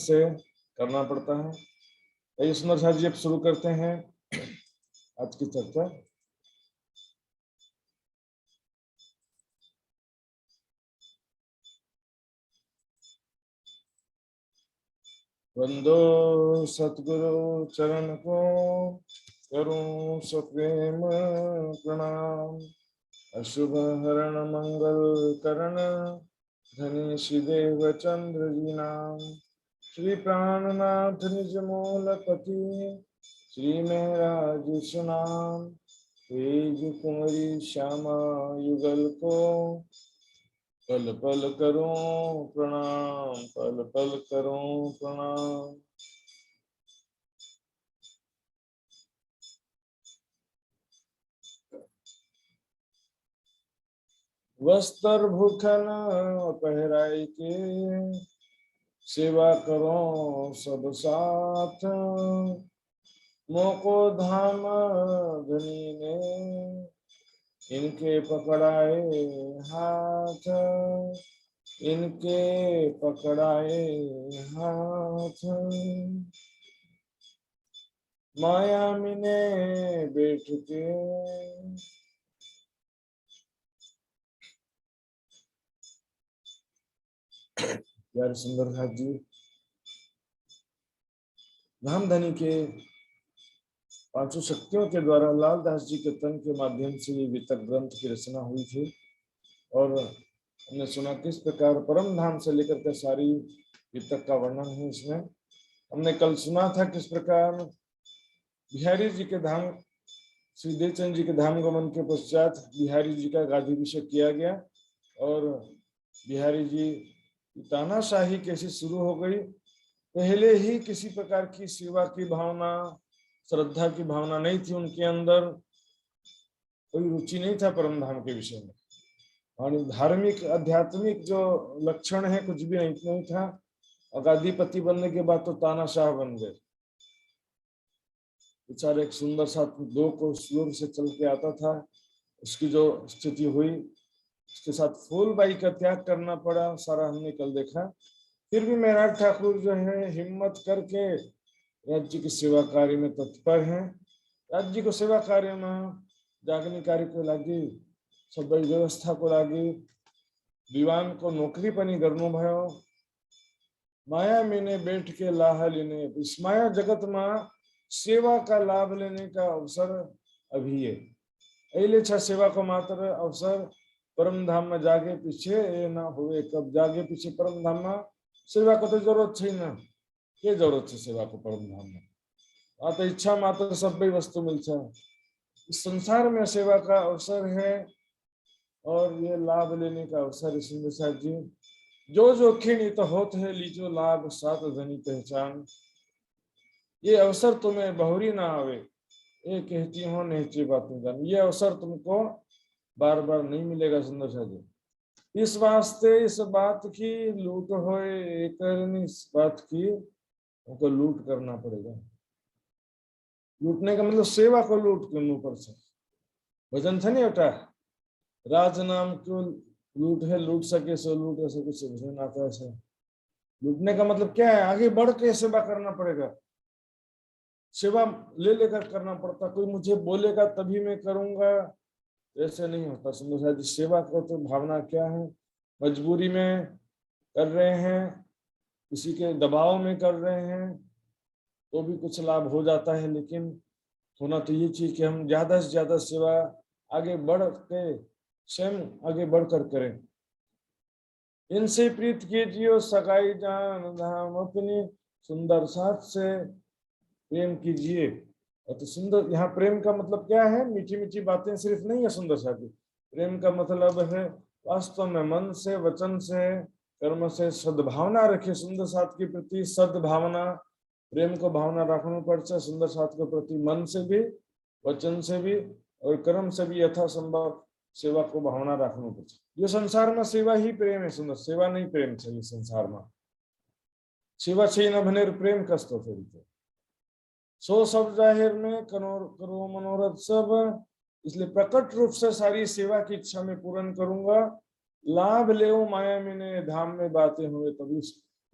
से करना पड़ता है। तो सुंदर साहब जी अब शुरू करते हैं आज की चर्चा। वंदो सतगुरु चरण को करूं सप्रेम प्रणाम। अशुभ हरण मंगल करण धनी श्री देव चंद्र जी नाम। श्री प्राणनाथ निज मूल पति श्री महराज सुनाम। तेज कुंवरी श्यामा युगल को पल पल करूं प्रणाम, पल पल करूं प्रणाम। वस्त्र भूखन पहराई के सेवा करो सब साथ। मोको धाम धनी ने इनके पकड़ाए हाथ, इनके पकड़ाए हाथ। माया मिने बैठ के प्यारे सुंदरनाथ जी धामधनी के पांचों शक्तियों के द्वारा लालदास जी के तन के माध्यम से ये वितक ग्रंथ की रचना हुई थी। और हमने सुना किस प्रकार परम धाम से लेकर के सारी वितक का वर्णन है इसमें। हमने कल सुना था किस प्रकार बिहारी जी के धाम, श्री देवचंद जी के धाम गमन के पश्चात बिहारी जी का गादीभिषेक किया गया और बिहारी जी की तानाशाही कैसे शुरू हो गई। पहले ही किसी प्रकार की सेवा की भावना, श्रद्धा की भावना नहीं थी उनके अंदर, कोई रुचि नहीं था परम धाम के विषय में। और धार्मिक आध्यात्मिक जो लक्षण है कुछ भी नहीं था। गादीपति बनने के बाद तो तानाशाह बन गए। बेचारे एक सुंदर सा 2 कोस दूर से चल के आता था, उसकी जो स्थिति हुई उसके साथ फूलबाई का त्याग करना पड़ा, सारा हमने कल देखा। फिर भी महराज ठाकुर जो है हिम्मत करके राज्य की सेवा कार्य में तत्पर हैं। राज्य को सेवा कार्य में जागनी कार्य को लागी, सब व्यवस्था को लागी, दीवान को नौकरी पनी करनो भयो। माया में बैठ के लाह लेने, इस माया जगत में सेवा का लाभ लेने का अवसर अभी है। अले छा सेवा को मात्र अवसर परम धाम में जागे पीछे ना हुए, कब जागे पीछे परम धाम में सेवा को तो जरूरत है ना, के जरूरत है सेवा को परम धाम में। आ तो इच्छा मात्र सब वस्तु मिलता है। इस संसार में सेवा का अवसर है और ये लाभ लेने का अवसर है। सिंधु साहब जी जो जोखिम तो होत है लीजो लाभ सात धनी पहचान। ये अवसर तुम्हें बहुरी ना आवे, ये कहती हो नहीं बातें जान। ये अवसर तुमको बार बार नहीं मिलेगा सुंदर साहब जी। इस वास्ते इस बात की लूट होए करनी, इस बात की उनको लूट करना पड़ेगा। लूटने का मतलब सेवा को लूट के ऊपर से भजन था नहीं बेटा, राज नाम क्यों लूट है, लूट सके सो लूट, ऐसे कुछ भजन आता है। लूटने का मतलब क्या है, आगे बढ़ के सेवा करना पड़ेगा। सेवा ले लेकर करना पड़ता, कोई मुझे बोलेगा तभी मैं करूंगा, ऐसे नहीं होता। सुंदर जी सेवा को तो भावना क्या है, मजबूरी में कर रहे हैं, किसी के दबाव में कर रहे हैं तो भी कुछ लाभ हो जाता है। लेकिन होना तो ये चीज कि हम ज्यादा से ज्यादा सेवा आगे बढ़ के स्वयं आगे बढ़कर करें। इनसे प्रीत कीजिए सगाई जान धाम अपनी, सुंदर साथ से प्रेम कीजिए। और तो सुंदर यहाँ प्रेम का मतलब क्या है, मीठी मीठी बातें सिर्फ नहीं है सुंदर साथी। प्रेम का मतलब है वास्तव में मन से, वचन से, कर्म से सद्भावना रखे सुंदर साथ के प्रति। सद्भावना, प्रेम को भावना रखना पड़ता है सुंदर साथ के प्रति, मन से भी, वचन से भी और कर्म से भी यथासंभव सेवा को भावना रखना पड़ता है। ये संसार में सेवा ही प्रेम है सुंदर, सेवा नहीं प्रेम चाहिए संसार में। सेवा चाहिए न भने प्रेम कस्तो फिर सो सब जाहिर में करो मनोरथ सब। इसलिए प्रकट रूप से सारी सेवा की इच्छा में पूर्ण करूंगा। लाभ ले माया में धाम में बातें हुए तभी।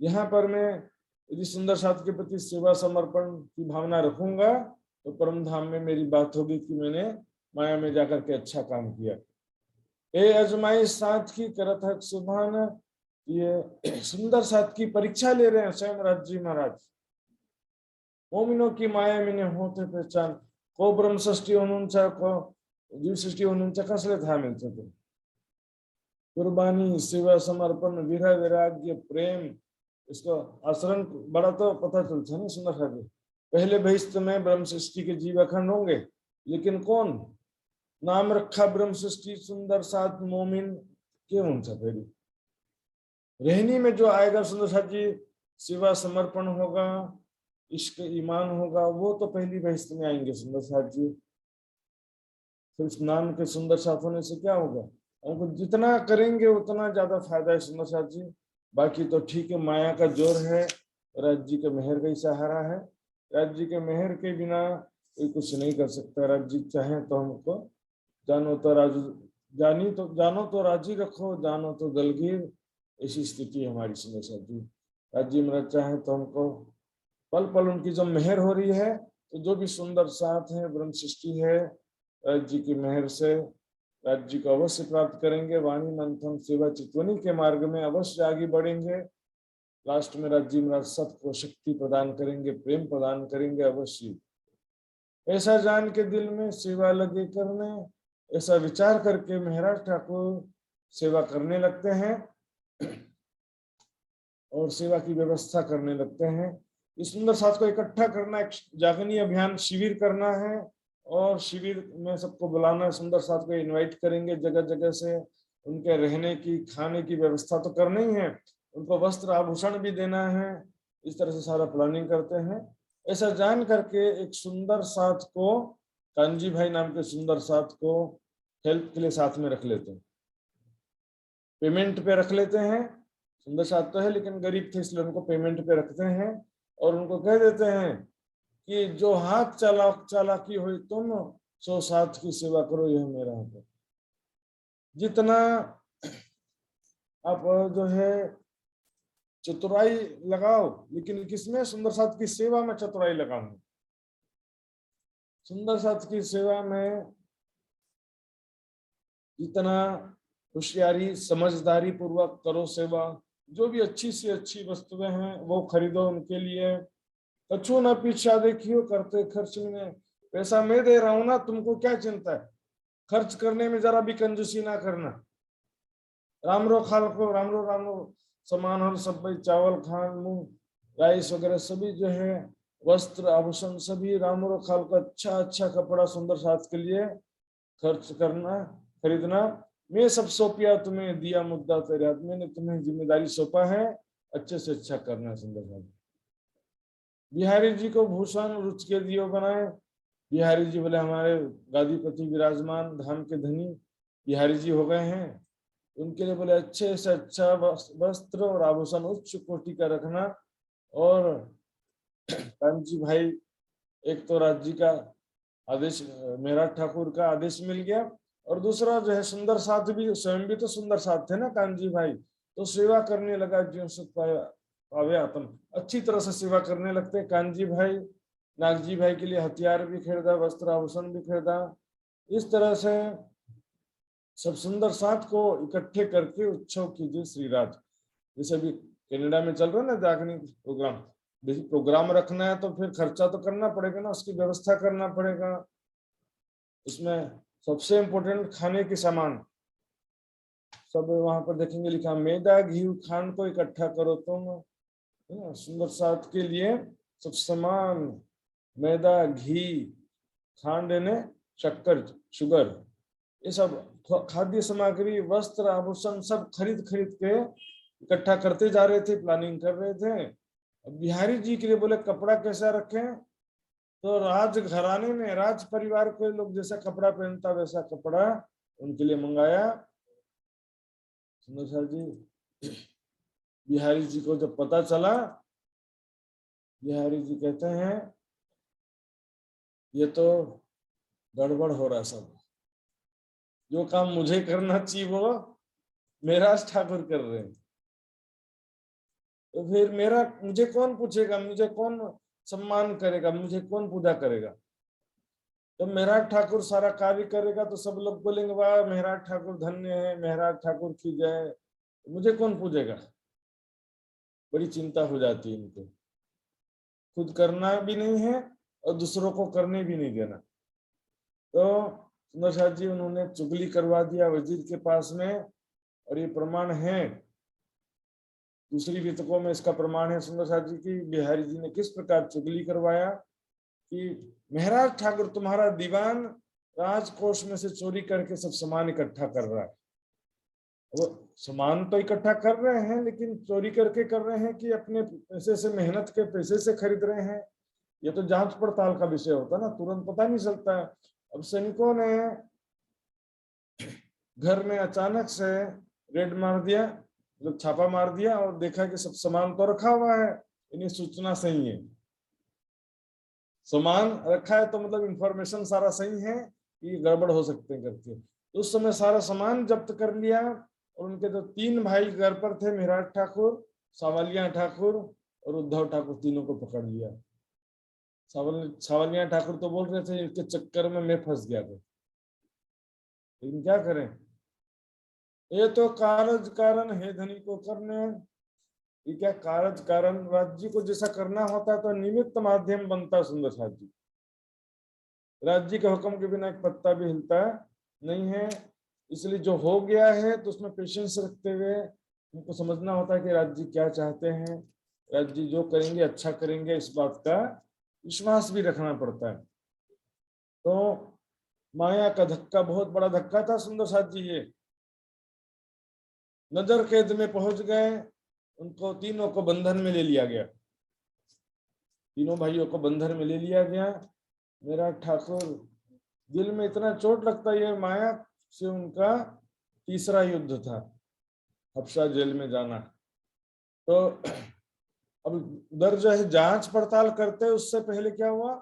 यहाँ पर मैं यदि सुंदर साथ के प्रति सेवा समर्पण की भावना रखूंगा तो परम धाम में मेरी बात होगी कि मैंने माया में जाकर के अच्छा काम किया। ए अजमाई साथ की करत हक सुभान, ये सुंदर साथ की परीक्षा ले रहे हैं स्वयं राज जी महाराज। मोमिनों की माया में होते पहचान, को ब्रह्म सृष्टि उन्नचा को जीव सृष्टि उन्नचा कसले था मिलते थे। कुर्बानी, सेवा, समर्पण, विरह, वैराग्य, प्रेम, इसको आचरण बड़ा तो पता चलता है ना सुंदर साथ। पहले बहिष्ठ में ब्रह्म सृष्टि के जीव अखंड होंगे, लेकिन कौन नाम रखा ब्रह्म सृष्टि सुंदर साथ मोमिन क्यों उनसा पहली रहनी में जो आएगा सुंदर साथ जी, सेवा समर्पण होगा, इश्क ईमान होगा, वो तो पहली बहिष्ठ में आएंगे सुंदर साथ जी। सिर्फ नाम के सुंदर साथ होने से क्या होगा, हमको जितना करेंगे उतना ज्यादा फायदा है सुंदर साथ जी। बाकी तो ठीक है, माया का जोर है, राज जी के मेहर का ही सहारा है। राज जी के मेहर के बिना कोई कुछ नहीं कर सकता। राज जी चाहे तो हमको जानो तो राजू, जानो तो राजी रखो, जानो तो दलगीर, ऐसी स्थिति है हमारी सुंदर साथ जी। राज जी महाराज चाहे तो हमको पल पल उनकी जो मेहर हो रही है, तो जो भी सुंदर साथ है ब्रह्म सृष्टि है, राज जी की मेहर से राज जी को अवश्य प्राप्त करेंगे। वाणी मंथन सेवा चितवनी के मार्ग में अवश्य आगे बढ़ेंगे। लास्ट में राज जी महाराज सबको शक्ति प्रदान करेंगे, प्रेम प्रदान करेंगे अवश्य। ऐसा जान के दिल में सेवा लगे करने, ऐसा विचार करके महाराज ठाकुर सेवा करने लगते हैं और सेवा की व्यवस्था करने लगते हैं। इस सुंदर साथ को इकट्ठा करना, एक जागनी अभियान शिविर करना है, और शिविर में सबको बुलाना, सुंदर साथ को इनवाइट करेंगे जगह जगह से। उनके रहने की खाने की व्यवस्था तो करनी ही है, उनको वस्त्र आभूषण भी देना है। इस तरह से सारा प्लानिंग करते हैं। ऐसा जान करके एक सुंदर साथ को, कांजी भाई नाम के सुंदर साथ को हेल्प के लिए साथ में रख लेते हैं, पेमेंट पे रख लेते हैं। सुंदर साथ तो है लेकिन गरीब थे, इसलिए उनको पेमेंट पे रखते हैं और उनको कह देते हैं कि जो हाथ चालाकी हुई तुम, सो साथ की सेवा करो, यह मेरा है। जितना आप जो है चतुराई लगाओ, लेकिन किसमें, सुंदर साथ की सेवा में चतुराई लगाऊंगा। सुंदर साथ की सेवा में जितना होशियारी समझदारी पूर्वक करो सेवा, जो भी अच्छी से अच्छी वस्तुएं हैं वो खरीदो उनके लिए। कछु ना पीछा देखियो करते खर्च में, पैसा मैं दे रहा हूं ना, तुमको क्या चिंता है, खर्च करने में जरा भी कंजूसी ना करना। रामरो खाल को रामरो रामरो सामान और सब भाई, चावल खान मूंग राइस वगैरह सभी जो है, वस्त्र आभूषण सभी रामरो खाल का अच्छा अच्छा कपड़ा सुंदर साथ के लिए खर्च करना, खरीदना। मैं सब सौंपिया तुम्हें दिया मुद्दा तेरे हाथ, मैंने तुम्हें जिम्मेदारी सौंपा है, अच्छे से अच्छा करना है सुंदर साथ। बिहारी जी को भूषण रुच के दियो बनाए। बिहारी जी बोले हमारे गादीपति विराजमान धाम के धनी बिहारी जी हो गए हैं, उनके लिए बोले अच्छे से अच्छा वस्त्र और आभूषण उच्च कोटि का रखना। और कांची भाई, एक तो राज्य का आदेश, मेहराज ठाकुर का आदेश मिल गया, और दूसरा जो है सुंदर साथ भी, स्वयं भी तो सुंदर साथ थे ना कांजी भाई, तो सेवा करने लगा, ज्यों सुख पावे अपन, अच्छी तरह से सेवा करने लगते कांजी भाई। नागजी भाई के लिए हथियार भी खरीदा, वस्त्र आभूषण भी खरीदा। इस तरह से सब सुंदर साथ को इकट्ठे करके उत्सव कीजिए श्री राज। जैसे अभी कनाडा में चल रहा है ना जागरण प्रोग्राम, प्रोग्राम रखना है तो फिर खर्चा तो करना पड़ेगा ना, उसकी व्यवस्था करना पड़ेगा। इसमें सबसे इम्पोर्टेंट खाने के सामान सब वहां पर देखेंगे लिखा, मैदा घी खांड को इकट्ठा करो तुम, है ना। सुंदर साथ के लिए सब सामान, मैदा घी खांड ने शक्कर शुगर, ये सब खाद्य सामग्री वस्त्र आभूषण सब खरीद खरीद के इकट्ठा करते जा रहे थे, प्लानिंग कर रहे थे। बिहारी जी के लिए बोले कपड़ा कैसा रखें, तो राज घराने में राज परिवार के लोग जैसा कपड़ा पहनता वैसा कपड़ा उनके लिए मंगाया। सुंदर साथ जी, बिहारी जी को जब पता चला, बिहारी जी कहते हैं ये तो गड़बड़ हो रहा है, सब जो काम मुझे करना चाहिए वो मेहराज ठाकुर कर रहे हैं। तो फिर मुझे कौन पूछेगा, मुझे कौन सम्मान करेगा, मुझे कौन पूजा करेगा? जब मेहराज ठाकुर सारा कार्य करेगा तो सब लोग बोलेंगे वाह मेहराज ठाकुर धन्य है, मेहराज ठाकुर की जय। मुझे कौन पूजेगा? बड़ी चिंता हो जाती है इनको, खुद करना भी नहीं है और दूसरों को करने भी नहीं देना। तो सुंदर साथ जी उन्होंने चुगली करवा दिया वजीर के पास में, और ये प्रमाण है, दूसरी वितकों में इसका प्रमाण है सुंदर साथ जी की बिहारी जी ने किस प्रकार चुगली करवाया कि महाराज ठाकुर तुम्हारा दीवान राजकोष में से चोरी करके सब सामान इकट्ठा कर रहा है। वो सामान तो इकट्ठा कर रहे हैं लेकिन चोरी करके कर रहे हैं कि अपने पैसे से, मेहनत के पैसे से खरीद रहे हैं। ये तो जांच पड़ताल का विषय होता ना, तुरंत पता नहीं चलता है। अब सैनिकों ने घर में अचानक से रेड मार दिया, मतलब छापा मार दिया और देखा कि सब सामान तो रखा हुआ है, इन्हें सूचना सही है, सामान रखा है तो मतलब इंफॉर्मेशन सारा सही है कि गड़बड़ हो सकते हैं करके। तो उस समय सारा सामान जब्त कर लिया और उनके जो 3 भाई घर पर थे, महाराज ठाकुर, सावलिया ठाकुर और उद्धव ठाकुर, तीनों को पकड़ लिया। सावलिया ठाकुर तो बोल रहे थे इसके चक्कर में मैं फंस गया था, लेकिन क्या करें, ये तो कारज कारण है धनी को करने। ये क्या कारज कारण, राज्य को जैसा करना होता है तो निमित्त माध्यम बनता है सुंदर साथ जी। राज्य के हुक्म के बिना एक पत्ता भी हिलता नहीं है। इसलिए जो हो गया है तो उसमें पेशेंस रखते हुए उनको समझना होता है कि राज्य क्या चाहते हैं, राज्य जो करेंगे अच्छा करेंगे, इस बात का विश्वास भी रखना पड़ता है। तो माया का धक्का बहुत बड़ा धक्का था सुंदर साथ जी। ये नजर कैद में पहुंच गए, उनको तीनों को बंधन में ले लिया गया, तीनों भाइयों को बंधन में ले लिया गया। मेरा ठाकुर दिल में इतना चोट लगता है, ये माया से उनका तीसरा युद्ध था, हफ्सा जेल में जाना। तो अब दर्ज है जांच पड़ताल करते, उससे पहले क्या हुआ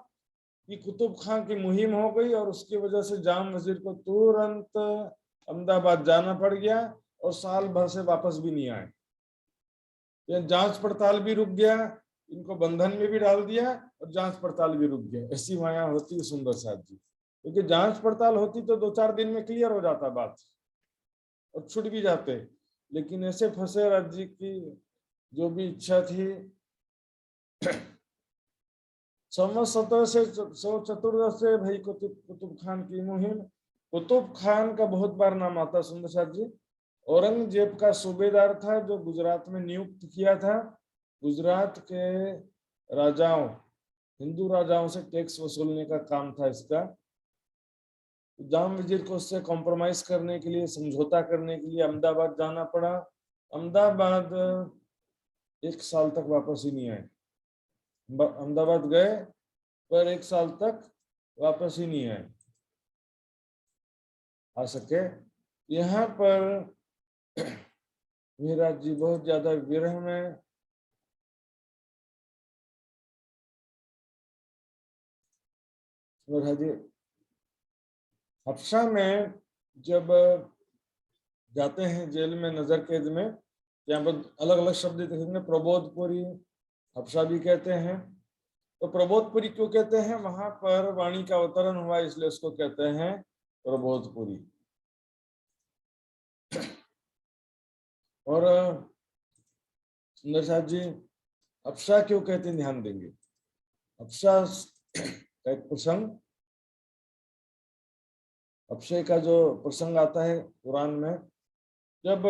कि कुतुब खान की मुहिम हो गई और उसकी वजह से जाम वजीर को तुरंत अहमदाबाद जाना पड़ गया और साल भर से वापस भी नहीं आए। ये जांच पड़ताल भी रुक गया, इनको बंधन में भी डाल दिया और जांच पड़ताल भी रुक गया। ऐसी माया होती है सुंदर साथ जी, क्योंकि जांच पड़ताल होती तो 2-4 दिन में क्लियर हो जाता बात और छूट भी जाते, लेकिन ऐसे फंसे राज्य की जो भी इच्छा थी। 1714 से भाई कुतुब खान की मुहिम। कुतुब खान का बहुत बार नाम आता है सुंदर साथ जी, औरंगजेब का सूबेदार था जो गुजरात में नियुक्त किया था। गुजरात के राजाओं, हिंदू राजाओं से टैक्स वसूलने का काम था इसका। जाम वजीर को उससे कॉम्प्रोमाइज करने के लिए, समझौता करने के लिए अहमदाबाद जाना पड़ा। अहमदाबाद 1 साल तक वापस ही नहीं आए। अहमदाबाद गए पर 1 साल तक वापस ही नहीं आए, आ सके। यहाँ पर महाराज जी बहुत ज्यादा विरह में, महाराज जी हफ्सा में जब जाते हैं जेल में नजर कैद में, यहाँ पर अलग अलग शब्द देखेंगे, प्रबोधपुरी हफ्सा भी कहते हैं। तो प्रबोधपुरी क्यों कहते हैं? वहां पर वाणी का अवतरण हुआ इसलिए उसको कहते हैं प्रबोधपुरी। और सुंदर साहब जी हफ्सा क्यों कहते हैं ध्यान देंगे। हफ्सा का एक प्रसंग, हफ्से का जो प्रसंग आता है कुरान में, जब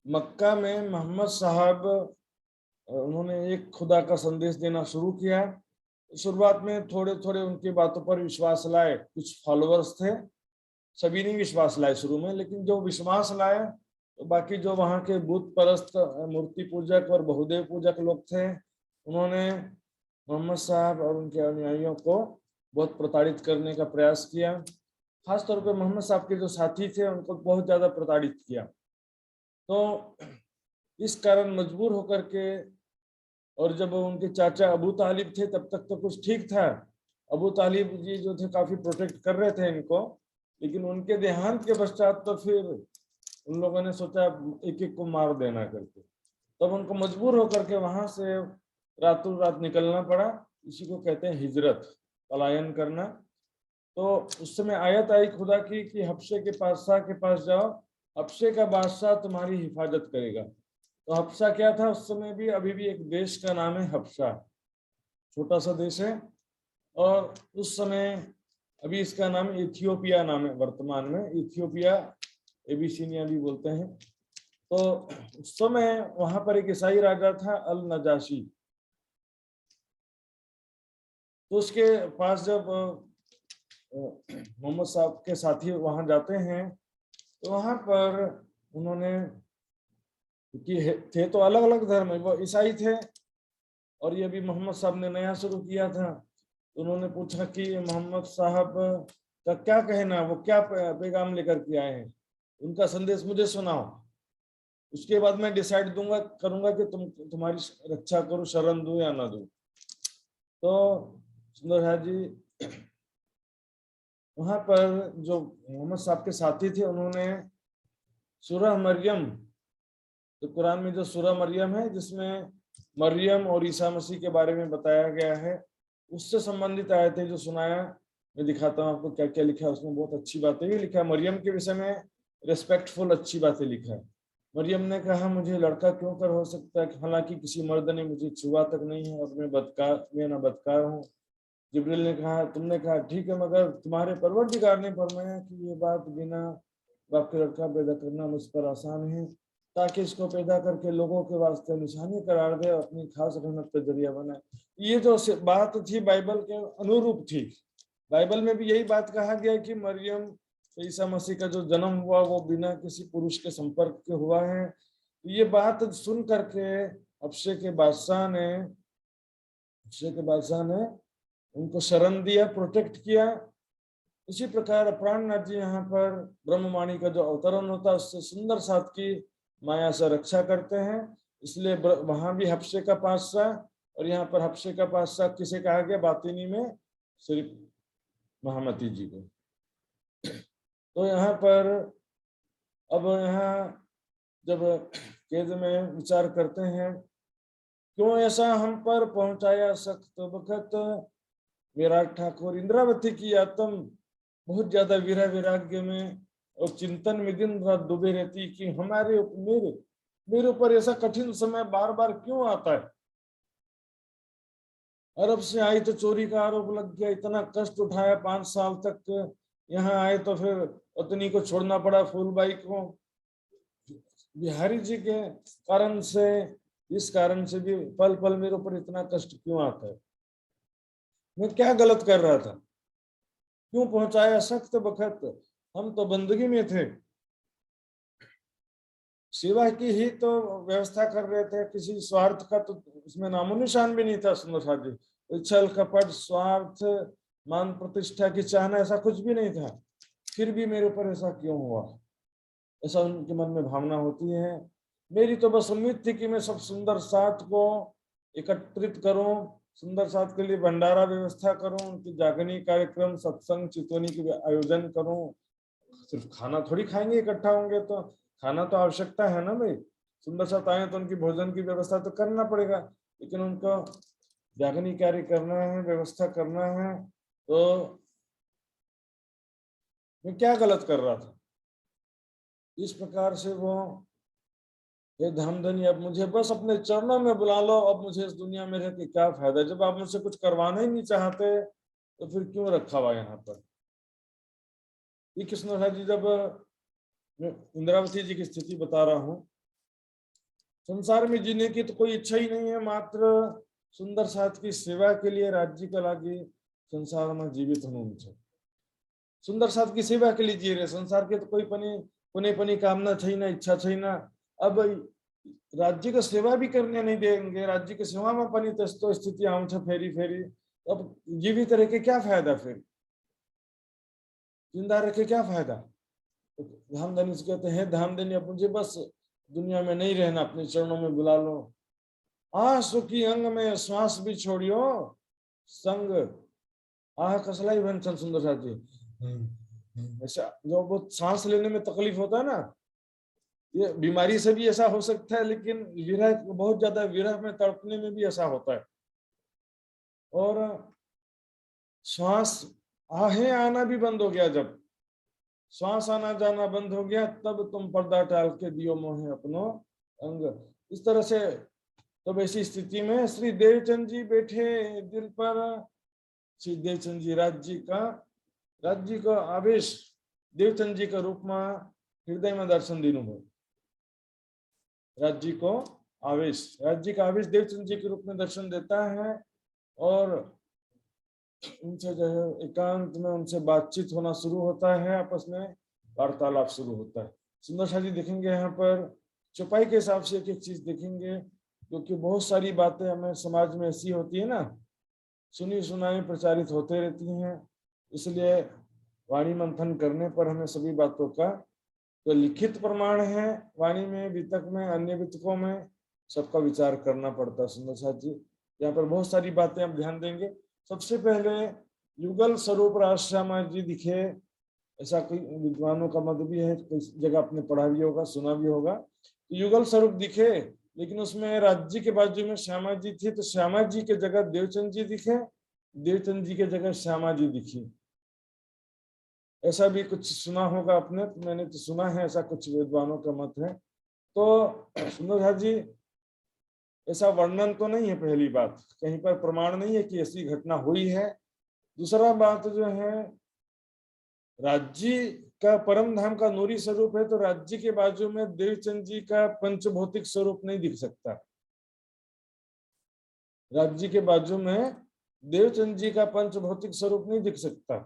मक्का में मोहम्मद साहब उन्होंने एक खुदा का संदेश देना शुरू किया, शुरुआत में थोड़े थोड़े उनकी बातों पर विश्वास लाए, कुछ फॉलोअर्स थे, सभी नहीं विश्वास लाए शुरू में, लेकिन जो विश्वास लाए तो बाकी जो वहाँ के बुत परस्त, मूर्ति पूजक और बहुदेव पूजक लोग थे, उन्होंने मोहम्मद साहब और उनके अनुयायियों को बहुत प्रताड़ित करने का प्रयास किया। खासतौर पर मोहम्मद साहब के जो साथी थे उनको बहुत ज्यादा प्रताड़ित किया। तो इस कारण मजबूर होकर के, और जब उनके चाचा अबू तालिब थे तब तक तो कुछ ठीक था, अबू तालिब जी जो थे काफी प्रोटेक्ट कर रहे थे इनको, लेकिन उनके देहांत के पश्चात तो फिर उन लोगों ने सोचा एक एक को मार देना करके। तब उनको मजबूर होकर के वहां से रातों रात निकलना पड़ा। इसी को कहते हैं हिजरत, पलायन करना। तो उस समय आयत आई खुदा की कि हबशे के बादशाह के पास जाओ, हबशे का बादशाह तुम्हारी हिफाजत करेगा। तो हबशा क्या था उस समय भी, अभी भी एक देश का नाम है हबशा, छोटा सा देश है। और उस समय अभी इसका नाम इथियोपिया नाम है, वर्तमान में इथियोपिया, एबिसिनिया भी बोलते हैं। तो उस समय वहां पर एक ईसाई राजा था अल नजाशी। तो उसके पास जब मोहम्मद साहब के साथी वहां जाते हैं तो वहां पर उन्होंने, क्योंकि थे तो अलग अलग धर्म है, वो ईसाई थे और ये भी मोहम्मद साहब ने नया शुरू किया था। तो उन्होंने पूछा कि मोहम्मद साहब का क्या कहना, वो क्या पैगाम लेकर के आए हैं, उनका संदेश मुझे सुनाओ, उसके बाद मैं डिसाइड दूंगा करूंगा कि तुम्हारी रक्षा करूं, शरण दूं या ना दूं। तो सुंदर जी वहां पर जो मोहम्मद साहब के साथी थे उन्होंने सूरह मरियम, तो कुरान में जो सूरह मरियम है जिसमें मरियम और ईसा मसीह के बारे में बताया गया है, उससे संबंधित आयतें जो सुनाया। मैं दिखाता हूँ आपको क्या क्या लिखा है उसमें, बहुत अच्छी बातें भी लिखा है। मरियम के विषय में रेस्पेक्टफुल अच्छी बातें लिखा है। मरियम ने कहा मुझे लड़का क्यों कर हो सकता है, हालांकि किसी मर्द ने मुझे छुआ तक नहीं है और मैं ना बदकार हूँ। जिब्रील ने कहा, तुमने कहा ठीक है, मगर तुम्हारे परवरदिगार ने फरमाया कि ये बात बिना बाप के लड़का पैदा करना मुझ पर आसान है, ताकि इसको पैदा करके लोगों के वास्ते निशानी करार दे और अपनी खास रहमत का जरिया बनाए। ये जो बात थी बाइबल के अनुरूप थी। बाइबल में भी यही बात कहा गया कि मरियम ईसा मसीह का जो जन्म हुआ वो बिना किसी पुरुष के संपर्क के हुआ है। ये बात सुन करके हबशे के बादशाह ने उनको शरण दिया, प्रोटेक्ट किया। इसी प्रकार प्राणनाथ जी यहाँ पर ब्रह्मवाणी का जो अवतरण होता है उससे सुंदर साथ की माया से रक्षा करते हैं। इसलिए वहां भी हबशे का बादशाह, और यहाँ पर हबशे का बादशाह किसे कहा गया, बातिनी में सिर्फ महामती जी को। तो यहाँ पर अब यहाँ जब केद में विचार करते हैं, क्यों ऐसा हम पर पहुंचाया सख्त वक्त, विराट ठाकुर इंद्रावती की आत्म बहुत ज्यादा विरह वैराग्य में और चिंतन में दिन रात डूबे रहती कि हमारे मेरे ऊपर ऐसा कठिन समय बार बार क्यों आता है। अरब से आई तो चोरी का आरोप लग गया, इतना कष्ट उठाया 5 साल तक, यहाँ आए तो फिर पत्नी को छोड़ना पड़ा, फूलबाई को। बिहारी जी के कारण से, इस कारण से भी पल पल मेरे ऊपर इतना कष्ट क्यों आता है, मैं क्या गलत कर रहा था, क्यों पहुंचाया सख्त वक्त। हम तो बंदगी में थे, सेवा की ही तो व्यवस्था कर रहे थे, किसी स्वार्थ का तो उसमें नामो निशान भी नहीं था। सुंदर साथ जी छल कपट स्वार्थ मान प्रतिष्ठा की चाहना ऐसा कुछ भी नहीं था, फिर भी मेरे ऊपर ऐसा क्यों हुआ, ऐसा उनके मन में भावना होती है। मेरी तो बस उम्मीद थी कि मैं सब सुंदर साथ को एकत्रित करूं, सुंदर साथ के लिए भंडारा व्यवस्था करूं, उनकी जागनी कार्यक्रम सत्संग चितवनी के आयोजन करूं। सिर्फ खाना थोड़ी खाएंगे इकट्ठा होंगे तो, खाना तो आवश्यकता है ना भाई, सुंदर साथ आए तो उनकी भोजन की व्यवस्था तो करना पड़ेगा, लेकिन उनको जागनी कार्य करना है, व्यवस्था करना है। तो मैं क्या गलत कर रहा था। इस प्रकार से वो, हे धामधनी अब मुझे बस अपने चरणों में बुला लो, अब मुझे इस दुनिया में रह के क्या फायदा, जब आप मुझसे कुछ करवाना ही नहीं चाहते तो फिर क्यों रखा हुआ यहाँ पर। ये कृष्ण जी, जब मैं इंद्रावती जी की स्थिति बता रहा हूँ, संसार में जीने की तो कोई इच्छा ही नहीं है, मात्र सुंदर साथ की सेवा के लिए राज्य का लागी संसार में जीवित होना, सुंदर साथ की सेवा के लिए जी रहे, संसार के तो कोई पुने पनी कामना छैन, इच्छा छैन। अब राज्य को सेवा भी करने नहीं देंगे, राज्य की सेवा में पनि त्यस्तो स्थिति आउँछ फेरि फेरि, अब जीवित रह के क्या फायदा, फिर जिंदा रह के क्या फायदा। तो धामधनी से कहते हैं, धामधनी अब मुझे बस दुनिया में नहीं रहना, अपने चरणों में बुला लो। आंसू की अंग में श्वास भी छोड़ियो संग, आह कसलाई भन्छन् सुंदर साथी, ऐसा जो वो सांस लेने में तकलीफ होता है ना, ये बीमारी से भी ऐसा हो सकता है, लेकिन विरह, बहुत ज्यादा विरह में तड़पने में भी ऐसा होता है। और श्वास, आहें आना भी बंद हो गया, जब श्वास आना जाना बंद हो गया, तब तुम पर्दा टाल के दियो मोहे अपनो अंग। इस तरह से तब ऐसी स्थिति में श्री देवचंद जी बैठे दिल पर। श्री देवचंद जी राज्य का आवेश देवचंद जी के रूप में हृदय में दर्शन दीनु हो। राज्य को आवेश, राज्य का आवेश देवचंद जी के रूप में दर्शन देता है। और उनसे जो है एकांत में उनसे बातचीत होना शुरू होता है, आपस में वार्तालाप शुरू होता है। सुंदर शाह जी देखेंगे यहाँ पर चौपाई के हिसाब से एक एक चीज देखेंगे, क्योंकि बहुत सारी बातें हमें समाज में ऐसी होती है ना, सुनी सुनाई प्रचारित होते रहती हैं, इसलिए वाणी मंथन करने पर हमें सभी बातों का तो लिखित प्रमाण है, वाणी में, वितक में, अन्य वितकों में सबका विचार करना पड़ता है। सुंदर साथ जी यहाँ पर बहुत सारी बातें आप ध्यान देंगे। सबसे पहले युगल स्वरूप राजश्यामा जी दिखे, ऐसा कोई विद्वानों का मत भी है, कोई जगह आपने पढ़ा भी होगा, सुना भी होगा। तो युगल स्वरूप दिखे, लेकिन उसमें राज्य के बाजू में श्यामा जी थी, तो श्यामा जी के जगह देवचंद जी दिखे, देवचंद जी के जगह श्यामा जी दिखी। ऐसा भी कुछ सुना होगा आपने, तो मैंने तो सुना है, ऐसा कुछ विद्वानों का मत है। तो सुंदर जी ऐसा वर्णन तो नहीं है, पहली बात, कहीं पर प्रमाण नहीं है कि ऐसी घटना हुई है। दूसरा बात जो है, राज्य का परम धाम का नूरी स्वरूप है, तो राज्य के बाजू में देवचंद जी का पंचभौतिक स्वरूप नहीं दिख सकता। राज्य के बाजू में देवचंद जी का पंचभौतिक स्वरूप नहीं दिख सकता।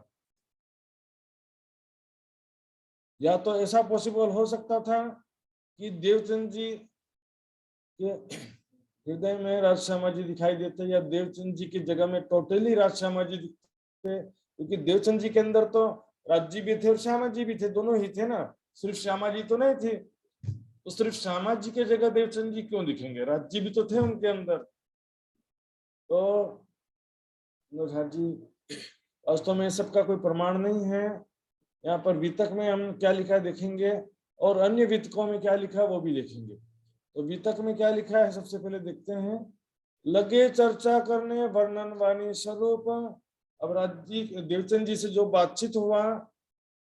या तो ऐसा पॉसिबल हो सकता था कि देवचंद जी के हृदय में राजश्यामा जी दिखाई देते, या देवचंद जी की जगह में टोटली राजश्यामा जी दिखते, क्योंकि देवचंद जी के अंदर तो राज्य भी थे और श्यामा जी भी थे, दोनों ही थे ना, सिर्फ श्यामा जी तो नहीं थे। तो सिर्फ श्यामा जी के जगह देवचंद जी क्यों दिखेंगे, राज्य भी तो थे उनके अंदर। तो जी वास्तव में सबका कोई प्रमाण नहीं है। यहाँ पर वितक में हम क्या लिखा देखेंगे, और अन्य वितकों में क्या लिखा वो भी देखेंगे। तो वितक में क्या लिखा है सबसे पहले देखते हैं। लगे चर्चा करने वर्णन वाणी स्वरूप। अब राज्य देवचंद जी से जो बातचीत हुआ,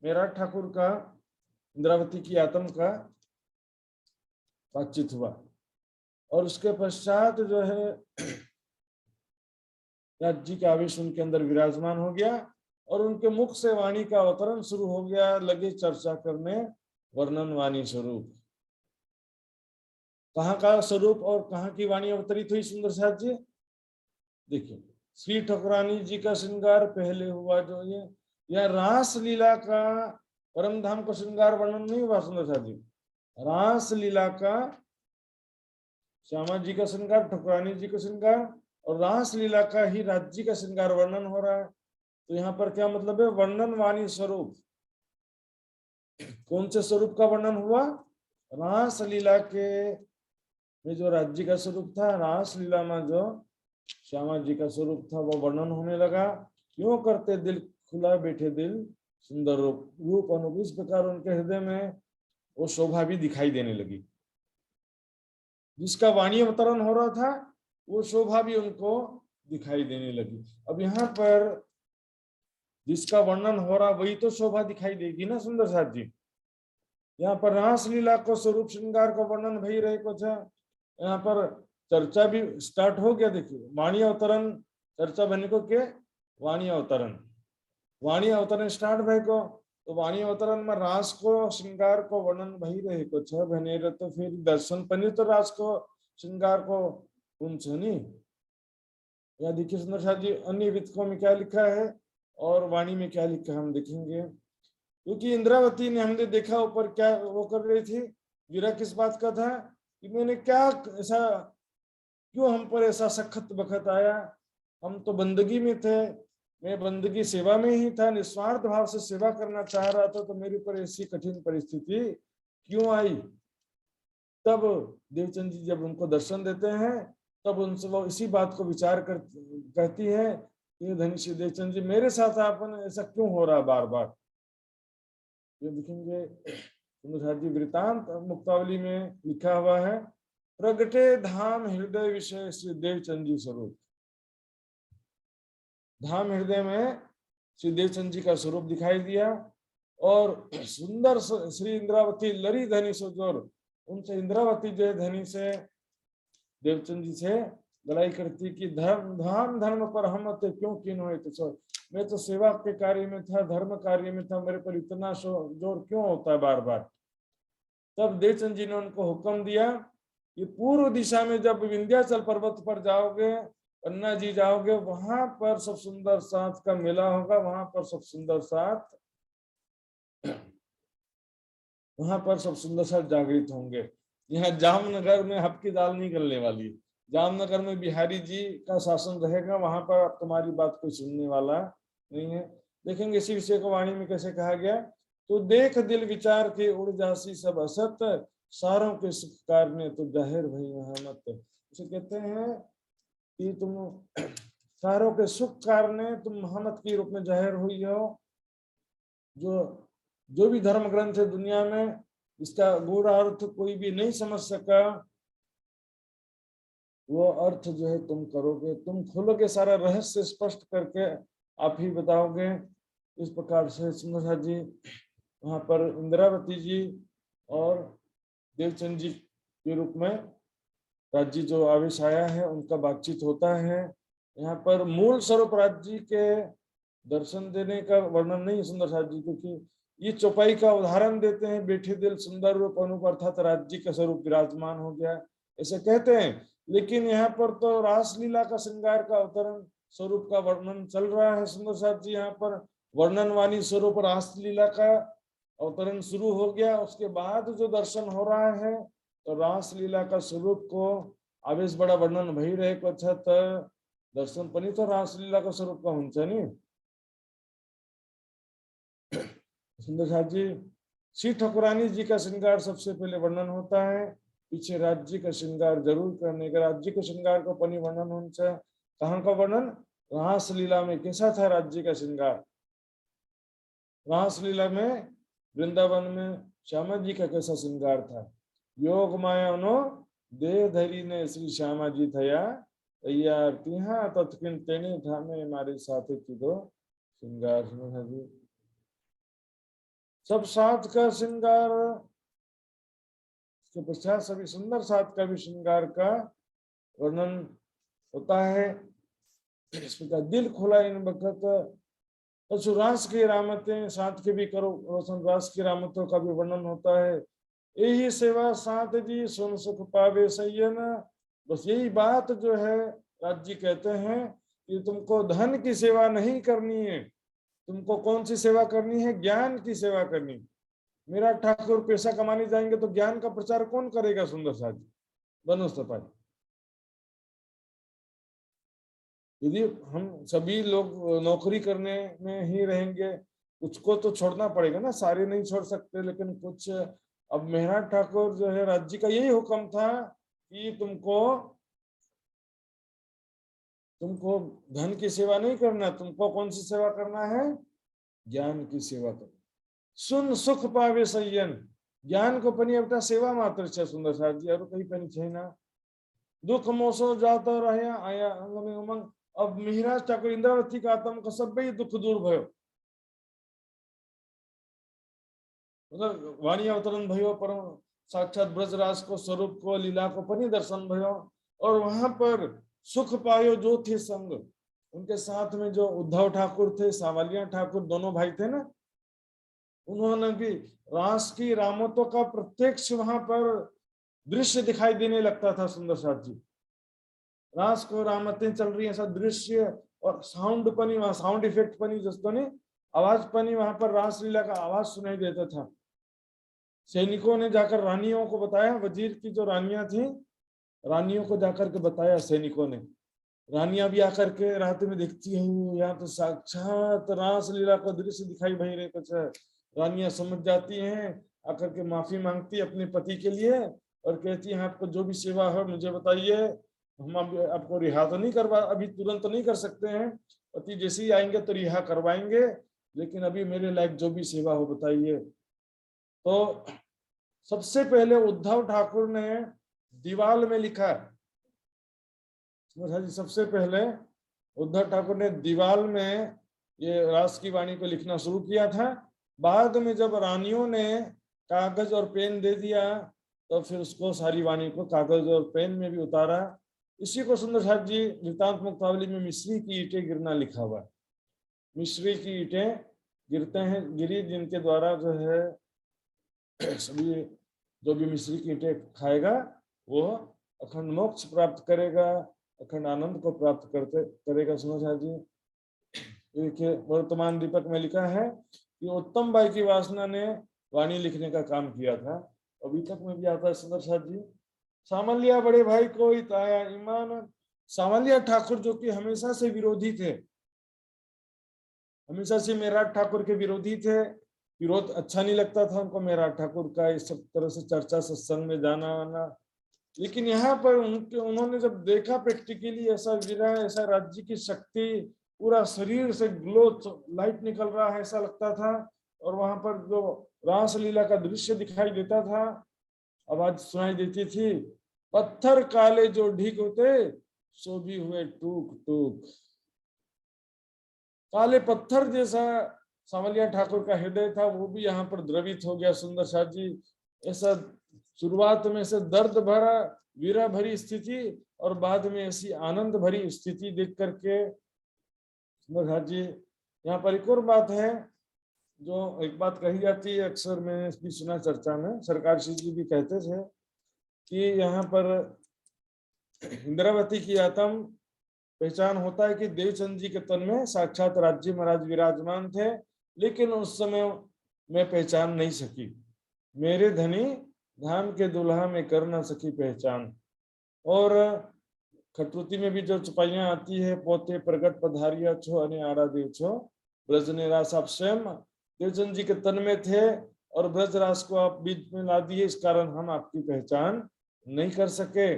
मेरा ठाकुर का इंद्रावती की आत्म का बातचीत हुआ, और उसके पश्चात जो है राज्य का आवेश उनके अंदर विराजमान हो गया, और उनके मुख से वाणी का अवतरण शुरू हो गया। लगे चर्चा करने वर्णन वाणी स्वरूप। कहाँ का स्वरूप और कहाँ की वाणी अवतरित हुई सुंदर साथ जी? देखिए, श्री ठकुरानी जी का श्रृंगार पहले हुआ, जो ये या रास लीला का परम धाम का श्रृंगार वर्णन नहीं हुआ सुंदर साथ जी। रास लीला का श्यामा जी का श्रृंगार, ठकुरानी जी का श्रृंगार, और रास लीला का ही राज्य का श्रृंगार वर्णन हो रहा है। तो यहाँ पर क्या मतलब है, वर्णन वाणी स्वरूप। कौन से स्वरूप का वर्णन हुआ? रास लीला के में जो राज्य का स्वरूप था, रास लीला में जो श्यामा जी का स्वरूप था, वो वर्णन होने लगा। क्यों करते दिल खुला बैठे दिल सुंदर रूप अनुभव, इस प्रकार उनके हृदय में वो शोभा भी दिखाई देने लगी। जिसका वाणी अवतरण हो रहा था, वो शोभा भी उनको दिखाई देने लगी। अब यहाँ पर जिसका वर्णन हो रहा वही तो शोभा दिखाई देगी ना सुंदर साथ जी। यहाँ पर रास लीला को स्वरूप श्रृंगार को वर्णन भई रहे कुछ, यहाँ पर चर्चा भी स्टार्ट हो गया। देखिए, वाणी अवतरण चर्चा बने को के वाणी अवतरण स्टार्ट भय को, तो वाणी अवतरण में रास को श्रृंगार को वर्णन भई रहे कुछ बने, तो फिर दर्शन पनी तो रास को श्रृंगार को कुंच नहीं। या देखिए सुंदर साथ जी, अन्य वितकों में क्या लिखा है और वाणी में क्या लिखा हम देखेंगे। क्योंकि इंद्रावती ने हमने देखा ऊपर क्या वो कर रही थी, विरह किस बात का था कि मैंने क्या ऐसा, क्यों हम पर ऐसा सखत बखत आया, हम तो बंदगी में थे, मैं बंदगी सेवा में ही था, निस्वार्थ भाव से सेवा करना चाह रहा था, तो मेरे ऊपर ऐसी कठिन परिस्थिति क्यों आई। तब देवचंद जी जब उनको दर्शन देते हैं, तब उनसे वो इसी बात को विचार कहती है कि धनी देवचंद जी, मेरे साथ आपने ऐसा क्यों हो रहा बार बार। ये देखेंगे सुंदर जी वृतांत मुक्तावली में लिखा हुआ है, प्रगटे धाम हृदय विषय श्री देवचंद जी स्वरूप। धाम हृदय में श्री देवचंद जी का स्वरूप दिखाई दिया और सुंदर श्री इंद्रावती लरी धनी सोजोर, उनसे इंद्रावती जो है धनी से देवचंद जी से लड़ाई करती कि धर्म धाम धर्म पर हम क्यों कीन हुए, तो मैं तो सेवा के कार्य में था, धर्म कार्य में था, मेरे पर इतना जोर क्यों होता है बार बार। तब देवचंद जी ने उनको हुक्म दिया कि पूर्व दिशा में जब विंध्याचल पर्वत पर जाओगे, अन्ना जी जाओगे, वहां पर सब सुंदर साथ का मेला होगा, वहां पर सब सुंदर साथ जागृत होंगे। यहाँ जामनगर में हब की दाल नहीं गलने वाली, जामनगर में बिहारी जी का शासन रहेगा, वहां पर तुम्हारी बात कोई सुनने वाला नहीं है। देखेंगे इसी विषय को वाणी में कैसे कहा गया, तो देख दिल विचार के उड़ जासी सब असत, सारों के सुख कारने तो जाहिर भई वहां मत। उसे कहते हैं कि तुम सारों के सुख कारणे तुम महामत के रूप में जाहिर हुई हो। जो भी धर्म ग्रंथ है दुनिया में, इसका गूढ़ अर्थ कोई भी नहीं समझ सका, वो अर्थ जो है तुम करोगे, तुम खोलोगे, सारा रहस्य स्पष्ट करके आप ही बताओगे। इस प्रकार से सुंदर जी वहां पर इंद्रावती जी और देवचंद जी के रूप में राज्य जो आवेश आया है उनका बातचीत होता है। यहाँ पर मूल स्वरूप राज्य के दर्शन देने का वर्णन नहीं है सुंदर साथ जी, क्योंकि ये चौपाई का उदाहरण देते हैं, बैठे दिल सुंदर रूप अनूप अर्थात राज्य का स्वरूप विराजमान हो गया ऐसे कहते हैं। लेकिन यहाँ पर तो रासलीला का श्रृंगार का अवतरण स्वरूप का वर्णन चल रहा है सुंदर साथ जी। यहाँ पर वर्णनवाणी स्वरूप रासलीला का अवतरण शुरू हो गया, उसके बाद जो दर्शन हो रहा है तो रासलीला का स्वरूप को आवेश बड़ा वर्णन भई रहे को अच्छा दर्शन पनि तो रासलीला का स्वरूप का हुन्छ नि। सुंदर साथ जी श्री ठकुरानी जी का श्रृंगार सबसे पहले वर्णन होता है, पीछे राज्य का श्रृंगार जरूर करने का, राज्य के श्रृंगार का पनि वर्णन होना। कहाँ का वर्णन, रासलीला में कैसा था राज्य का श्रृंगार, रासलीला में वृंदावन में श्यामा जी का कैसा श्रृंगार था। योग माया नो देह धरी ने श्री श्यामा जी थया तैयार तिहा तत्किन तेने ठामे मारे साथे की दो श्रृंगार। सब साथ का श्रृंगार के पश्चात सभी सुंदर साथ का भी श्रृंगार का वर्णन होता है। इस प्रकार दिल खुला इन वक्त रास की रामतें साथ के भी करो रोशन, रास की रामतों का भी वर्णन होता है। यही सेवा साथ जी सुन सुख पावे सैयन, बस यही बात जो है राज्य कहते हैं कि तुमको धन की सेवा नहीं करनी है, तुमको कौन सी सेवा करनी है, ज्ञान की सेवा करनी। मेरा ठाकुर पैसा कमाने जाएंगे तो ज्ञान का प्रचार कौन करेगा सुंदर साथ जी, बनोस्तपाई। यदि हम सभी लोग नौकरी करने में ही रहेंगे, कुछ को तो छोड़ना पड़ेगा ना, सारे नहीं छोड़ सकते, लेकिन कुछ। अब मेहराज ठाकुर जो है राज्य का यही हुक्म था कि तुमको धन की सेवा नहीं करना, तुमको कौन सी सेवा करना है, ज्ञान की सेवा करना। सुन सुख पावे सय्यन, ज्ञान को पनि एउटा सेवा मात्र छ सुन्दर साथ जी, अरू कहीं पनि छैन। दुख मोसो जाता रहे आया अंगमे उमंग। अब मेहराज ठाकुर इंद्रावती का आत्मा सबै दुख दूर भयो, मतलब वाणी अवतरण भयो, परम साक्षात ब्रजराज को स्वरूप को लीला को पनि दर्शन भयो, और वहां पर सुख पायो जो थे संग। उनके साथ में जो उद्धव ठाकुर थे, सावलिया ठाकुर, दोनों भाई थे ना, उन्होंने भी रास की रामतों का प्रत्यक्ष वहां पर दृश्य दिखाई देने लगता था सुंदर साथ जी। रास को रामतें चल रही है, ऐसा दृश्य, और साउंड पनि वहां, साउंड इफेक्ट पनि जस्तो नहीं, आवाज पनि वहां पर रासलीला का आवाज सुनाई देता था। सैनिकों ने जाकर रानियों को बताया, वजीर की जो रानियां थी, रानियों को जाकर के बताया सैनिकों ने। रानियां भी आकर के रात में देखती हैं, यहाँ तो साक्षात रासलीला का दृश्य दिखाई भई रहे कुछ। रानियां समझ जाती हैं, आकर के माफी मांगती अपने पति के लिए और कहती हैं आपको जो भी सेवा हो मुझे बताइए, हम आपको रिहा तो नहीं करवा, अभी तुरंत तो नहीं कर सकते हैं, पति जैसे ही आएंगे तो रिहा करवाएंगे, लेकिन अभी मेरे लायक जो भी सेवा हो बताइए। तो सबसे पहले उद्धव ठाकुर ने दीवाल में लिखा। सबसे पहले उद्धव ठाकुर ने दीवाल में ये रास की वाणी को लिखना शुरू किया था। बाद में जब रानियों ने कागज और पेन दे दिया तो फिर उसको सारी वाणी को कागज और पेन में भी उतारा। इसी को सुंदर साहब जी वृत्तांत मुक्तावली में मिश्री की ईंटें गिरना लिखा हुआ। मिश्री की ईंटें गिरते हैं, गिरी जिनके द्वारा जो है सभी जो भी मिश्री की ईंटें खाएगा वो अखंड मोक्ष प्राप्त करेगा, अखंड आनंद को प्राप्त करेगा। सुनो साहब जी, देखिए वर्तमान दीपक में लिखा है कि उत्तम बाई की वासना ने वाणी लिखने का काम किया था। अभी तक में भी आता है सुंदर साहब जी। सामलिया बड़े भाई कोई ताया ईमान। सामलिया ठाकुर जो कि हमेशा से विरोधी थे, हमेशा से मेराठ ठाकुर के विरोधी थे। विरोध अच्छा नहीं लगता था उनको मेराठ ठाकुर का इस सब तरह से चर्चा सत्संग में जाना आना। लेकिन यहाँ पर उन्होंने जब देखा प्रैक्टिकली ऐसा विरह, ऐसा राज्य की शक्ति, पूरा शरीर से ग्लो लाइट निकल रहा है ऐसा लगता था। और वहां पर जो रासलीला का दृश्य दिखाई देता था, आवाज सुनाई देती थी, पत्थर काले जो ढीक होते सो भी हुए टूक टूक। काले पत्थर जैसा सामलिया ठाकुर का हृदय था, वो भी यहाँ पर द्रवित हो गया। सुंदर साथ जी ऐसा शुरुआत में से दर्द भरा वीरा भरी स्थिति और बाद में ऐसी आनंद भरी स्थिति देख करके सुंदर साथ जी। यहाँ पर एक और बात है, जो एक बात कही जाती है अक्सर मैंने भी सुना चर्चा में, सरकार श्री जी भी कहते थे कि यहाँ पर इंद्रावती की आत्म पहचान होता है कि देवचंद जी के तन में साक्षात राज्य महाराज विराजमान थे, लेकिन उस समय मैं पहचान नहीं सकी। मेरे धनी धाम के दुल्हा में कर न सकी पहचान। और खटरुति में भी जो चुपाइयां आती है, पोते प्रगट पधारिया छो अने आड़ा देव छो ब्रजनेरास। आप स्वयं देवचंद जी के तन में थे और ब्रजरास को आप बीच में ला दिए, इस कारण हम आपकी पहचान नहीं कर सके।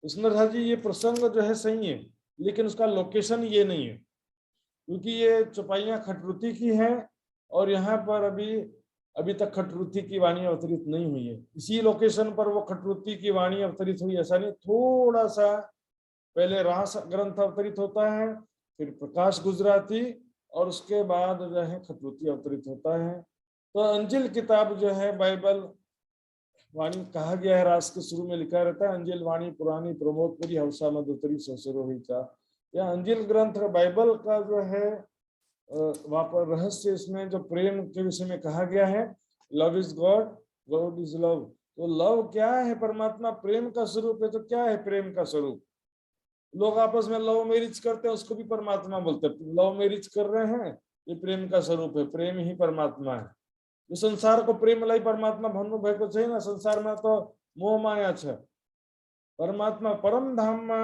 सुंदर जी ये प्रसंग जो है सही है, लेकिन उसका लोकेशन ये नहीं है, क्योंकि ये चौपाइयां खटरुति की हैं और यहाँ पर अभी तक खटरुति की वाणी अवतरित नहीं हुई है। इसी लोकेशन पर वो खटरुति की वाणी अवतरित हुई ऐसा नहीं, थोड़ा सा पहले रास ग्रंथ अवतरित होता है, फिर प्रकाश गुजराती और उसके बाद जो है खटरुति अवतरित होता है। तो अंजिल किताब जो है बाइबल वाणी कहा गया है, रास के शुरू में लिखा रहता है अंजिल वाणी पुरानी प्रमोदपुरी हवसा मधुतरी ससुरो हुई चा। या अंजिल ग्रंथ बाइबल का जो है वहां पर रहस्य, इसमें जो प्रेम के विषय में कहा गया है, love is God, God is love. तो लव क्या है? परमात्मा प्रेम का स्वरूप है। तो क्या है प्रेम का स्वरूप? लोग आपस में लव मैरिज करते हैं, उसको भी परमात्मा बोलते हैं। लव मैरिज कर रहे हैं, ये प्रेम का स्वरूप है, प्रेम ही परमात्मा है। जो संसार को प्रेम लाई परमात्मा भन्नु भएको छैन, संसारमा तो मोह माया छ। परमात्मा परम धाममा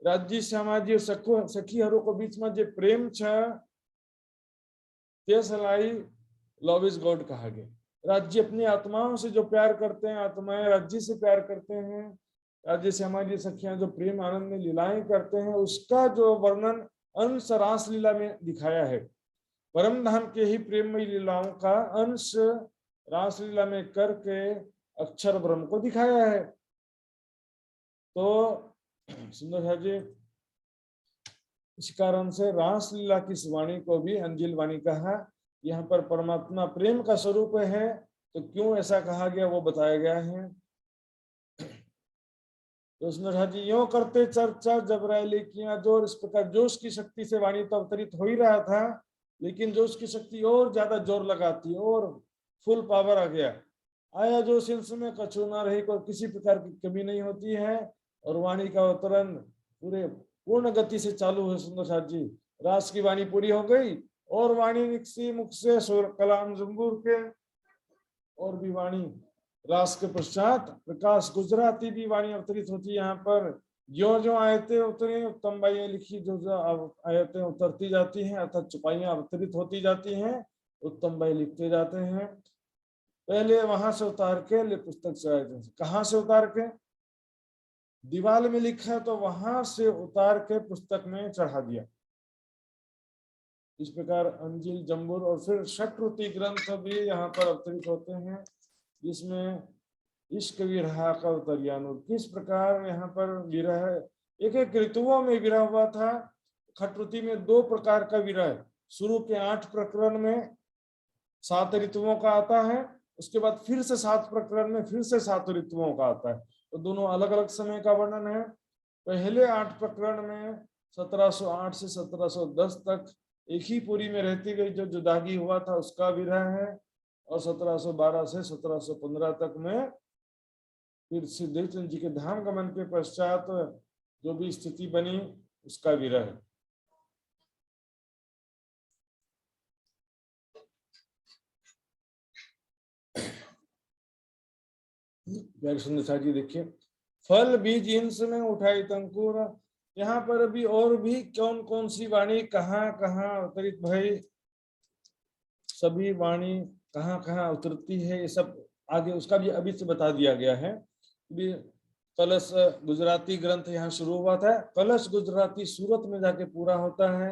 राज्य समाजी सखीहरूको बीचमा जे प्रेम छ त्यसलाई लव इज गॉड कहा गया। राज्य अपनी आत्माओं से जो प्यार करते हैं, आत्माएं राज्य से प्यार करते हैं, राज्य समाजी सखियां जो प्रेम आनंद में लीलाएं करते हैं, उसका जो वर्णन अंश रास लीला में दिखाया है। परम धाम के ही प्रेममयी लीलाओं का अंश रासलीला में करके अक्षर ब्रह्म को दिखाया है। तो सुंदर जी इस कारण से रासलीला की इस वाणी को भी अंजिल वाणी कहा। यहाँ पर परमात्मा प्रेम का स्वरूप है, तो क्यों ऐसा कहा गया वो बताया गया है। तो सुंदर जी यूं करते चर्चा जब राय लेकिया जोर, इस प्रकार जोश की शक्ति से वाणी तो अवतरित हो ही रहा था, लेकिन जोश की शक्ति और ज्यादा जोर लगाती और फुल पावर आ गया। आया जोश इन समय कछु ना रही, कोई किसी प्रकार की कमी नहीं होती है और वाणी का अवतरण पूरे पूर्ण गति से चालू है। सुंदर साथ जी रास की वाणी पूरी हो गई और वाणी निकसी मुख से सुर कलाम जम्बूर के, और भी वाणी रास के पश्चात प्रकाश गुजराती भी वाणी अवतरित होती है। यहाँ पर जो जो आयतें उतरी, उत्तम बाई लिखी जो जो आयतें उतरती जाती हैं अर्थात चुपाइयां अवतरित होती जाती हैं, उत्तम बाई लिखते जाते हैं। पहले वहां से उतार के पुस्तक से, कहाँ से उतार के? दीवाल में लिखा है तो वहां से उतार के पुस्तक में चढ़ा दिया। इस प्रकार अंजिल जम्बूर और फिर षटरुति ग्रंथ भी यहाँ पर अवतरित होते हैं, जिसमें इश्क विरहा का उतरियानुर। किस प्रकार यहाँ पर विरह, एक एक ऋतुओं में विरह हुआ था। खटरुति में 2 प्रकार का विरह, शुरू के 8 प्रकरण में 7 ऋतुओं का आता है, उसके बाद फिर से 7 प्रकरण में फिर से 7 ऋतुओं का आता है। तो दोनों अलग अलग समय का वर्णन है। पहले 8 प्रकरण में 1708 से 1710 तक एक ही पुरी में रहती हुई जो जुदागी हुआ था उसका विरह है, और 1712 से 1715 तक में फिर सिद्धेश्वर जी के धाम गमन के पश्चात जो भी स्थिति बनी उसका विरह है। जी देखिए, फल बीज इंस में उठाई तंकुर। यहाँ पर अभी और भी कौन कौन सी वाणी कहाँ कहाँ अवतरित भई, सभी वाणी कहाँ कहाँ उतरती है, ये सब आगे उसका भी अभी से बता दिया गया है। कलश गुजराती ग्रंथ यहाँ शुरू हुआ था। कलश गुजराती सूरत में जाके पूरा होता है।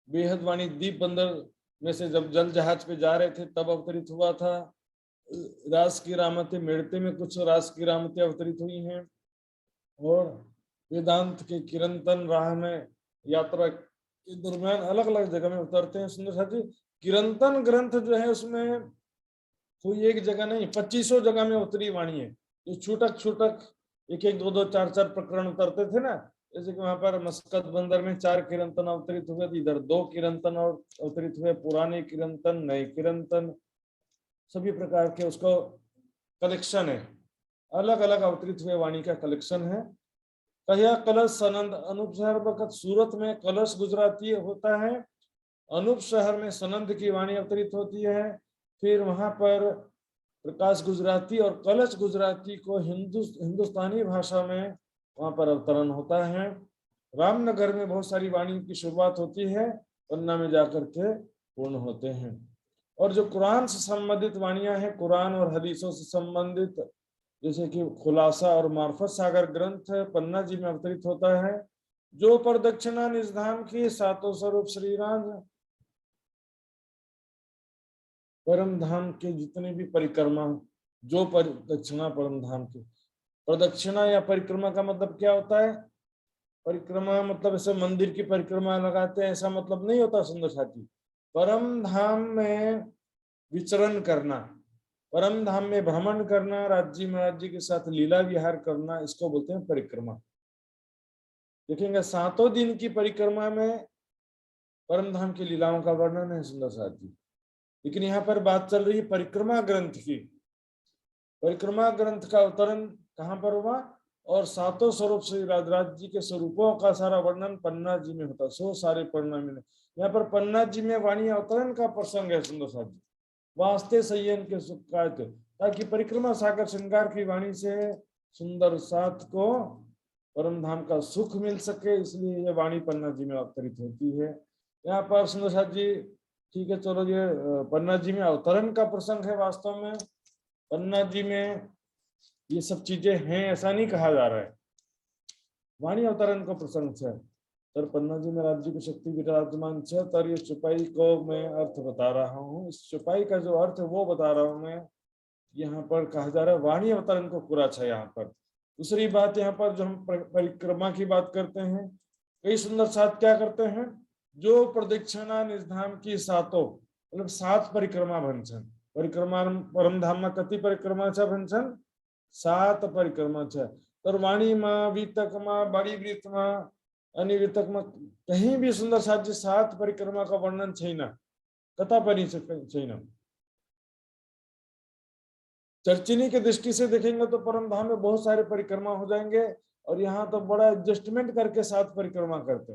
बेहद वाणी दीप बंदर में से जब जल जहाज पे जा रहे थे तब अवतरित हुआ था। रास की रामतें मेड़ते में कुछ रास की रामतें अवतरित हुई हैं, और वेदांत के किरंतन राह में यात्रा के दरमियान अलग अलग जगह में उतरते हैं। सुंदर साथी, किरंतन ग्रंथ जो है उसमें कोई एक जगह नहीं, 2500 जगह में उतरी वाणी है। जो छूटक छूटक 1-1, 2-2, 4-4 प्रकरण उतरते थे ना, जैसे कि वहां पर मस्कत बंदर में 4 किरंतन अवतरित हुए, इधर 2 किरंतन और अवतरित हुए, पुराने किरंतन, नए किरंतन, सभी प्रकार के उसको कलेक्शन है, अलग अलग अवतरित हुए वाणी का कलेक्शन है। कहिया कलश सनंद अनूप शहर बखत, सूरत में कलश गुजराती होता है, अनूप शहर में सनंद की वाणी अवतरित होती है। फिर वहां पर प्रकाश गुजराती और कलश गुजराती को हिंदुस्तानी भाषा में वहां पर अवतरण होता है। रामनगर में बहुत सारी वाणी की शुरुआत होती है, पन्ना में जाकर के पूर्ण होते हैं। और जो कुरान से संबंधित वाणियां हैं, कुरान और हदीसों से संबंधित, जैसे कि खुलासा और मार्फत सागर ग्रंथ पन्ना जी में अवतरित होता है। जो प्रदक्षिणा निज धाम की, 7 स्वरूप श्री राम, परम धाम के जितने भी परिक्रमा, जो प्रदक्षिणा परम धाम की, प्रदक्षिणा या परिक्रमा का मतलब क्या होता है? परिक्रमा मतलब ऐसे मंदिर की परिक्रमा लगाते हैं ऐसा मतलब नहीं होता सुंदर साथी। परम धाम में विचरण करना, परम धाम में भ्रमण करना, राज्य महाराज के साथ लीला विहार करना, इसको बोलते हैं परिक्रमा। देखेंगे 7 दिन की परिक्रमा में परम धाम की लीलाओं का वर्णन है सुंदर साथी। लेकिन यहाँ पर बात चल रही है परिक्रमा ग्रंथ की। परिक्रमा ग्रंथ का अवतरण कहाँ पर हुआ? और 7 स्वरूप श्री राजराज जी के स्वरूपों का सारा वर्णन पन्ना जी में होता, 100 सारे पन्ना में। यहाँ पर पन्ना जी में वाणी अवतरण का प्रसंग है सुंदर साथ जी। वास्ते संयन के सुख का, ताकि परिक्रमा सागर श्रृंगार की वाणी से सुंदर साथ को परम धाम का सुख मिल सके, इसलिए ये वाणी पन्ना जी में अवतरित होती है। यहाँ पर सुंदर साथ जी, ठीक है चलो, ये पन्ना जी में अवतरण का प्रसंग है। वास्तव में पन्ना जी में ये सब चीजें हैं ऐसा नहीं कहा जा रहा है, वाणी अवतरण का प्रसंग है। तर पन्ना जी में राज्य की शक्ति विराजमान है। तर ये चुपाई को मैं अर्थ बता रहा हूँ, इस चुपाई का जो अर्थ है वो बता रहा हूँ मैं। यहाँ पर कहा जा रहा है वाणी अवतरण को पूरा अच्छा। यहाँ पर दूसरी बात, यहाँ पर जो हम परिक्रमा की बात करते हैं, कई सुंदर साथ क्या करते हैं, जो प्रदक्षिणा निधाम की 7 मतलब 7 परिक्रमा भंसन, परिक्रमा परम धाम में कति परिक्रमा छे भंसन? 7 परिक्रमा छे। तर वाणी में, वितक में, बड़ी वृत्त में, अनिवृतक में कहीं भी सुंदर साथ जी 7 परिक्रमा का वर्णन छैन, कथा परी छैन। चर्चिनी की दृष्टि से देखेंगे तो परम धाम में बहुत सारे परिक्रमा हो जाएंगे, और यहाँ तो बड़ा एडजस्टमेंट करके 7 परिक्रमा करते।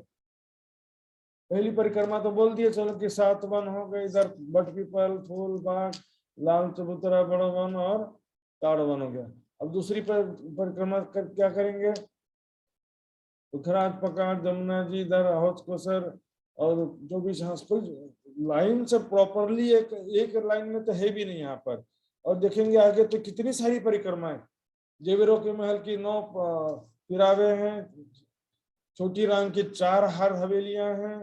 पहली परिक्रमा तो बोल दिए चलो कि 7 वन हो गए, इधर बट पीपल, फूल बाग, लाल चबूतरा, बड़ा वन और ताड़ वन हो गया। अब दूसरी परिक्रमा क्या करेंगे? उखराज, पकाड़, जमुना जी, इधर अहोत कोसर, और जो भी लाइन से प्रॉपरली एक लाइन में तो है भी नहीं यहाँ पर। और देखेंगे आगे तो कितनी सारी परिक्रमाएं, जेवरों के महल की 9 पिरावे हैं, छोटी राम की 4 हर हवेलियां हैं,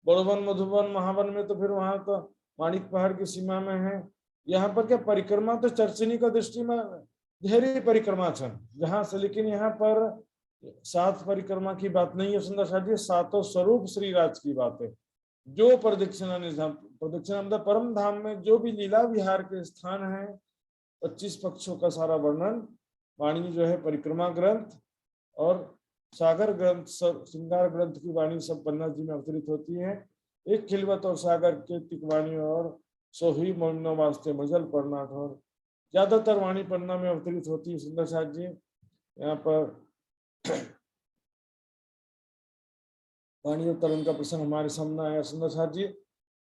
बड़वन, मधुबन, महावन में तो फिर वहां तो माणिक पहाड़ की सीमा में है। यहाँ पर क्या परिक्रमा तो चर्चनी का दृष्टि में ढेरी परिक्रमा छन जहां से, लेकिन यहाँ पर 7 परिक्रमा की बात नहीं है सुंदर साथ जी, 7 स्वरूप श्री राज की बात है। जो प्रदक्षिणा निधाम, प्रदक्षिणा मतलब परम धाम में जो भी लीला विहार के स्थान है, 25 पक्षों का सारा वर्णन वाणी जो है परिक्रमा ग्रंथ और सागर ग्रंथ, श्रृंगार ग्रंथ की वाणी सब पन्ना जी में अवतरित होती है। एक खिलवत और सागर के तिकवाणी और सोही मौनो वास्ते मजल परनाट और ज्यादातर वाणी पन्ना में अवतरित होती है सुंदर साथ जी। यहाँ पर वाणी अवतरण का प्रसंग हमारे सामने आया सुंदर साथ जी।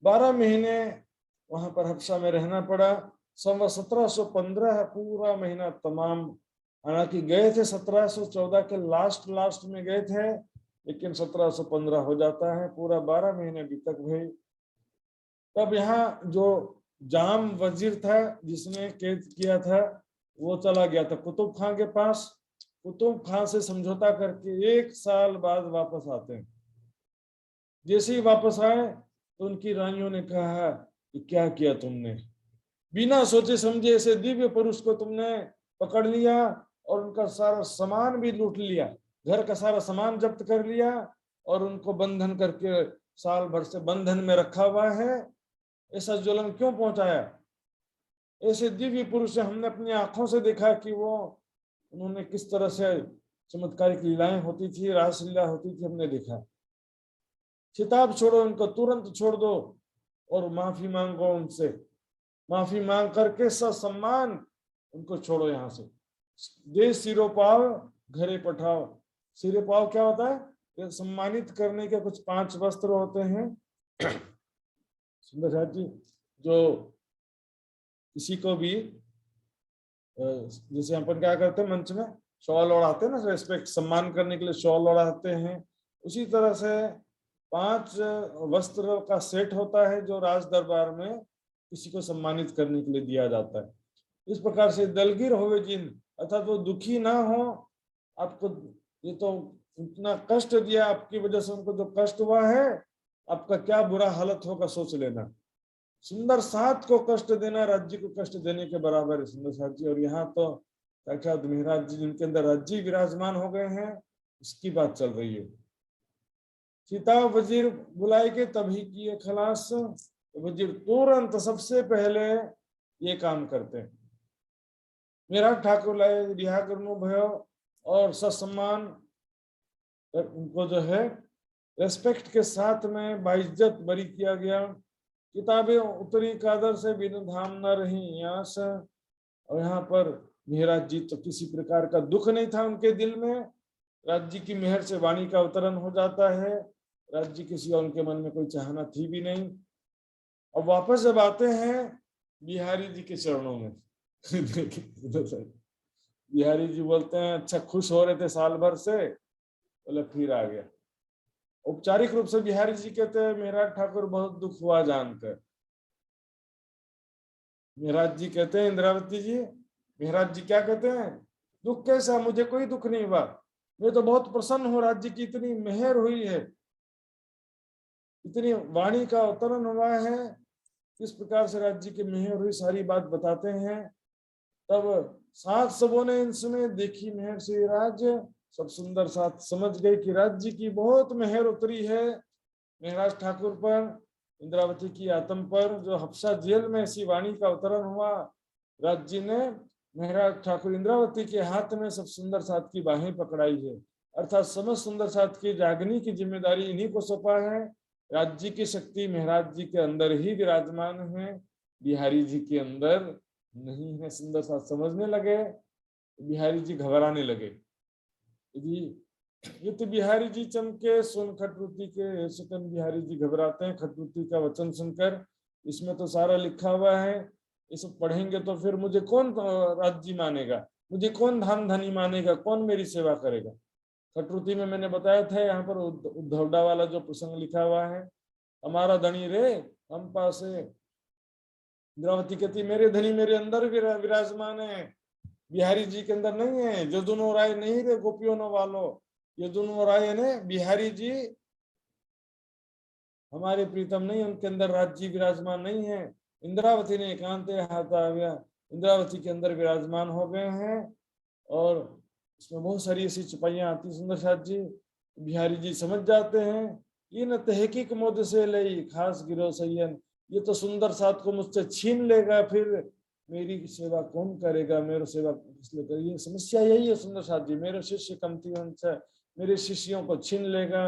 12 महीने वहां पर हफ्सा में रहना पड़ा। संवत 1715 पूरा महीना तमाम, हालांकि गए थे 1714 के लास्ट में गए थे, लेकिन 1715 हो जाता है, पूरा 12 महीने अभी तक भाई। तब यहाँ जो जाम वजीर था जिसने कैद किया था वो चला गया था कुतुब खां के पास। कुतुब खां से समझौता करके 1 साल बाद वापस आते हैं। जैसे ही वापस आए तो उनकी रानियों ने कहा कि क्या किया तुमने, बिना सोचे समझे ऐसे दिव्य पुरुष को तुमने पकड़ लिया और उनका सारा सामान भी लूट लिया, घर का सारा सामान जब्त कर लिया और उनको बंधन करके साल भर से बंधन में रखा हुआ है। ऐसा ज्वलन क्यों पहुंचाया? ऐसे दिव्य पुरुष से हमने अपनी आंखों से देखा कि वो उन्होंने किस तरह से चमत्कारिक लीलाएं होती थी, रासलीला होती थी, हमने देखा। खिताब छोड़ो, उनको तुरंत छोड़ दो और माफी मांगो उनसे, माफी मांग करके सम्मान उनको छोड़ो यहाँ से। दे सिरो पाव घरे पठाओ। सिरे पाव क्या होता है? ये सम्मानित करने के कुछ 5 वस्त्र होते हैं सुंदर साथ जी। जो किसी को भी जैसे अपन क्या करते हैं मंच में शॉल ओढ़ाते हैं ना, रेस्पेक्ट सम्मान करने के लिए शॉल ओढ़ाते हैं, उसी तरह से 5 वस्त्र का सेट होता है जो राज दरबार में किसी को सम्मानित करने के लिए दिया जाता है। इस प्रकार से दलगीर होवे जिन, अर्थात वो दुखी ना हो। आपको ये तो इतना कष्ट दिया, आपकी वजह से उनको जो कष्ट हुआ है, आपका क्या बुरा हालत होगा सोच लेना। सुंदर साथ को कष्ट देना राज्य को कष्ट देने के बराबर है सुंदर साथ जी। और यहाँ तो साक्षात महाराज जी जिनके अंदर राज्य विराजमान हो गए हैं, उसकी बात चल रही है। सीता वजीर बुलाए के तभी किए खलास। वजीर तुरंत सबसे पहले ये काम करते हैं, मेरा ठाकुर लाए रिहा करनो भयो और ससम्मान उनको जो है रेस्पेक्ट के साथ में बाइज्जत बरी किया गया। किताबें उतरी कादर से बिन धाम न रही आस। और यहाँ पर महाराज जी तो किसी प्रकार का दुख नहीं था उनके दिल में, राज्य की मेहर से वाणी का अवतरण हो जाता है, राज्य की सिवा उनके मन में कोई चाहना थी भी नहीं। अब वापस जब आते हैं बिहारी जी के चरणों में बिहारी जी बोलते हैं अच्छा खुश हो रहे थे साल भर से, बोले फिर आ गया। औपचारिक रूप से बिहारी जी कहते हैं महाराज ठाकुर बहुत दुख हुआ जानकर। महाराज जी कहते हैं इंद्रावती जी, महाराज जी क्या कहते हैं, दुख कैसा, मुझे कोई दुख नहीं हुआ, मैं तो बहुत प्रसन्न हूँ, राज्य की इतनी मेहर हुई है, इतनी वाणी का अवतरण हुआ है, किस प्रकार से राज्य की मेहर हुई सारी बात बताते हैं। तब 7 सबों ने इनसे देखी मेहर से राज, सब सुंदर साथ समझ गए कि राज्य की बहुत मेहर उतरी है महाराज ठाकुर पर, इंद्रावती की आत्म पर। जो हफ्सा जेल में ऐसी वाणी का अवतरण हुआ, राज्य ने महाराज ठाकुर इंद्रावती के हाथ में सब सुंदर साथ की बाहें पकड़ाई है, अर्थात समस्त सुंदर साथ की जागने की जिम्मेदारी इन्हीं को सौंपा है। राज्य की शक्ति महाराज जी के अंदर ही विराजमान है, बिहारी जी के अंदर नहीं है। सुंदर साथ समझने लगे, बिहारी जी घबराने लगे। ये तो बिहारी जी चमके सुन खटरुती के सुकन, बिहारी जी घबराते हैं खटरुती का वचन सुनकर। इसमें तो सारा लिखा हुआ है, ये सब पढ़ेंगे तो फिर मुझे कौन राज्य मानेगा, मुझे कौन धाम धनी मानेगा, कौन मेरी सेवा करेगा। खटरुती में मैंने बताया था, यहाँ पर उद्धवडा वाला जो प्रसंग लिखा हुआ है, हमारा धनी रे हम पासे, इंद्रावती कहती मेरे धनी मेरे अंदर विराजमान है, बिहारी जी के अंदर नहीं है। जो दोनों राय नहीं रे गोपियों न वालो, ये दोनों राय ने बिहारी जी हमारे प्रीतम नहीं, उनके अंदर राज्य विराजमान नहीं है। इंद्रावती ने एकांत हाथ आ गया, इंद्रावती के अंदर विराजमान हो गए हैं। और उसमें बहुत सारी ऐसी चुपाइयां आती सुंदर साथ जी। बिहारी जी समझ जाते हैं ये न तहकीक मोद से लई खास गिरो सैयन, ये तो सुंदर साथ को मुझसे छीन लेगा, फिर मेरी सेवा कौन करेगा, मेरी सेवा इसलिए करिए। समस्या यही है सुंदर साथ जी, मेरे शिष्य कमती उनसे मेरे शिष्यों को छीन लेगा,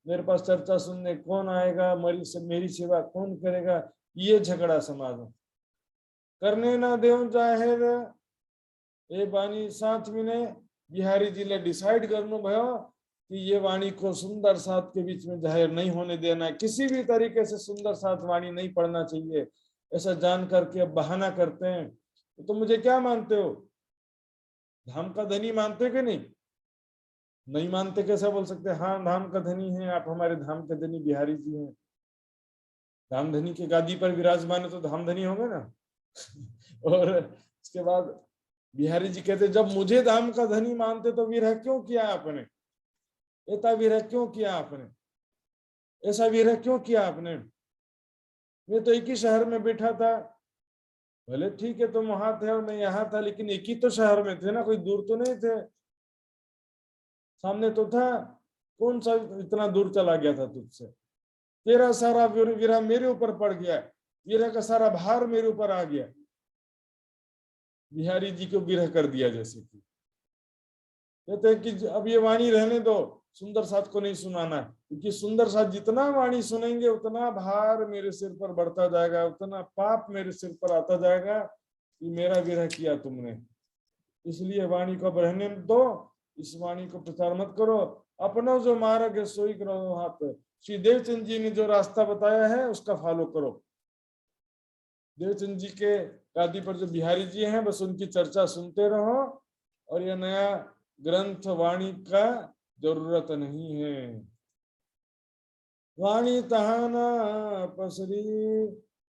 मेरे पास चर्चा सुनने कौन आएगा, मेरी सेवा कौन करेगा, ये झगड़ा समाज में करने ना दे जाहिर ए वाणी साथ में ने बिहारी जी ने डिसाइड करनो भयो कि ये वाणी को सुंदर साथ के बीच में जाहिर नहीं होने देना है, किसी भी तरीके से सुंदर साथ वाणी नहीं पढ़ना चाहिए, ऐसा जान करके अब बहाना करते हैं। तो मुझे क्या मानते हो, धाम का धनी मानते हो कि नहीं? नहीं मानते कैसे बोल सकते हाँ धाम का धनी है आप, हमारे धाम के धनी बिहारी जी हैं, धाम धनी की गादी पर विराजमान है तो धाम धनी होंगे ना। और उसके बाद बिहारी जी कहते जब मुझे धाम का धनी मानते तो विरह क्यों किया आपने, ऐसा विरह क्यों किया आपने, ऐसा विरह क्यों किया आपने, मैं तो एक ही शहर में बैठा था, भले ठीक है तुम वहां थे और मैं यहाँ था, लेकिन एक ही तो शहर में थे ना, कोई दूर तो नहीं थे, सामने तो था, कौन सा इतना दूर चला गया था तुझसे, तेरा सारा विरह मेरे ऊपर पड़ गया, विरह का सारा भार मेरे ऊपर आ गया। बिहारी जी को विरह कर दिया जैसे कि कहते हैं कि अब ये वाणी रहने दो, सुंदर साथ को नहीं सुनाना है, क्योंकि सुंदर साथ जितना वाणी सुनेंगे उतना भार मेरे सिर पर बढ़ता जाएगा, उतना पाप मेरे सिर पर आता जाएगा कि मेरा विरह किया तुमने, इसलिए वाणी को अब रहने दो, इस वाणी को प्रचार मत करो, अपना जो मार्ग है सोई करो हाथ। श्री देवचंद जी ने जो रास्ता बताया है उसका फॉलो करो। देवचंद जी के गादी पर जो बिहारी जी हैं बस उनकी चर्चा सुनते रहो, और यह नया ग्रंथ वाणी का जरूरत नहीं है। वाणी तहाना पसरी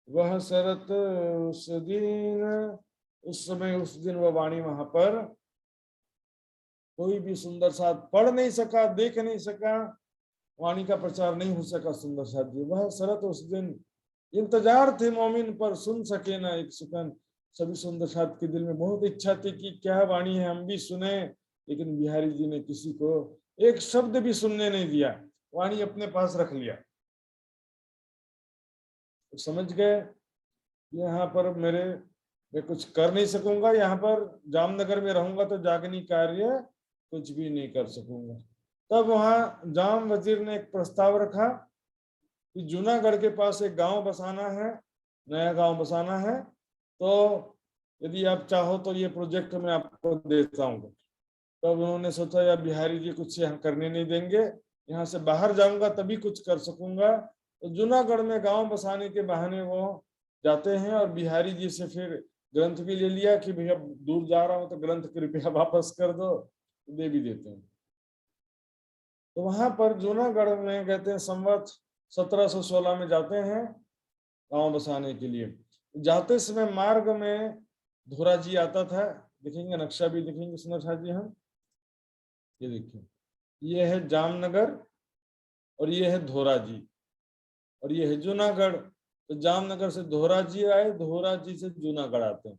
वह शरत उस दिन, उस समय उस दिन वह वाणी वहां पर कोई भी सुंदर साथ पढ़ नहीं सका, देख नहीं सका, वाणी का प्रचार नहीं हो सका सुंदर साथ जी। वह शरत उस दिन इंतजार थे मोमिन पर सुन सके ना एक सुकन, सभी सुंदर साथ के दिल में बहुत इच्छा थी कि क्या वाणी है हम भी सुने, लेकिन बिहारी जी ने किसी को एक शब्द भी सुनने नहीं दिया, वाणी अपने पास रख लिया। तो समझ गए यहाँ पर मैं कुछ कर नहीं सकूंगा, यहाँ पर जामनगर में रहूंगा तो जागनी कार्य कुछ भी नहीं कर सकूंगा। तब वहां जाम वजीर ने एक प्रस्ताव रखा कि जूनागढ़ के पास एक गांव बसाना है, नया गांव बसाना है, तो यदि आप चाहो तो ये प्रोजेक्ट मैं आपको देता हूँ। तब उन्होंने सोचा यार बिहारी जी कुछ यहाँ करने नहीं देंगे, यहाँ से बाहर जाऊंगा तभी कुछ कर सकूंगा। तो जूनागढ़ में गांव बसाने के बहाने वो जाते हैं, और बिहारी जी से फिर ग्रंथ भी ले लिया कि भैया दूर जा रहा हूँ तो ग्रंथ कृपया वापस कर दो, दे भी देते हैं। तो वहां पर जूनागढ़ में कहते हैं संवत 1716 में जाते हैं गांव बसाने के लिए। जाते समय मार्ग में धोरा जी आता था, देखेंगे नक्शा भी देखेंगे सुंदर जी हम, ये देखिए ये है जामनगर और ये है धोरा जी और ये है जूनागढ़। तो जामनगर से धोरा जी आए, धोरा जी से जूनागढ़ आते हैं।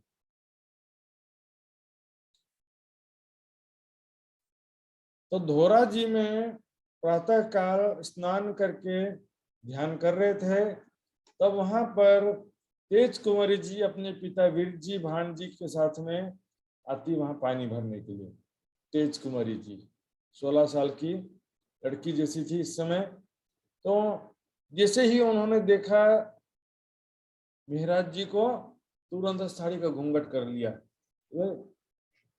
तो धोरा जी में प्रातः काल स्नान करके ध्यान कर रहे थे, तब वहां पर तेज कुंवरी जी अपने पिता वीर जी भान जी के साथ में आती वहां पानी भरने के लिए। तेज कुंवरी जी 16 साल की लड़की जैसी थी इस समय। तो जैसे ही उन्होंने देखा मेहराज जी को, तुरंत साड़ी का घूंघट कर लिया।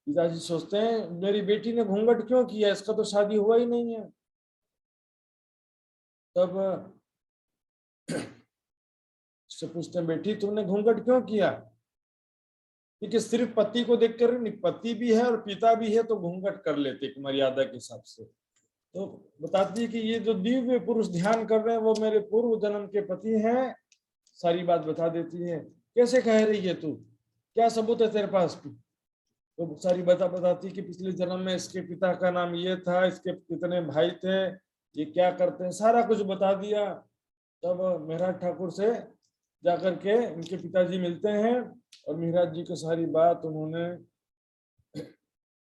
पिताजी सोचते हैं मेरी बेटी ने घूंघट क्यों किया, इसका तो शादी हुआ ही नहीं है। तब उससे पूछते हैं बेटी तुमने घूंघट क्यों किया, क्योंकि सिर्फ पति को देखकर नहीं, पति भी है और पिता भी है तो घूंघट कर लेते एक मर्यादा के हिसाब से। तो बताती है कि ये जो दिव्य पुरुष ध्यान कर रहे हैं वो मेरे पूर्व जन्म के पति हैं, सारी बात बता देती है। कैसे कह रही है तू, क्या सबूत है तेरे पास? तो सारी बताती कि पिछले जन्म में इसके पिता का नाम ये था, इसके कितने भाई थे, ये क्या करते हैं, सारा कुछ बता दिया। तब मेहराज ठाकुर से जाकर के इनके पिताजी मिलते हैं और मेहराज जी को सारी बात उन्होंने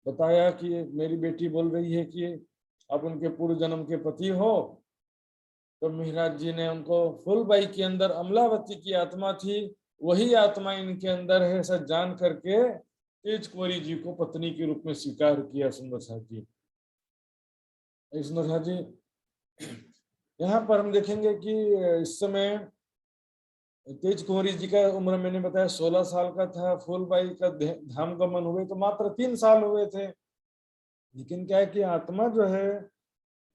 बताया कि मेरी बेटी बोल रही है कि आप उनके पूर्व जन्म के पति हो। तो मिहिराज जी ने उनको फूलबाई के अंदर अमलावती की आत्मा थी, वही आत्मा इनके अंदर है ऐसा जान करके तेज कुंवरी जी को पत्नी के रूप में स्वीकार किया सुंदर साथ जी। सुंदर साथ जी, यहाँ पर हम देखेंगे कि इस समय तेज कुंवरी जी का उम्र मैंने बताया 16 साल का था। फूलबाई का धाम गमन हुए तो मात्र 3 साल हुए थे। लेकिन क्या है कि आत्मा जो है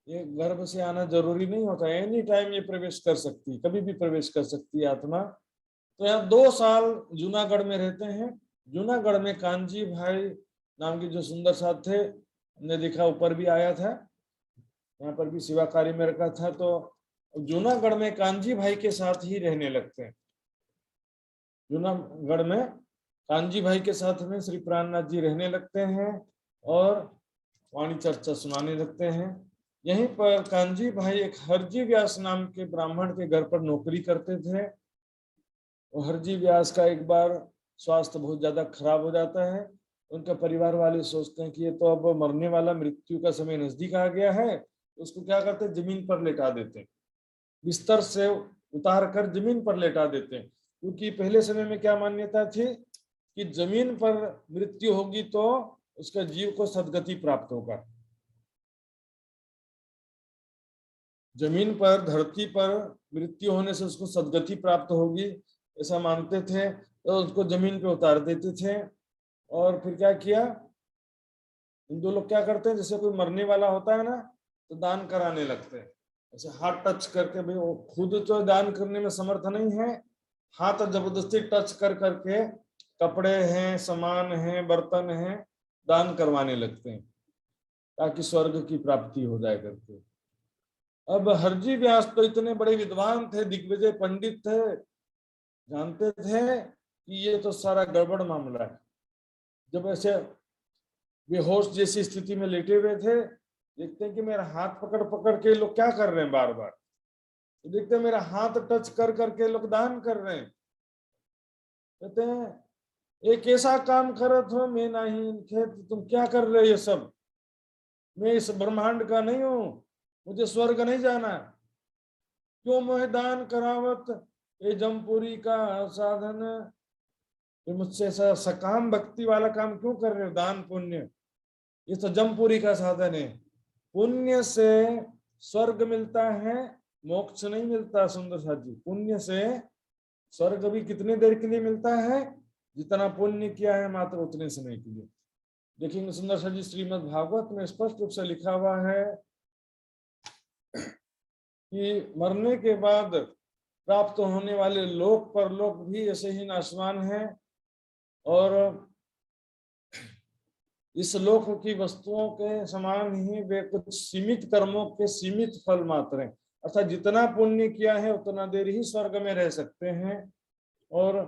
ये गर्भ से आना जरूरी नहीं होता, एनी टाइम ये प्रवेश कर सकती, कभी भी प्रवेश कर सकती है आत्मा। तो यहाँ 2 साल जूनागढ़ में रहते हैं। जूनागढ़ में कांजी भाई नाम के जो सुंदर साथ थे, हमने देखा ऊपर भी आया था, यहाँ पर भी सेवा कार्य में रखा था। तो जूनागढ़ में कांजी भाई के साथ ही रहने लगते हैं। जूनागढ़ में कांजी भाई के साथ में श्री प्राणनाथ जी रहने लगते हैं और वाणी चर्चा सुनाने लगते हैं। यहीं पर कांजी भाई एक हरजी व्यास नाम के ब्राह्मण के घर पर नौकरी करते थे। और हरजी व्यास का एक बार स्वास्थ्य बहुत ज्यादा खराब हो जाता है। उनका परिवार वाले सोचते हैं कि ये तो अब मरने वाला, मृत्यु का समय नजदीक आ गया है। उसको क्या करते हैं, जमीन पर लेटा देते हैं, बिस्तर से उतार कर जमीन पर लेटा देते हैं। क्योंकि पहले समय में क्या मान्यता थी कि जमीन पर मृत्यु होगी तो उसका जीव को सदगति प्राप्त होगा। जमीन पर, धरती पर मृत्यु होने से उसको सदगति प्राप्त होगी, ऐसा मानते थे। तो उसको जमीन पे उतार देते थे। और फिर क्या किया, हिंदू लोग क्या करते हैं, जैसे कोई मरने वाला होता है ना तो दान कराने लगते हैं। ऐसे हाथ टच करके, भाई वो खुद तो दान करने में समर्थ नहीं है, हाथ जबरदस्ती टच कर करके कपड़े हैं, सामान हैं, बर्तन हैं, दान करवाने लगते हैं ताकि स्वर्ग की प्राप्ति हो जाए करके। अब हरजी व्यास तो इतने बड़े विद्वान थे, दिग्विजय पंडित थे, जानते थे कि ये तो सारा गड़बड़ मामला है। जब ऐसे बेहोश जैसी स्थिति में लेटे हुए थे, देखते हैं कि मेरा हाथ पकड़ पकड़ के लोग क्या कर रहे हैं बार बार। तो देखते हैं मेरा हाथ टच कर करके लोग दान कर रहे हैं। कहते हैं एक ऐसा काम करत हो मैं नहीं खेत, तुम क्या कर रहे हो ये सब, मैं इस ब्रह्मांड का नहीं हूं, मुझे स्वर्ग नहीं जाना, क्यों मोहे दान करावत, ये जमपुरी का साधन, ये मुझसे ऐसा सकाम भक्ति वाला काम क्यों कर रहे हो, दान पुण्य, ये तो जमपुरी का साधन है। पुण्य से स्वर्ग मिलता है, मोक्ष नहीं मिलता सुंदर साथ जी। पुण्य से स्वर्ग भी कितने देर के लिए मिलता है, जितना पुण्य किया है मात्र उतने समय के लिए। देखेंगे सुंदर साथ जी, श्रीमद् भागवत में स्पष्ट रूप से लिखा हुआ है कि मरने के बाद प्राप्त होने वाले लोक परलोक भी ऐसे ही नाशवान है, और इस लोक की वस्तुओं के समान ही वे कुछ सीमित कर्मों के सीमित फल मात्र हैं। अर्थात जितना पुण्य किया है उतना देर ही स्वर्ग में रह सकते हैं। और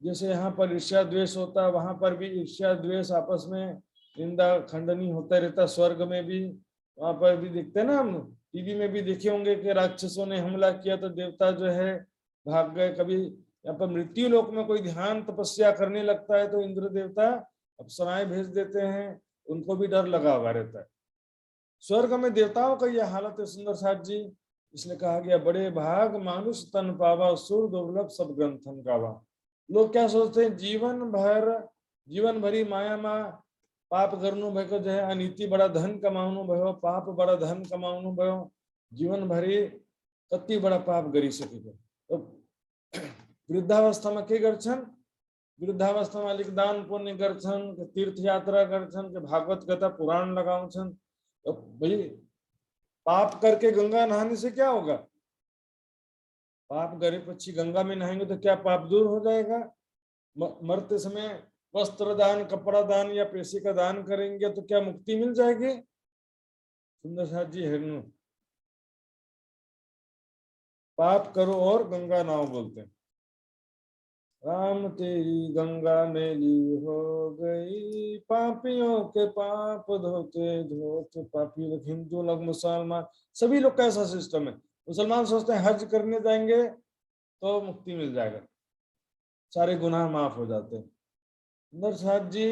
जैसे यहाँ पर ईर्ष्या द्वेष होता है, वहां पर भी ईर्ष्या द्वेष आपस में निंदा खंडनी होता रहता। स्वर्ग में भी वहां पर भी देखते हैं ना, हम टीवी में भी देखे होंगे कि राक्षसों ने हमला किया तो देवता जो है भाग गए। कभी यहाँ पर मृत्यु लोक में कोई ध्यान तपस्या करने लगता है तो इंद्र देवता अप्सराएं भेज देते हैं, उनको भी डर लगा हुआ रहता है। स्वर्ग में देवताओं का यह हालत है सुंदर साथ जी। इसलिए कहा गया बड़े भाग मानुष तन पावा, सुर दुर्लभ सब ग्रंथन गावा। लोग क्या सोचते हैं, जीवन भरी माया मा पाप करनु भयो, जो है अनीति बड़ा धन कमाउनु भयो, पाप बड़ा धन कमाउनु भयो, जीवन भरी कति बड़ा पाप गरी सकेको। तो वृद्धावस्था में के गर्छन्, वृद्धावस्था में अलिक दान पुण्य गर्छन्, तीर्थ यात्रा गर्छन्, भागवत कथा पुराण लगाउँछन्। तो भाई पाप करके गंगा नहाने से क्या होगा, पाप करे पक्षी गंगा में नहाएंगे तो क्या पाप दूर हो जाएगा। मरते समय वस्त्र दान, कपड़ा दान या पैसे का दान करेंगे तो क्या मुक्ति मिल जाएगी। सुंदर साथ जी हिरणु पाप करो और गंगा नाव बोलते हैं। राम तेरी गंगा मैली हो गई, पापियों के पाप धोते धोते। पापी लोग, हिंदू लोग, मुसलमान, सभी लोग का ऐसा सिस्टम है। मुसलमान सोचते हैं हज करने जाएंगे तो मुक्ति मिल जाएगा, सारे गुनाह माफ हो जाते हैं। सुंदर साथ जी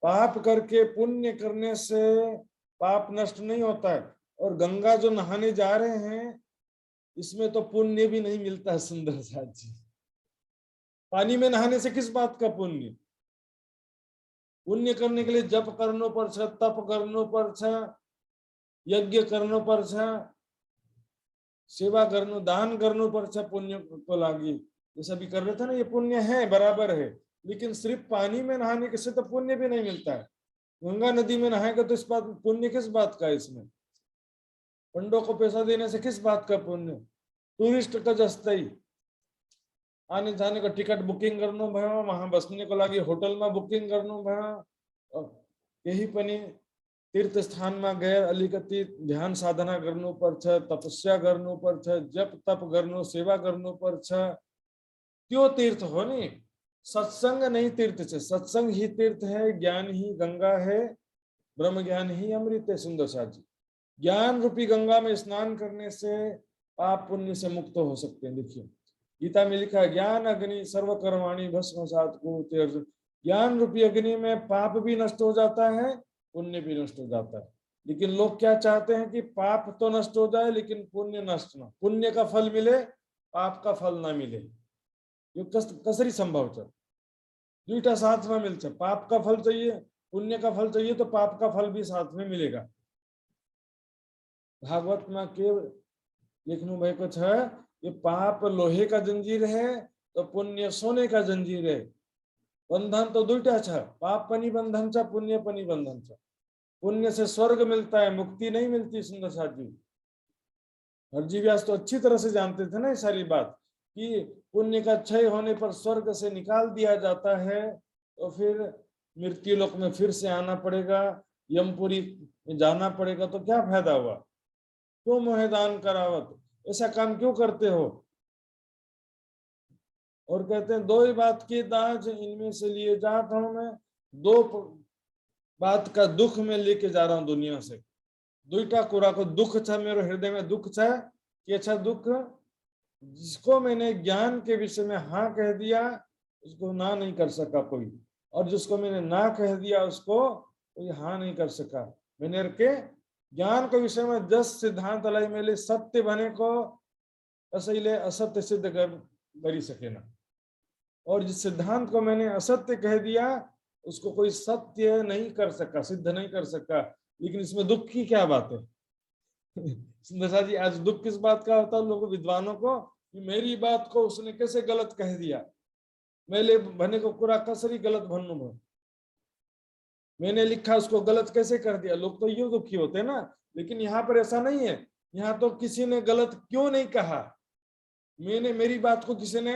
पाप करके पुण्य करने से पाप नष्ट नहीं होता है। और गंगा जो नहाने जा रहे हैं इसमें तो पुण्य भी नहीं मिलता है सुंदर साथ जी। पानी में नहाने से किस बात का पुण्य? पुण्य करने के लिए जप करनो पर, तप करनो पर, यज्ञ करनो पर, सेवा करनो, दान करनो पर पुण्य को लागी। जैसा भी कर रहे थे ना, ये पुण्य है, बराबर है। लेकिन सिर्फ पानी में नहाने से तो पुण्य भी नहीं मिलता है। गंगा नदी में नहाएगा तो इस बात पुण्य किस बात का है? इसमें पंडों को पैसा देने से किस बात का पुण्य? टूरिस्ट का जस्ता ही आने जाने का टिकट बुकिंग करनो भयो, वहां बसने को लागी होटल में बुकिंग करनो भयो। यही पनि तीर्थ स्थान में गए अलिकति ध्यान साधना करनो पर, तपस्या करनो पर, जप तप करनो, सेवा करनो पर, त्यो तीर्थ हो नहीं। सत्संग नहीं तीर्थ है, सत्संग ही तीर्थ है, ज्ञान ही गंगा है, ब्रह्म ज्ञान ही अमृत है। सुंदर साथ जी, ज्ञान रूपी गंगा में स्नान करने से पाप पुण्य से मुक्त हो सकते हैं। देखिए गीता में लिखा है, ज्ञान अग्नि सर्वकर्माणि भस्मसात् कुरुते अर्जुन। ज्ञान रूपी अग्नि में पाप भी नष्ट हो जाता है, पुण्य भी नष्ट हो जाता है। लेकिन लोग क्या चाहते हैं कि पाप तो नष्ट हो जाए लेकिन पुण्य नष्ट ना, पुण्य का फल मिले पाप का फल ना मिले। ये कसरी संभव है? दुईटा साथ में मिलता, पाप का फल चाहिए, पुण्य का फल चाहिए, तो पाप का फल भी साथ में मिलेगा। भागवत में के लिखनु भएको छ, ये पाप लोहे का जंजीर है तो पुण्य सोने का जंजीर है। बंधन तो दुईटा छ, पाप पनि बंधन छ, पुण्य पनि बंधन छ। पुण्य से स्वर्ग मिलता है, मुक्ति नहीं मिलती। सुंदर साथ जी, हरजी व्यास तो अच्छी तरह से जानते थे ना ये सारी बात, कि पुण्य का क्षय होने पर स्वर्ग से निकाल दिया जाता है, तो फिर मृत्यु लोक में फिर से आना पड़ेगा, यमपुरी में जाना पड़ेगा। तो क्या फायदा हुआ? क्यों मोहदान करावत, ऐसा काम क्यों करते हो? और कहते हैं दो ही बात की दाज इनमें से लिए जाता हूं मैं, दो बात का दुख में लेके जा रहा हूं दुनिया से। दुईटा कुरा को दुख था, मेरे हृदय में दुख था कि अच्छा दुख, जिसको मैंने ज्ञान के विषय में हाँ कह दिया उसको ना नहीं कर सका कोई, और जिसको मैंने ना कह दिया उसको कोई हाँ नहीं कर सका। मैंने के ज्ञान के विषय में 10 सिद्धांत लाई मेले, सत्य बने को असैले असत्य सिद्ध करी सके ना। और जिस सिद्धांत को मैंने असत्य कह दिया उसको कोई सत्य नहीं कर सका, सिद्ध नहीं कर सका। लेकिन इसमें दुख की क्या बात है? सुंदर जी, आज दुख किस बात का होता है लोगों विद्वानों को, कि मेरी बात को उसने कैसे गलत कह दिया, मेले भने को पूरा कसरी गलत भन्नु भयो, मैंने लिखा उसको गलत कैसे कर दिया। लोग तो ये दुखी होते हैं ना। लेकिन यहाँ पर ऐसा नहीं है, यहाँ तो किसी ने गलत क्यों नहीं कहा, मैंने मेरी बात को किसी ने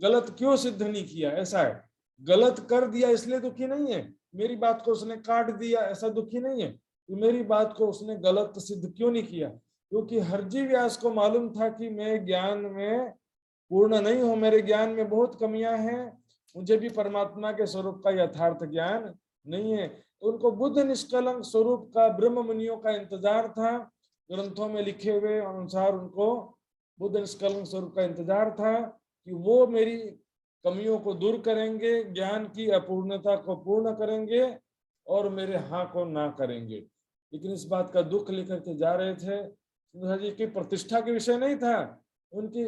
गलत क्यों सिद्ध नहीं किया, ऐसा है। गलत कर दिया इसलिए दुखी नहीं है, मेरी बात को उसने काट दिया ऐसा दुखी नहीं है। तो मेरी बात को उसने गलत सिद्ध क्यों नहीं किया? क्योंकि हरजी व्यास को मालूम था कि मैं ज्ञान में पूर्ण नहीं हूं, मेरे ज्ञान में बहुत कमियां हैं, मुझे भी परमात्मा के स्वरूप का यथार्थ ज्ञान नहीं है। तो उनको बुद्ध निष्कलंक स्वरूप का ब्रह्म मुनियों का इंतजार था, ग्रंथों में लिखे हुए अनुसार उनको बुद्ध निष्कलंक स्वरूप का इंतजार था कि वो मेरी कमियों को दूर करेंगे, ज्ञान की अपूर्णता को पूर्ण करेंगे और मेरे हाँ को ना करेंगे। लेकिन इस बात का दुख लेकर के जा रहे थे। सुंदर जी की प्रतिष्ठा के विषय नहीं था, उनकी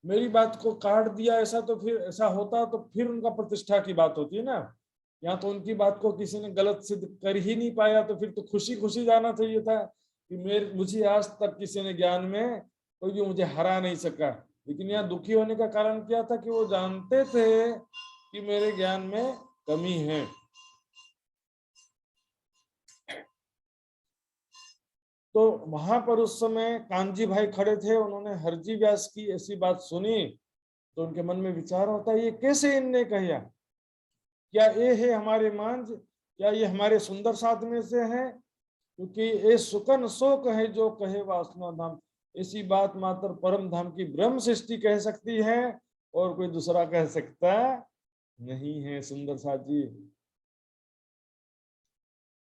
मेरी बात को काट दिया ऐसा, तो फिर ऐसा होता तो फिर उनका प्रतिष्ठा की बात होती है ना। यहाँ तो उनकी बात को किसी ने गलत सिद्ध कर ही नहीं पाया, तो फिर तो खुशी खुशी जाना चाहिए था कि मुझे आज तक किसी ने ज्ञान में कोई भी मुझे हरा नहीं सका। लेकिन यहाँ दुखी होने का कारण क्या था कि वो जानते थे कि मेरे ज्ञान में कमी है। तो वहां पर उस समय कांजी भाई खड़े थे, उन्होंने हरजी व्यास की ऐसी बात सुनी तो उनके मन में विचार होता है, ये कैसे इनने कहा? क्या ये है हमारे मांझ? क्या ये हमारे सुंदर साथ में से है? क्योंकि ये सुकन शोक है जो कहे वासना धाम। ऐसी बात मात्र परम धाम की ब्रह्म सृष्टि कह सकती है और कोई दूसरा कह सकता नहीं है। सुंदर साथ जी,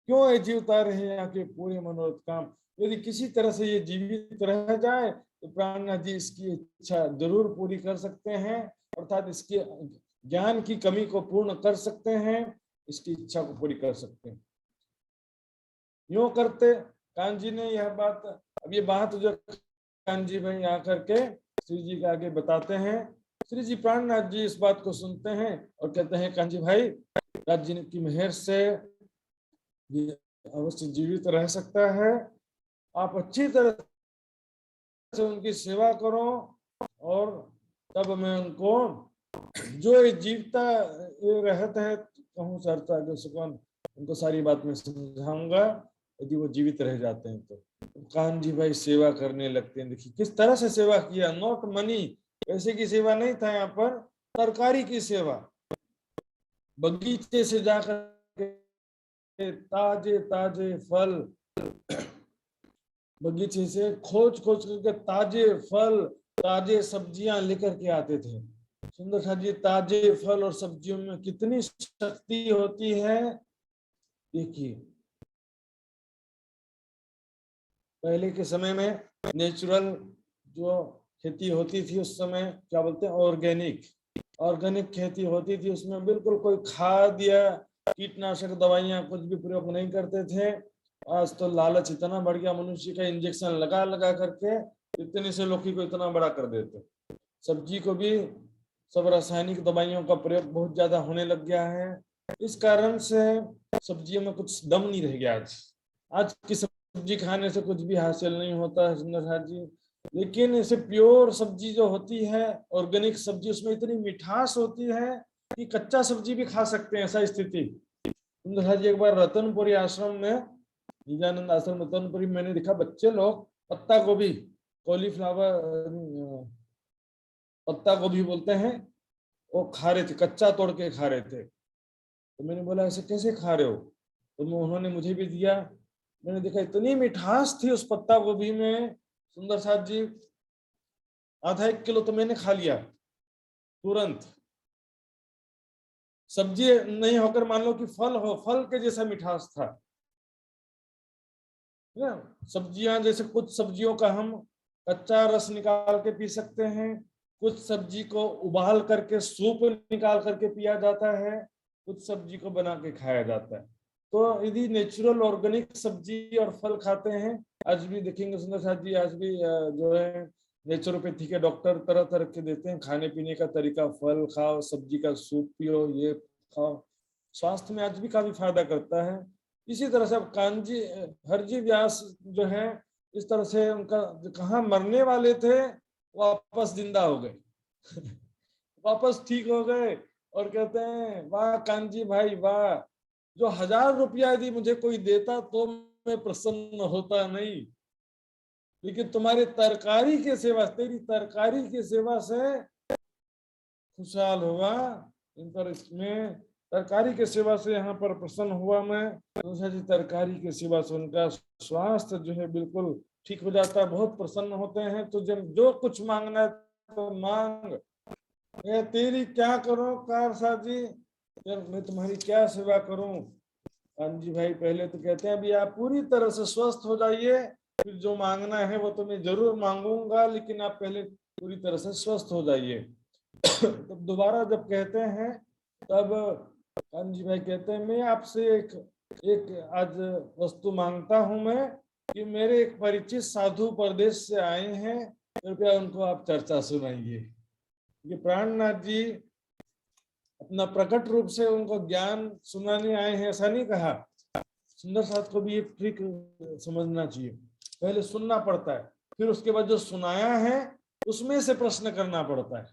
क्यों ये जीवता रहे यहाँ के पूरे मनोरथ काम? यदि किसी तरह से ये जीवित रह जाए तो प्राणनाथ जी इसकी इच्छा जरूर पूरी कर सकते हैं, अर्थात इसके ज्ञान की कमी को पूर्ण कर सकते हैं। इसकी इच्छा को पूरी कर सकते हैं। यूं करते कान जी ने यह बात, अब ये बात जो कान जी भाई आकर के श्री जी के आगे बताते हैं, श्री जी प्राणनाथ जी इस बात को सुनते हैं और कहते हैं कान जी भाई, राज जी की मेहर से ये अवश्य जीवित रह सकता है, आप अच्छी तरह से उनकी सेवा करो और तब मैं उनको जो जीवता रहता है कहूँ चर्चा के सुकन उनको सारी बात में समझाऊंगा, यदि वो जीवित रह जाते हैं तो। कान जी भाई सेवा करने लगते हैं। देखिए किस तरह से सेवा किया, नॉट मनी, पैसे की सेवा नहीं था यहाँ पर, तरकारी की सेवा। बगीचे से जाकर ताजे ताजे फल, बगीचे से खोज खोज करके ताजे फल ताजे सब्जियां लेकर के आते थे। सुंदर सा जी, ताजे फल और सब्जियों में कितनी शक्ति होती है। देखिए पहले के समय में नेचुरल जो खेती होती थी उस समय क्या बोलते हैं, ऑर्गेनिक खेती होती थी, उसमें बिल्कुल कोई खाद या कीटनाशक दवाइयां कुछ भी प्रयोग नहीं करते थे। आज तो लालच इतना बढ़ गया, मनुष्य का इंजेक्शन लगा लगा करके इतने से लौकी को इतना बड़ा कर देते। सब्जी को भी सब रासायनिक दवाइयों का प्रयोग बहुत ज्यादा होने लग गया है। इस कारण से सब्जियों में कुछ दम नहीं रह गया। आज की सब्जी खाने से कुछ भी हासिल नहीं होता है सुंदर जी। लेकिन ऐसे प्योर सब्जी जो होती है, ऑर्गेनिक सब्जी, उसमें इतनी मिठास होती है कि कच्चा सब्जी भी खा सकते हैं, ऐसा स्थिति। सुंदर जी एक बार रतनपुरी आश्रम में, निजानंद आश्रम रतनपुरी, मैंने देखा बच्चे लोग पत्ता गोभी, कॉलीफ्लावर, पत्ता गोभी बोलते हैं, वो खा रहे थे, कच्चा तोड़ के खा रहे थे। तो मैंने बोला ऐसे कैसे खा रहे हो, तो उन्होंने मुझे भी दिया। मैंने देखा इतनी मिठास थी उस पत्ता गोभी में सुंदर साथ जी, आधा 1 किलो तो मैंने खा लिया तुरंत। सब्जी नहीं होकर मान लो कि फल हो, फल के जैसा मिठास था ना। सब्जियां जैसे कुछ सब्जियों का हम कच्चा रस निकाल के पी सकते हैं, कुछ सब्जी को उबाल करके सूप निकाल करके पिया जाता है, कुछ सब्जी को बना के खाया जाता है। तो यदि नेचुरल ऑर्गेनिक सब्जी और फल खाते हैं, आज भी देखेंगे सुंदर साथ जी, आज भी जो है नेचुरोपैथी के डॉक्टर तरह तरह के देते हैं खाने पीने का तरीका, फल खाओ, सब्जी का सूप पियो, ये खाओ, स्वास्थ्य में आज भी काफी फायदा करता है। इसी तरह से अब कानजी हरजी व्यास जो है, इस तरह से उनका कहाँ मरने वाले थे वापस जिंदा हो गए वापस ठीक हो गए और कहते हैं वाह कानजी भाई वाह, जो 1000 रुपया यदि मुझे कोई देता तो मैं प्रसन्न होता नहीं, लेकिन तुम्हारे तरकारी के सेवा, तेरी तरकारी की सेवा से खुशहाल हुआ। इन पर इसमें तरकारी के सेवा से यहाँ पर प्रसन्न हुआ मैं। दूसरा जी तरकारी के सेवा से उनका स्वास्थ्य जो है बिल्कुल ठीक हो जाता है, बहुत प्रसन्न होते हैं। तो जब जो कुछ मांगना है तो मांग, मैं तेरी क्या करूं कारसा जी, मैं तुम्हारी क्या सेवा करूं। कानजी भाई पहले तो कहते हैं अभी आप पूरी तरह से स्वस्थ हो जाइए, फिर जो मांगना है वो तो मैं जरूर मांगूंगा, लेकिन आप पहले पूरी तरह से स्वस्थ हो जाइए तब दोबारा जब कहते हैं तब कानजी भाई कहते हैं मैं आपसे एक आज वस्तु मांगता हूं मैं, कि मेरे एक परिचित साधु प्रदेश से आए हैं, कृपया उनको आप चर्चा सुनाइए। ये प्राणनाथ जी अपना प्रकट रूप से उनको ज्ञान सुनाने आए हैं ऐसा नहीं कहा। सुंदर साथ को भी ये ठीक समझना चाहिए, पहले सुनना पड़ता है, फिर उसके बाद जो सुनाया है उसमें से प्रश्न करना पड़ता है।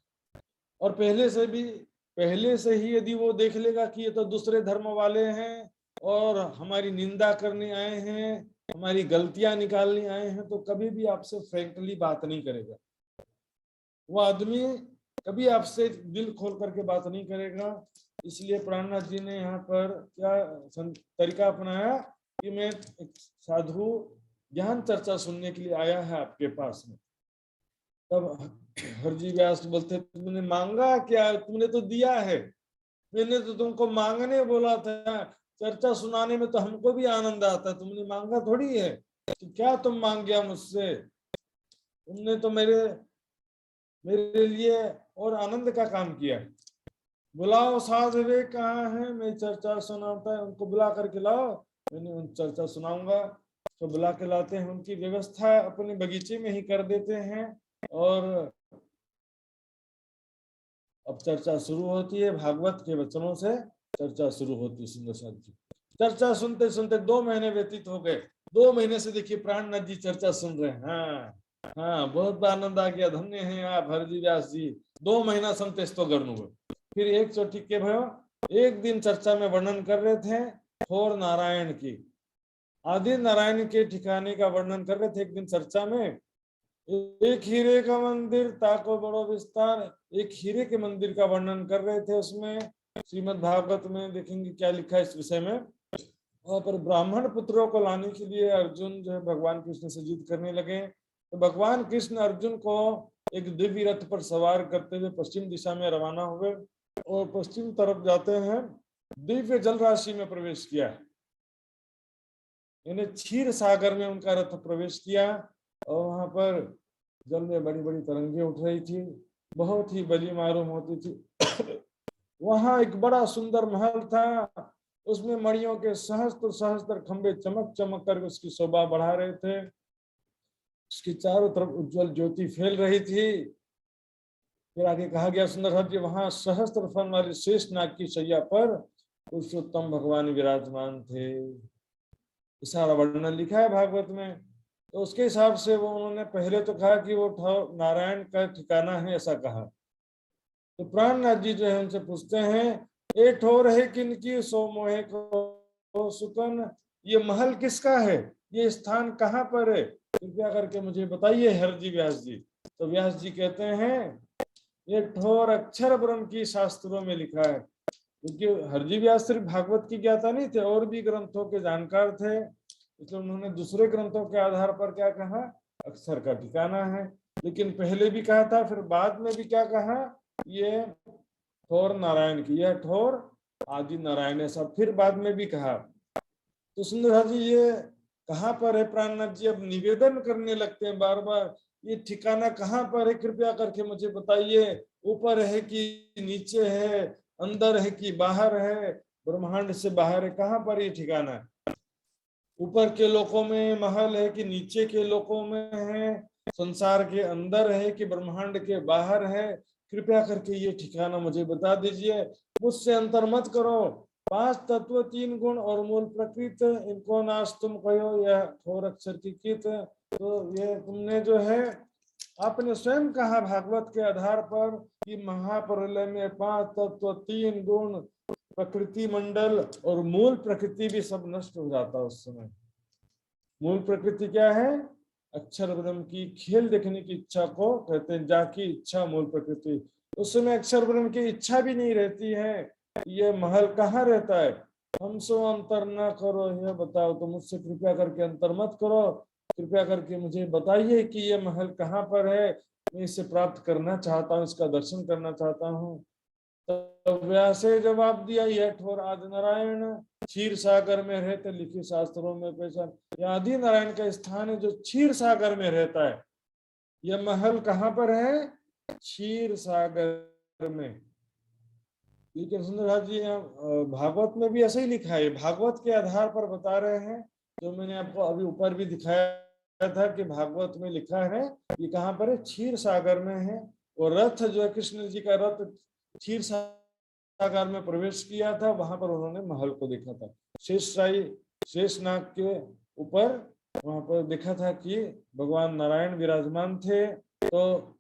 और पहले से ही यदि वो देख लेगा कि ये तो दूसरे धर्म वाले हैं और हमारी निंदा करने आए हैं, हमारी गलतियां निकालने आए हैं, तो कभी भी आपसे फ्रैंकली बात नहीं करेगा। वो आदमी कभी आपसे दिल खोल करके बात नहीं करेगा। इसलिए प्राणनाथ जी ने यहाँ पर क्या तरीका अपनाया कि मैं एक साधु ज्ञान चर्चा सुनने के लिए आया है आपके पास में। तब हरजी व्यास बोलते तुमने मांगा क्या, तुमने तो दिया है, मैंने तो तुमको मांगने बोला था, चर्चा सुनाने में तो हमको भी आनंद आता है, तुमने मांगा थोड़ी है। तो क्या तुम मांग गया मुझसे, तुमने तो मेरे लिए और आनंद का काम किया। बुलाओ साधवे कहाँ है, मैं चर्चा सुनाता है, उनको बुला करके लाओ, मैंने उन चर्चा सुनाऊंगा। तो बुला के लाते हैं, उनकी व्यवस्था अपने बगीचे में ही कर देते हैं। और अब चर्चा शुरू होती है, भागवत के वचनों से चर्चा शुरू होती है। सुंदर साथ जी चर्चा सुनते सुनते 2 महीने व्यतीत हो गए। 2 महीने से देखिए प्राणनाथ जी चर्चा सुन रहे हैं। हाँ हाँ, बहुत आनंद आ गया, धन्य हैं आप हरजी व्यास जी। 2 महीना सुनते तो गर्नु हुए। फिर एक चोटी के भयो, एक दिन चर्चा में वर्णन कर रहे थे ठोर नारायण की, आदि नारायण के ठिकाने का वर्णन कर रहे थे एक दिन चर्चा में। एक हीरे का मंदिर ताको बड़ो विस्तार, एक हीरे के मंदिर का वर्णन कर रहे थे। उसमें श्रीमद् भागवत में देखेंगे क्या लिखा है इस विषय में। वहां पर ब्राह्मण पुत्रों को लाने के लिए अर्जुन जो है भगवान कृष्ण से जिद करने लगे। तो भगवान कृष्ण अर्जुन को एक दिव्य रथ पर सवार करते हुए पश्चिम दिशा में रवाना हुए और पश्चिम तरफ जाते हैं दिव्य जल राशि में प्रवेश किया। इन्हें क्षीर सागर में उनका रथ प्रवेश किया और वहां पर जल में बड़ी बड़ी तरंगे उठ रही थी, बहुत ही बली मालूम होती थी। वहां एक बड़ा सुंदर महल था, उसमें मणियों के सहस्त्र सहस्त्र खंभे चमक चमक कर उसकी शोभा बढ़ा रहे थे। उसकी चारों तरफ उज्जवल ज्योति फैल रही थी। फिर आगे कहा गया सुंदर साहब जी, वहां सहस्त्र फन वाले शेष नाग की शैया पर पुरुषोत्तम भगवान विराजमान थे। सारा वर्णन लिखा है भागवत में। तो उसके हिसाब से वो उन्होंने पहले तो कहा कि वो नारायण का ठिकाना है, ऐसा कहा। तो प्राणनाथ जी जो है उनसे पूछते हैं, ए ठोर है किनकी सो मोहे को सुतन, ये महल किसका है, ये स्थान कहाँ पर है, कृपया करके मुझे बताइए हरजी व्यास जी। तो व्यास जी कहते हैं, ये ठोर अक्षर ब्रह्म की शास्त्रों में लिखा है। क्योंकि हरजी व्यास सिर्फ भागवत की ज्ञाता नहीं थे, और भी ग्रंथों के जानकार थे, इसलिए उन्होंने दूसरे ग्रंथों के आधार पर क्या कहा, अक्षर का ठिकाना है। लेकिन पहले भी कहा था, फिर बाद में भी क्या कहा, ये ठोर नारायण की, यह ठोर आदि नारायण, ऐसा फिर बाद में भी कहा। तो सुंदर जी ये कहाँ पर है, प्राणनाथ जी अब निवेदन करने लगते हैं बार बार, ये ठिकाना कहाँ पर है, कृपया करके मुझे बताइए, ऊपर है कि नीचे है, अंदर है कि बाहर है, ब्रह्मांड से बाहर है, कहाँ पर ये ठिकाना है, ऊपर के लोकों में महल है कि नीचे के लोकों में है, संसार के अंदर है कि ब्रह्मांड के बाहर है, कृपया करके ये ठिकाना मुझे बता दीजिए, मुझसे अंतर मत करो। 5 तत्व 3 गुण और मूल प्रकृत, इनको नाश तुम कहो, यह ठोर अक्षर की कित। तो ये तुमने जो है आपने स्वयं कहा भागवत के आधार पर कि महाप्रलय में 5 तत्व 3 गुण प्रकृति मंडल और मूल प्रकृति भी सब नष्ट हो जाता है उस समय। मूल प्रकृति क्या है, अक्षर ब्रह्म की खेल देखने की इच्छा को कहते हैं जाकी इच्छा मूल प्रकृति। उस समय अक्षर ब्रह्म की इच्छा भी नहीं रहती है, ये महल कहाँ रहता है, हमसो अंतर न करो, यह बताओ, तो मुझसे कृपया करके अंतर मत करो, कृपया करके मुझे बताइए कि ये महल कहाँ पर है, मैं इसे प्राप्त करना चाहता हूँ, इसका दर्शन करना चाहता हूँ। तब व्यासे जवाब दिया, यह ठोर आदि नारायण क्षीर सागर में रहते, लिखित शास्त्रों में पहचान, आदि नारायण का स्थान है जो क्षीर सागर में रहता है। यह महल कहाँ पर है, क्षीर सागर में। लेकिन सुंदरराज जी भागवत में भी ऐसा ही लिखा है, भागवत के आधार पर बता रहे हैं, जो मैंने आपको अभी ऊपर भी दिखाया था कि भागवत में लिखा है ये कहाँ पर है, क्षीर सागर में है। और रथ जो है कृष्ण जी का रथ क्षीर सागर में प्रवेश किया था, वहां पर उन्होंने महल को देखा था, शेषनाग के ऊपर वहां पर देखा था कि भगवान नारायण विराजमान थे। तो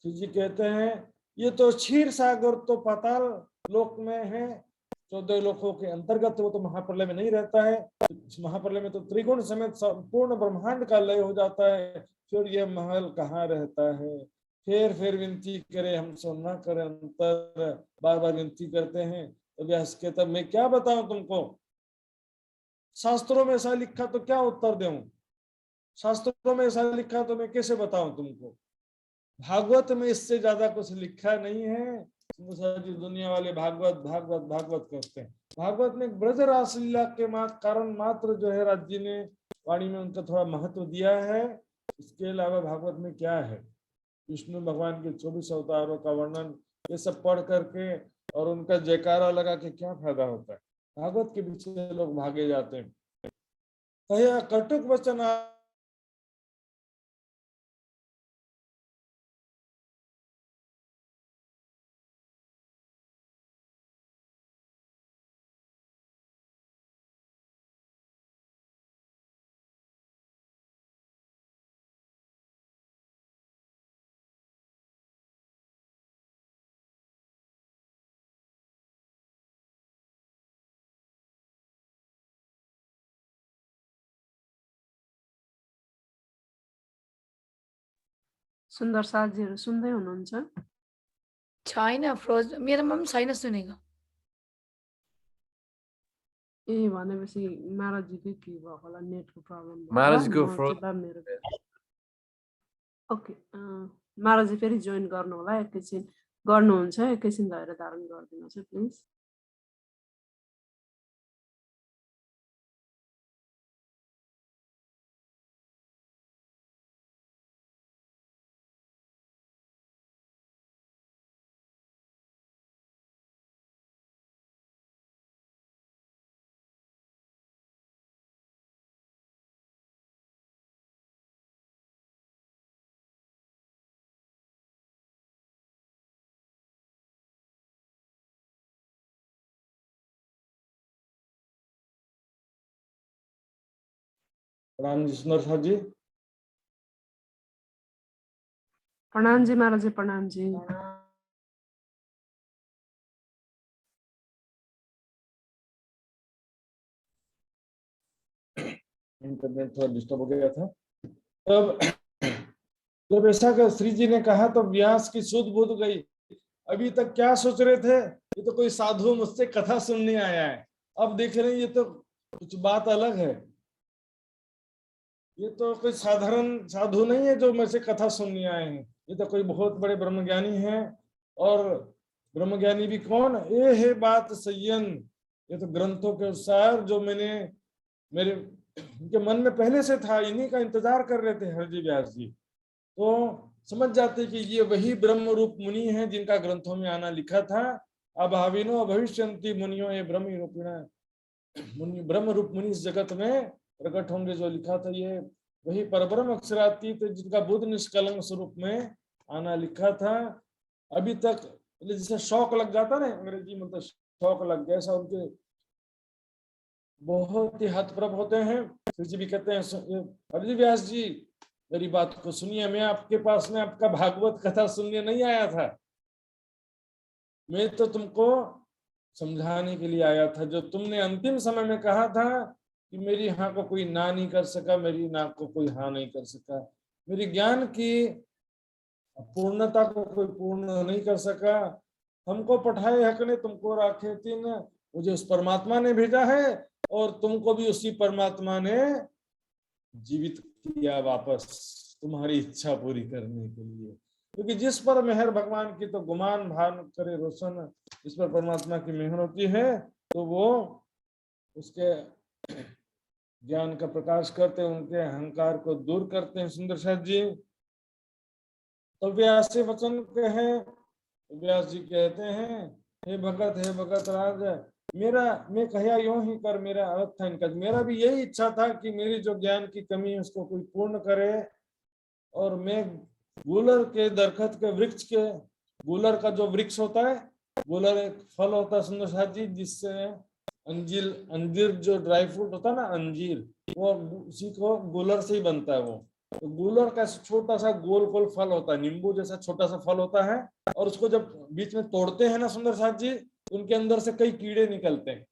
जी कहते हैं ये तो क्षीर सागर तो पाताल लोक में है, 14 लोकों के अंतर्गत, वो तो महाप्रलय में नहीं रहता है। महाप्रलय में तो त्रिगुण समेत संपूर्ण ब्रह्मांड का लय हो जाता है, फिर ये महल कहाँ रहता है। फिर विनती करे, हम सब न करें अंतर, बार बार विनती करते हैं। तो व्यास कहता मैं क्या बताऊं तुमको, शास्त्रों में ऐसा लिखा तो क्या उत्तर दूं, शास्त्रों में ऐसा लिखा तो मैं कैसे बताऊं तुमको, भागवत में इससे ज्यादा कुछ लिखा नहीं है। दुनिया वाले भागवत भागवत भागवत करते हैं, भागवत में ब्रज रासलीला के कारण मात्र जो है राज्य ने वाणी में उनका थोड़ा महत्व दिया है, इसके अलावा भागवत में क्या है, विष्णु भगवान के 24 अवतारों का वर्णन, ये सब पढ़ करके और उनका जयकारा लगा के क्या फायदा होता है। भागवत के पीछे लोग भागे जाते हैं। कहे कटुक वचन सुन्दर साथीहरु सुन्दै हुनुहुन्छ? छैन फ्रोज, मेरोमा पनि छैन सुनेको। ए भनेपछि महाराजजीकै के भएको होला, नेटको प्रब्लम भयो। महाराजको ओके, महाराजजी फेरि जोइन गर्नु होला, एकैछिन गर्नुहुन्छ, एकैछिन धैर्य धारण गरिदिनुहोस् है प्लिज। राम जी, सुंदर साथ जी। प्रणाम जी महाराज जी, प्रणाम जी। इंटरनेट थोड़ा डिस्टर्ब हो गया था। तब जब ऐसा कर श्री जी ने कहा तो व्यास की सुध बुध गई। अभी तक क्या सोच रहे थे, ये तो कोई साधु मुझसे कथा सुनने आया है। अब देख रहे हैं ये तो कुछ बात अलग है। ये तो कोई साधारण साधु नहीं है जो मुझसे कथा सुनने आए हैं, ये तो कोई बहुत बड़े ब्रह्मज्ञानी हैं। और ब्रह्मज्ञानी भी कौन, ये है बात संयन। ये तो ग्रंथों के अनुसार जो मेरे उनके मन में पहले से था, इन्हीं का इंतजार कर रहे थे हरजी व्यास जी। तो समझ जाते कि ये वही ब्रह्म रूप मुनि हैं जिनका ग्रंथों में आना लिखा था। अभाविनो भविष्यन्ति मुनियो, ये ब्रह्म रूपिणा मुनि, ब्रह्म रूप मुनि इस जगत में प्रकट होंगे, जो लिखा था ये वही परब्रह्म अक्षरातीत जिनका बुद्ध निष्कलंक स्वरूप में आना लिखा था। अभी तक जैसे शौक लग जाता ना, अंग्रेजी में तो शौक लग गया, ऐसा उनके बहुत ही हतप्रभ होते हैं। फिर जी भी कहते हैं हरजी व्यास जी मेरी बात को सुनिए, मैं आपके पास में आपका भागवत कथा सुनने नहीं आया था, मैं तो तुमको समझाने के लिए आया था। जो तुमने अंतिम समय में कहा था कि मेरी हाँ को कोई ना नहीं कर सका, मेरी ना को कोई हाँ नहीं कर सका, मेरी ज्ञान की पूर्णता को कोई पूर्ण नहीं कर सका। हमको पठाए हक ने तुमको राखे तीन, मुझे उस परमात्मा ने भेजा है और तुमको भी उसी परमात्मा ने जीवित किया वापस तुम्हारी इच्छा पूरी करने के लिए। क्योंकि जिस पर मेहर भगवान की तो गुमान भान करे रोशन, जिस पर परमात्मा की मेहर होती है तो वो उसके ज्ञान का प्रकाश करते हैं, उनके अहंकार को दूर करते हैं। सुंदर साथ जी तो व्यास से वचन कहे, व्यास जी कहते हैं हे भगत राज, मैं कहा यूं ही कर, मेरा अर्थ था इनका, मेरा भी यही इच्छा था कि मेरी जो ज्ञान की कमी है उसको कोई पूर्ण करे। और मैं गूलर के दरखत के वृक्ष के, गूलर का जो वृक्ष होता है, गूलर एक फल होता है सुंदर साथ जी, जिससे अंजीर जो ड्राई फ्रूट होता है ना, अंजीर, वो उसी को गूलर से ही बनता है। वो तो गूलर का छोटा सा गोल गोल फल होता है, नींबू जैसा छोटा सा फल होता है, और उसको जब बीच में तोड़ते हैं ना सुंदर साथ जी, उनके अंदर से कई कीड़े निकलते हैं,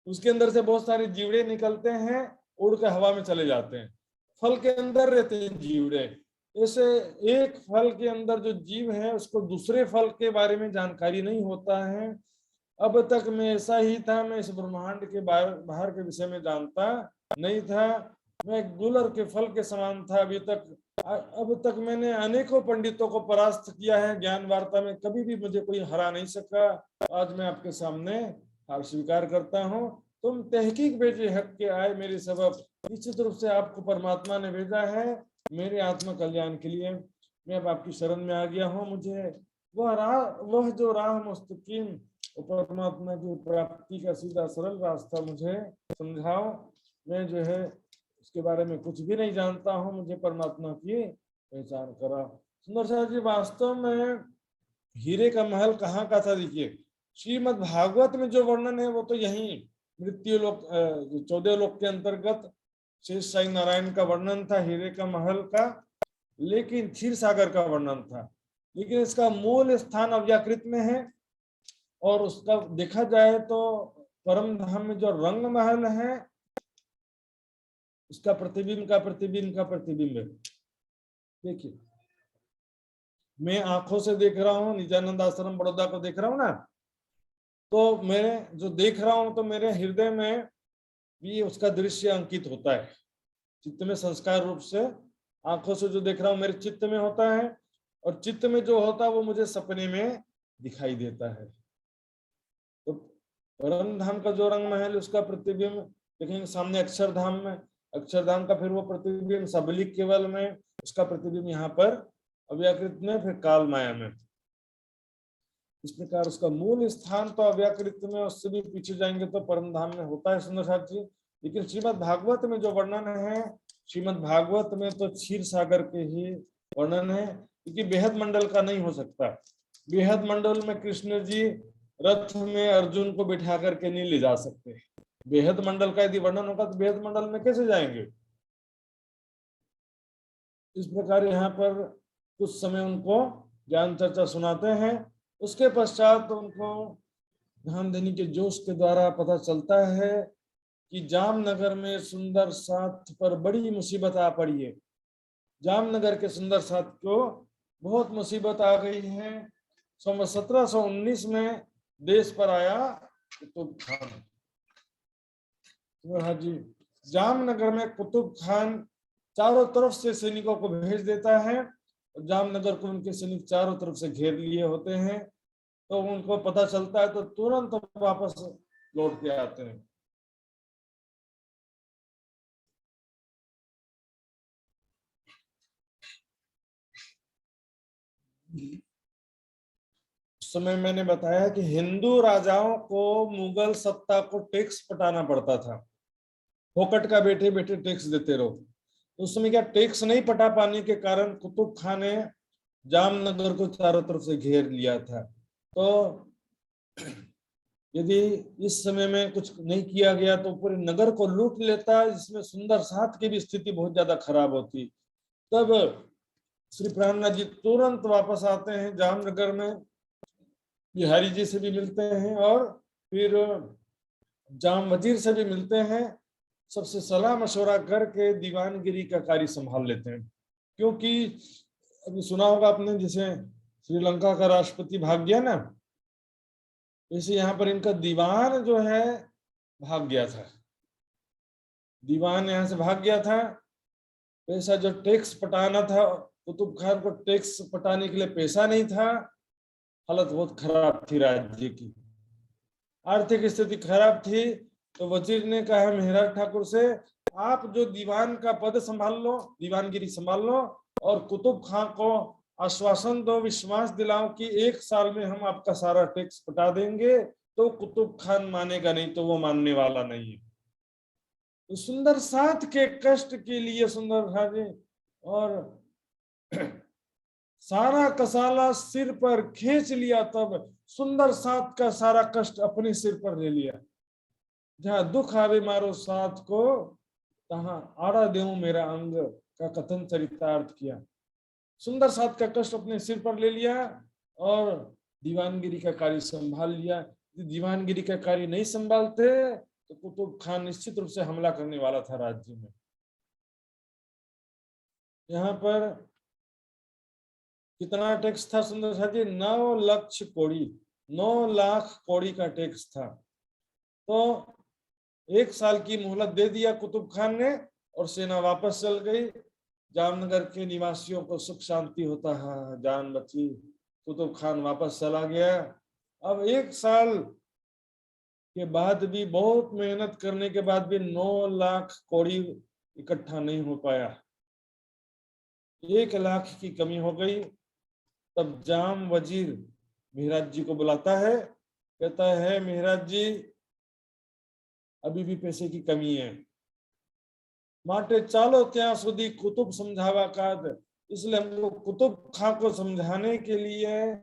उसके अंदर से बहुत सारे जीवड़े निकलते हैं, उड़ के हवा में चले जाते हैं, फल के अंदर रहते हैं जीवड़े। ऐसे एक फल के अंदर जो जीव है उसको दूसरे फल के बारे में जानकारी नहीं होता है। अब तक मैं ऐसा ही था, मैं इस ब्रह्मांड के बाहर के विषय में जानता नहीं था, मैं गुलर के फल के समान था अभी तक। अब तक मैंने अनेकों पंडितों को परास्त किया है ज्ञान वार्ता में, कभी भी मुझे कोई हरा नहीं सका। आज मैं आपके सामने हार स्वीकार करता हूँ, तुम तहकीक बेचे हक के आए मेरे सबब, निश्चित रूप से आपको परमात्मा ने भेजा है मेरे आत्मा कल्याण के लिए। मैं अब आपकी शरण में आ गया हूँ, मुझे वह जो राह मुस्तकीम, परमात्मा की प्राप्ति का सीधा सरल रास्ता मुझे समझाओ। मैं जो है उसके बारे में कुछ भी नहीं जानता हूँ, मुझे परमात्मा की पहचान करा। सुंदर साहब जी, वास्तव में हीरे का महल कहाँ का था? देखिए, श्रीमद् भागवत में जो वर्णन है वो तो यही मृत्यु लोक, 14 लोक के अंतर्गत शेष साई नारायण का वर्णन था हीरे का महल का, लेकिन क्षीर सागर का वर्णन था। लेकिन इसका मूल स्थान अव्याकृत में है, और उसका देखा जाए तो परम धाम में जो रंग महल है उसका प्रतिबिंब का प्रतिबिंब का प्रतिबिंब है। देखिए, मैं आंखों से देख रहा हूँ, नित्यानंद आश्रम बड़ौदा को देख रहा हूँ ना, तो मैं जो देख रहा हूँ तो मेरे हृदय में भी उसका दृश्य अंकित होता है, चित्त में संस्कार रूप से। आंखों से जो देख रहा हूँ मेरे चित्त में होता है, और चित्त में जो होता है वो मुझे सपने में दिखाई देता है। तो परम धाम का जो रंग महल उसका प्रतिबिंब देखेंगे सामने अक्षरधाम में, अक्षरधाम का फिर वो प्रतिबिंब सबलिक केवल में, उसका प्रतिबिंब यहाँ पर अव्याकृत में, फिर काल माया में। इस प्रकार उसका मूल स्थान तो अव्याकृत में, उससे भी पीछे जाएंगे तो परम धाम में होता है सुंदर साहब जी। लेकिन श्रीमद् भागवत में जो वर्णन है, श्रीमद् भागवत में तो क्षीर सागर के ही वर्णन है, क्योंकि बेहद मंडल का नहीं हो सकता। बेहद मंडल में कृष्ण जी रथ में अर्जुन को बिठा करके नहीं ले जा सकते। बेहद मंडल का यदि वर्णन होगा तो बेहद मंडल में कैसे जाएंगे? इस प्रकार यहाँ पर कुछ समय उनको ज्ञान चर्चा सुनाते हैं, उसके पश्चात उनको ध्यान देने के जोश के द्वारा पता चलता है कि जामनगर में सुंदर साथ पर बड़ी मुसीबत आ पड़ी है। जामनगर के सुंदर साथ को बहुत मुसीबत आ गई है। 1719 में देश पर आया कुतुब खान। हाँ जी, जामनगर में कुतुब खान चारों तरफ से सैनिकों को भेज देता है, और जामनगर को उनके सैनिक चारों तरफ से घेर लिए होते हैं। तो उनको पता चलता है तो तुरंत वापस लौट के आते हैं। उस समय मैंने बताया कि हिंदू राजाओं को मुगल सत्ता को टैक्स पटाना पड़ता था, फोकट का बैठे बैठे टैक्स देते रहो। तो उस समय क्या टैक्स नहीं पटा पाने के कारण कुतुब खान ने जामनगर को चारों तरफ से घेर लिया था। तो यदि इस समय में कुछ नहीं किया गया तो पूरे नगर को लूट लेता, जिसमें सुंदर साथ की भी स्थिति बहुत ज्यादा खराब होती। तब श्री प्राणनाथ जी तुरंत वापस आते हैं जामनगर में, बिहारी जी से भी मिलते हैं और फिर जाम वजीर से भी मिलते हैं। सबसे सलाह मशवरा करके दीवानगिरी का कार्य संभाल लेते हैं। क्योंकि अभी सुना होगा आपने, जैसे श्रीलंका का राष्ट्रपति भाग गया ना, वैसे यहाँ पर इनका दीवान जो है भाग गया था। दीवान यहाँ से भाग गया था। पैसा जो टैक्स पटाना था, कुतुब खान को टैक्स पटाने के लिए पैसा नहीं था। हालत बहुत खराब थी राज्य की, आर्थिक स्थिति खराब थी। तो वजीर ने कहा मेहराज ठाकुर से, आप जो दीवान का पद संभाल लो, दीवानगिरी संभाल लो, और कुतुब खान को आश्वासन दो, विश्वास दिलाओ कि 1 साल में हम आपका सारा टैक्स पटा देंगे। तो कुतुब खान मानेगा नहीं, तो वो मानने वाला नहीं है। तो सुंदर साथ के कष्ट के लिए सुंदर खान और सारा कसाला सिर पर खींच लिया, तब सुंदर साथ का सारा कष्ट अपने सिर पर ले लिया। जहाँ दुख आवे मारो साथ को, तहाँ आड़ा देऊं मेरा अंग का कथन चरितार्थ किया। सुंदर साथ का कष्ट अपने सिर पर ले लिया और दीवानगिरी का कार्य संभाल लिया। दीवानगिरी का कार्य नहीं संभालते तो कुतुब खान निश्चित रूप से हमला करने वाला था राज्य में। यहाँ पर कितना टैक्स था सुंदर साथ जी? 9 लाख कौड़ी का टैक्स था। तो 1 साल की मोहलत दे दिया कुतुब खान ने, और सेना वापस चल गई। जामनगर के निवासियों को सुख शांति होता है, जान बची। कुतुब खान वापस चला गया। अब 1 साल के बाद भी, बहुत मेहनत करने के बाद भी 9 लाख कौड़ी इकट्ठा नहीं हो पाया। 1 लाख की कमी हो गई। तब जाम वजीर मेहराज जी को बुलाता है, कहता है मेहराज जी अभी भी पैसे की कमी है, माटे चालो ત્યાં સુધી कुतुब समझावा काद, इसलिए हमको कुतुब खां को समझाने के लिए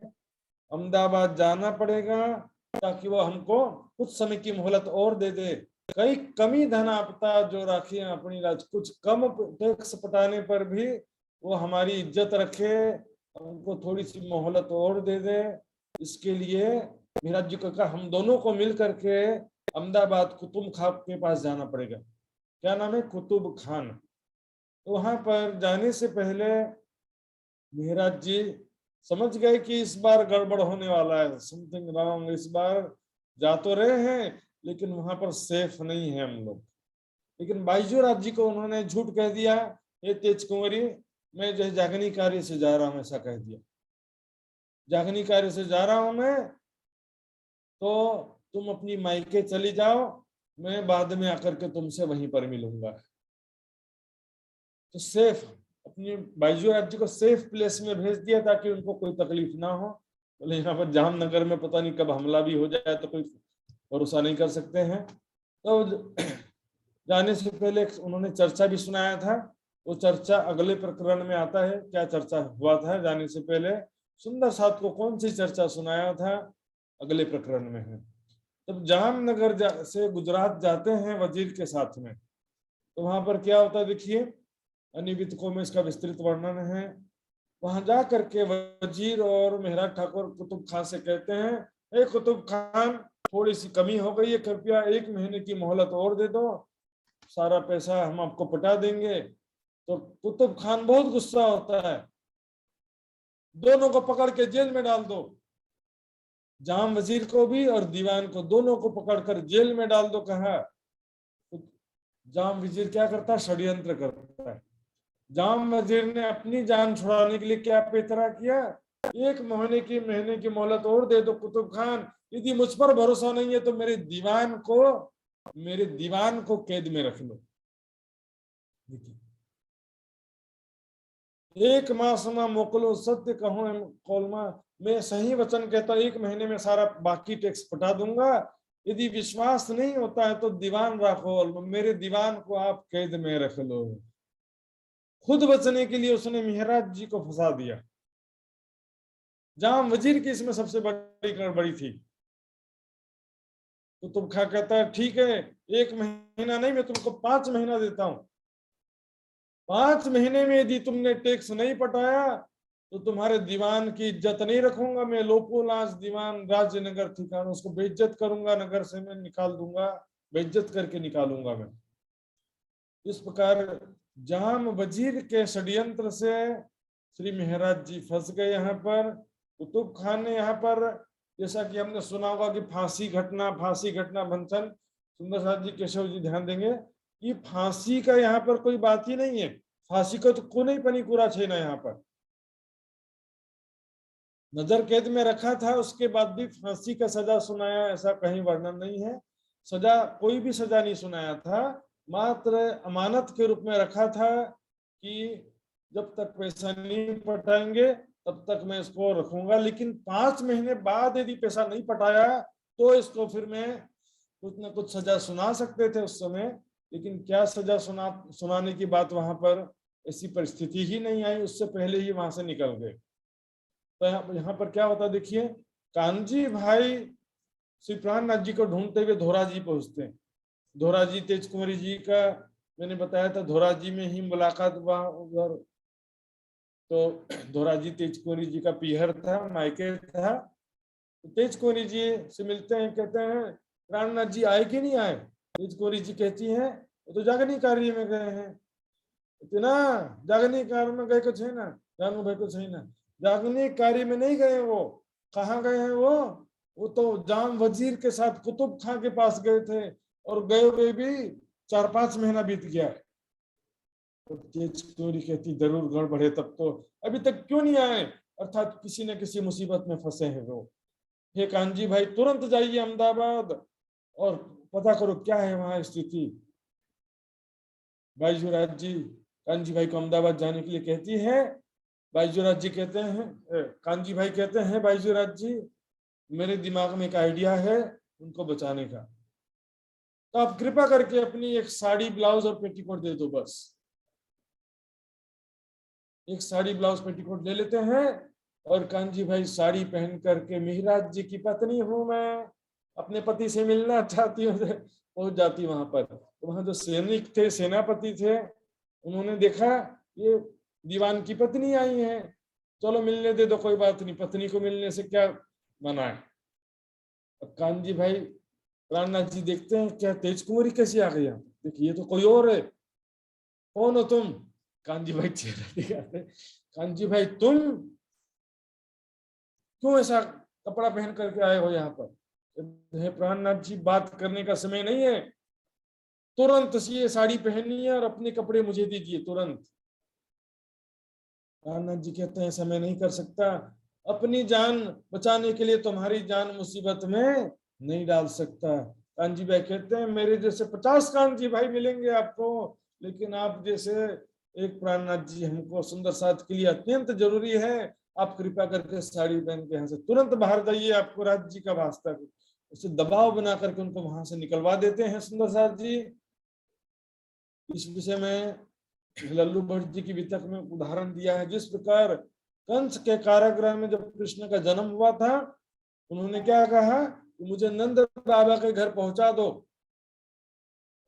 अहमदाबाद जाना पड़ेगा, ताकि वो हमको कुछ समय की मोहलत और दे दे। कई कमी धन आपता जो राखी है अपनी राज, कुछ कम टैक्स पटाने पर भी वो हमारी इज्जत रखे, हमको थोड़ी सी मोहलत और दे दे। इसके लिए मेहराज जी को कहा हम दोनों को मिल करके अहमदाबाद कुतुब खां के पास जाना पड़ेगा। क्या नाम है? कुतुब खान। तो वहां पर जाने से पहले मेहराज जी समझ गए कि इस बार गड़बड़ होने वाला है, समथिंग रॉन्ग, इस बार जा तो रहे हैं लेकिन वहां पर सेफ नहीं है हम लोग। लेकिन बाईजूराज जी को उन्होंने झूठ कह दिया, ये तेज कुंवरी मैं जो जागनी कार्य से जा रहा हूं, ऐसा कह दिया, जागनी कार्य से जा रहा हूं मैं, तो तुम अपनी मायके चली जाओ, मैं बाद में आकर के तुमसे वहीं पर मिलूंगा। तो सेफ अपनी बाईजूराज जी को सेफ प्लेस में भेज दिया ताकि उनको कोई तकलीफ ना हो। बोले यहाँ पर जामनगर में पता नहीं कब हमला भी हो जाए, तो कोई भरोसा नहीं कर सकते हैं। तो जाने से पहले उन्होंने चर्चा भी सुनाया था, वो चर्चा अगले प्रकरण में आता है। क्या चर्चा हुआ था जाने से पहले? सुंदर साथ को कौन सी चर्चा सुनाया था, अगले प्रकरण में है। तब जामनगर से गुजरात जाते हैं वजीर के साथ में, तो वहां पर क्या होता है देखिए, अनिवितकों में इसका विस्तृत वर्णन है। वहां जा करके वजीर और मेहराज ठाकुर कुतुब खान से कहते हैं, ए कुतुब खान थोड़ी सी कमी हो गई है, कृपया 1 महीने की मोहलत और दे दो, सारा पैसा हम आपको पटा देंगे। तो कुतुब खान बहुत गुस्सा होता है, दोनों को पकड़ के जेल में डाल दो, जाम वजीर को भी और दीवान को, दोनों को पकड़कर जेल में डाल दो। कहा जाम वजीर क्या करता है? षड्यंत्र करता है। जाम वजीर ने अपनी जान छुड़ाने के लिए क्या पेतरा किया, 1 महीने की मोहलत और दे दो कुतुब खान, यदि मुझ पर भरोसा नहीं है तो मेरे दीवान को कैद में रख लो। 1 मासमा मोकलो सत्य कहूं कौलमा, मैं सही वचन कहता 1 महीने में सारा बाकी टैक्स पटा दूंगा, यदि विश्वास नहीं होता है तो दीवान रखो, मेरे दीवान को आप कैद में रख लो। खुद बचने के लिए उसने मेहराज जी को फंसा दिया। जाम वजीर की इसमें सबसे बड़ी गड़बड़ी थी। तो तुम खा कहता है ठीक है 1 महीना नहीं, मैं तुमको 5 महीना देता हूं, 5 महीने में यदि तुमने टैक्स नहीं पटाया तो तुम्हारे दीवान की इज्जत नहीं रखूंगा, मैं लोपोलाज दीवान राजनगर ठिकाना उसको बेइज्जत करूंगा, नगर से मैं निकाल दूंगा, बेइज्जत करके निकालूंगा मैं। इस प्रकार जाम वजीर के षड्यंत्र से श्री मेहराज जी फंस गए। यहाँ पर कुतुब खान ने यहाँ पर, जैसा कि हमने सुना होगा कि फांसी घटना भंसन, सुंदर साथ जी केशव जी ध्यान देंगे कि फांसी का यहाँ पर कोई बात ही नहीं है, फांसी को तो को नहीं पनी पूरा छे ना, यहाँ पर नजर कैद में रखा था, उसके बाद भी फांसी का सजा सुनाया ऐसा कहीं वर्णन नहीं है। सजा कोई भी सजा नहीं सुनाया था, मात्र अमानत के रूप में रखा था कि जब तक पैसा नहीं पटाएंगे तब तक मैं इसको रखूंगा, लेकिन 5 महीने बाद यदि पैसा नहीं पटाया तो इसको फिर मैं कुछ न कुछ सजा सुना सकते थे उस समय। लेकिन क्या सजा सुनाने की बात वहां पर, ऐसी परिस्थिति ही नहीं आई, उससे पहले ही वहां से निकल गए। तो यहाँ पर क्या होता देखिए, कानजी भाई श्री प्राणनाथ जी को ढूंढते हुए धोरा जी पहुंचते हैं। धोरा जी तेज कुंवरी जी का मैंने बताया था, धोरा जी में ही मुलाकात हुआ उधर। तो धोरा जी तेज कुंवरी जी का पीहर था, मायके था। तो तेज कुंवरी जी से मिलते हैं, कहते हैं प्राणनाथ जी आए कि नहीं आए? तेज कुंवरी जी कहती हैं वो तो जागनी कार्य में गए हैं। इतना जागनी कार्य में गए कुछ है ना, जानू भाई कुछ है ना, जागनी कार्य में नहीं गए, वो कहाँ गए हैं? वो तो जाम वजीर के साथ कुतुब खां के पास गए थे, और गए हुए भी 4-5 महीना बीत गया। तो तेज कुंवरी कहती जरूर गड़बड़ है, तब तो अभी तक क्यों नहीं आए, अर्थात किसी न किसी मुसीबत में फंसे हैं वो। हे कानजी भाई तुरंत जाइए अहमदाबाद और पता करो क्या है वहां स्थिति। बाईजूराज जी कानजी भाई को अहमदाबाद जाने के लिए कहती है। बाईजूराज जी कहते हैं, कांजी भाई कहते हैं, बाईजूराज जी मेरे दिमाग में एक आइडिया है उनको बचाने का, तो आप कृपा करके अपनी एक साड़ी, ब्लाउज और पेटीकोट दे दो। बस एक साड़ी, ब्लाउज, पेटीकोट ले लेते हैं और कांजी भाई साड़ी पहन करके, मिहिराज जी की पत्नी हूं मैं, अपने पति से मिलना चाहती हूँ, पहुंच जाती वहां पर। तो वहां जो सैनिक थे, सेनापति थे, उन्होंने देखा ये दीवान की पत्नी आई है, चलो मिलने दे दो, कोई बात नहीं, पत्नी को मिलने से क्या मना है। अब कांजी भाई, प्राणनाथ जी देखते हैं क्या तेज कुंवरी कैसी आ गई, देखिए ये तो कोई और है, कौन हो तुम? कांजी भाई चेहरा दिखाते, कांजी भाई तुम क्यों ऐसा कपड़ा पहन करके आए हो यहाँ पर? प्राणनाथ जी बात करने का समय नहीं है, तुरंत ये साड़ी पहनिए और अपने कपड़े मुझे दीजिए तुरंत। प्राणनाथ जी कहते हैं ऐसा मैं नहीं कर सकता, अपनी जान बचाने के लिए तुम्हारी जान मुसीबत में नहीं डाल सकता। कांजी भाई कहते हैं मेरे जैसे 50 कांजी भाई मिलेंगे आपको, लेकिन आप जैसे एक प्राणनाथ जी हमको सुंदर साथ के लिए अत्यंत जरूरी है। आप कृपा करके साड़ी पहन के यहाँ से तुरंत बाहर जाइए, आपको राज्य जी का वास्ता है। उसे दबाव बना करके उनको वहां से निकलवा देते हैं सुंदर साथ जी। इस विषय में लल्लू भट्ट जी की वितक में उदाहरण दिया है, जिस प्रकार कंस के कारागृह में जब कृष्ण का जन्म हुआ था, उन्होंने क्या कहा कि मुझे नंद बाबा के घर पहुंचा दो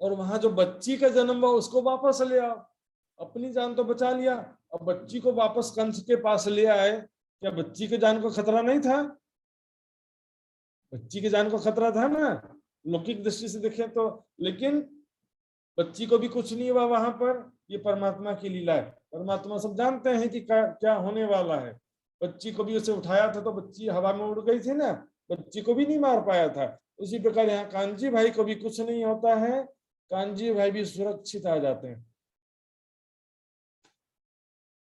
और वहां जो बच्ची का जन्म हुआ उसको वापस ले आओ। अपनी जान तो बचा लिया, अब बच्ची को वापस कंस के पास ले आए, क्या बच्ची के जान को खतरा नहीं था? बच्ची के जान को खतरा था ना, लौकिक दृष्टि से देखें तो, लेकिन बच्ची को भी कुछ नहीं हुआ वहां पर। ये परमात्मा की लीला है, परमात्मा सब जानते हैं कि क्या होने वाला है। बच्ची को भी उसे उठाया था तो बच्ची हवा में उड़ गई थी ना, बच्ची को भी नहीं मार पाया था। उसी प्रकार यहाँ कांजी भाई को भी कुछ नहीं होता है, कांजी भाई भी सुरक्षित आ जाते हैं।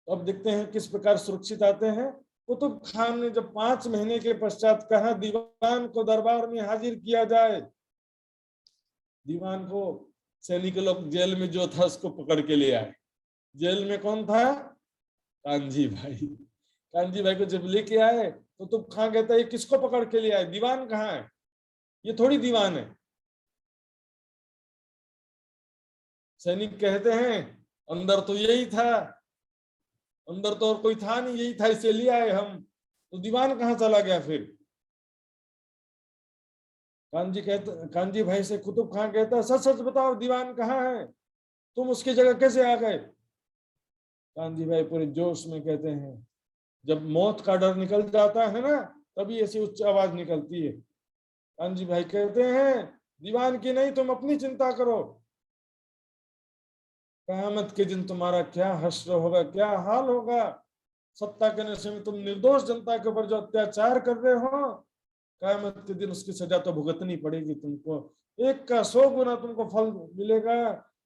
अब देखते हैं किस प्रकार सुरक्षित आते हैं। कुतुब खान ने जब 5 महीने के पश्चात कहा दीवान को दरबार में हाजिर किया जाए, दीवान को सैनिक लोग जेल में जो था उसको पकड़ के ले आए। जेल में कौन था? कांजी भाई। कांजी भाई को जब लेके आए तो तुम खां कहता है किसको पकड़ के ले आए, दीवान कहाँ है? ये थोड़ी दीवान है। सैनिक कहते हैं अंदर तो यही था, अंदर तो और कोई था नहीं, यही था, इसे ले आए हम। तो दीवान कहाँ चला गया फिर? कांजी भाई से कुतुब खान कहता है सच सच बताओ दीवान कहाँ है, तुम उसकी जगह कैसे आ गए? कांजी भाई पूरे जोश में कहते हैं जब मौत का डर निकल जाता है ना, तभी ऐसी उच्च आवाज निकलती है। कांजी भाई कहते हैं दीवान की नहीं, तुम अपनी चिंता करो, कयामत के दिन तुम्हारा क्या हश्र होगा, क्या हाल होगा। सत्ता के नशे में तुम निर्दोष जनता के ऊपर जो अत्याचार कर रहे हो, कयामत के दिन उसकी सजा तो भुगतनी पड़ेगी तुमको, 1 का 100 गुना तुमको फल मिलेगा।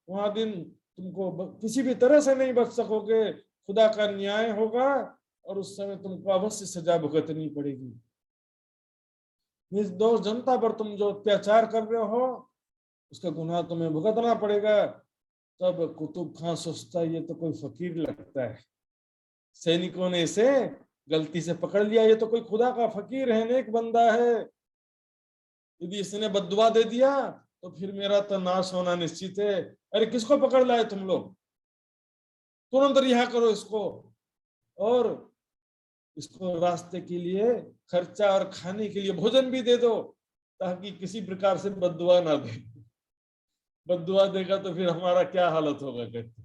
वहां दिन तुमको किसी भी तरह से नहीं बच सकोगे, खुदा का न्याय होगा और उस समय तुमको अवश्य सजा भुगतनी पड़ेगी। निर्दोष जनता पर तुम जो अत्याचार कर रहे हो उसका गुनाह तुम्हें भुगतना पड़ेगा। तब कुतुब खान सोचता है ये तो कोई फकीर लगता है, सैनिकों ने इसे गलती से पकड़ लिया, ये तो कोई खुदा का फकीर है, नेक बंदा है, यदि इसने बद्दुआ दे दिया तो फिर मेरा तो नाश होना निश्चित है। अरे किसको पकड़ लाए तुम लोग, तुरंत रिहा करो इसको और इसको रास्ते के लिए खर्चा और खाने के लिए भोजन भी दे दो, ताकि किसी प्रकार से बद्दुआ ना दे। बद्दुआ देगा तो फिर हमारा क्या हालत होगा कहते।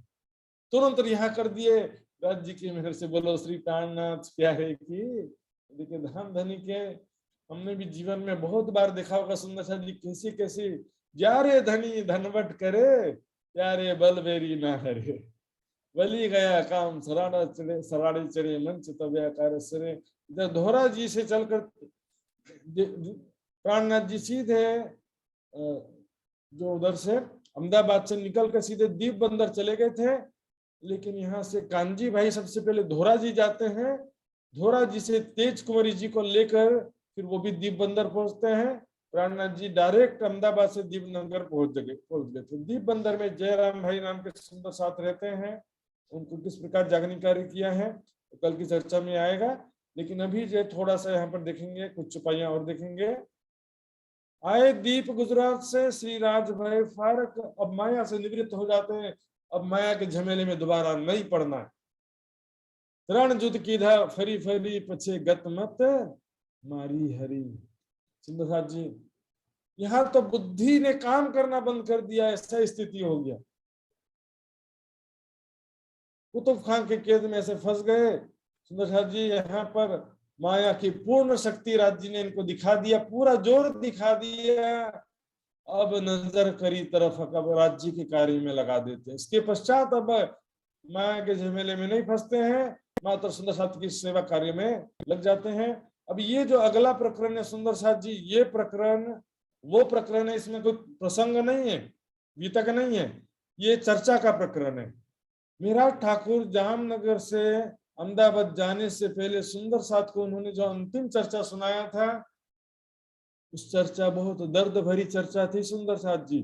तुरंत रिहा कर दिए। राज्य की मेहर से बोलो श्री प्राणनाथ प्यारे की। देखिए धन धनी के हमने भी जीवन में बहुत बार देखा होगा सुंदर सा जी कैसी कैसी, जारे धनी धनवट करे प्यारे बलबेरी ना हरे, बली गया काम सराड़े चरे मंच तव्याकार सरे। इधर दोहरा जी से चलकर प्राणनाथ जी सीधे जो उधर से अहमदाबाद से निकल कर सीधे दीप बंदर चले गए थे, लेकिन यहाँ से कांजी भाई सबसे पहले धोरा जी जाते हैं। धोरा जी से तेज कुंवरी जी को लेकर फिर वो भी दीप बंदर पहुंचते हैं। प्राणनाथ जी डायरेक्ट अहमदाबाद से दीपनगर पहुंच गए थे। दीप बंदर में जयराम भाई नाम के सुंदर साथ रहते हैं, उनको किस प्रकार जागरण कार्य किया है तो कल की चर्चा में आएगा। लेकिन अभी जो थोड़ा सा यहाँ पर देखेंगे, कुछ चुपाइयां और देखेंगे। आए दीप गुजरात से, श्री राज भय फारक। अब माया से निवृत्त हो जाते हैं, अब माया के झमेले में दोबारा नहीं पड़ना है। रण जुत कीधा फरी फरी पछे गत मत मारी हरी। सिंधुनाथ जी, यहाँ तो बुद्धि ने काम करना बंद कर दिया, ऐसा स्थिति हो गया। कुतुब खान के कैद में से फंस गए। सुंदरनाथ जी, यहाँ पर माया की पूर्ण शक्ति राज जी ने इनको दिखा दिया, पूरा जोर दिखा दिया। अब नजर करी तरफ अब राज्य के कार्य में लगा देते हैं। इसके पश्चात अब माया के झमेले में नहीं फंसते हैं, मात्र सुंदर साथ की सेवा कार्य में लग जाते हैं। अब ये जो अगला प्रकरण है सुंदर साथ जी, ये प्रकरण वो प्रकरण है, इसमें कोई प्रसंग नहीं है, वितक नहीं है, ये चर्चा का प्रकरण है। मेरा ठाकुर जामनगर से अहमदाबाद जाने से पहले सुंदर साथ को उन्होंने जो अंतिम चर्चा सुनाया था, उस चर्चा बहुत दर्द भरी चर्चा थी सुंदर साथ जी।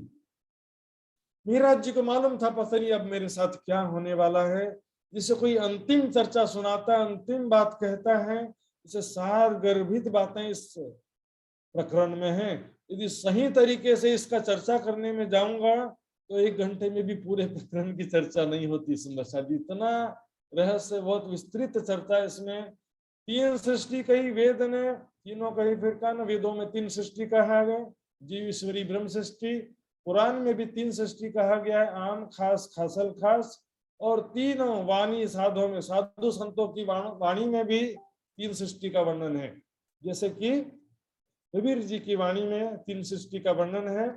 महाराज जी को मालूम था पता नहीं अब मेरे साथ क्या होने वाला है। जिसे कोई अंतिम चर्चा सुनाता, अंतिम बात कहता है, इसे सार गर्भित बातें इस प्रकरण में हैं। यदि सही तरीके से इसका चर्चा करने में जाऊंगा तो 1 घंटे में भी पूरे प्रकरण की चर्चा नहीं होती सुंदर साथ जी। इतना रहस्य, बहुत विस्तृत चर्चा इसमें। 3 सृष्टि कही वेद ने, तीनों कही फिर का न, वेदों में 3 सृष्टि कहा गया, जीव ईश्वरी ब्रह्म सृष्टि। पुराण में भी 3 सृष्टि कहा गया है, आम खास खासल खास। और 3 वाणी साधुओं में, साधु संतों की वाणी में भी 3 सृष्टि का वर्णन है। जैसे कि कबीर जी की वाणी में 3 सृष्टि का वर्णन है।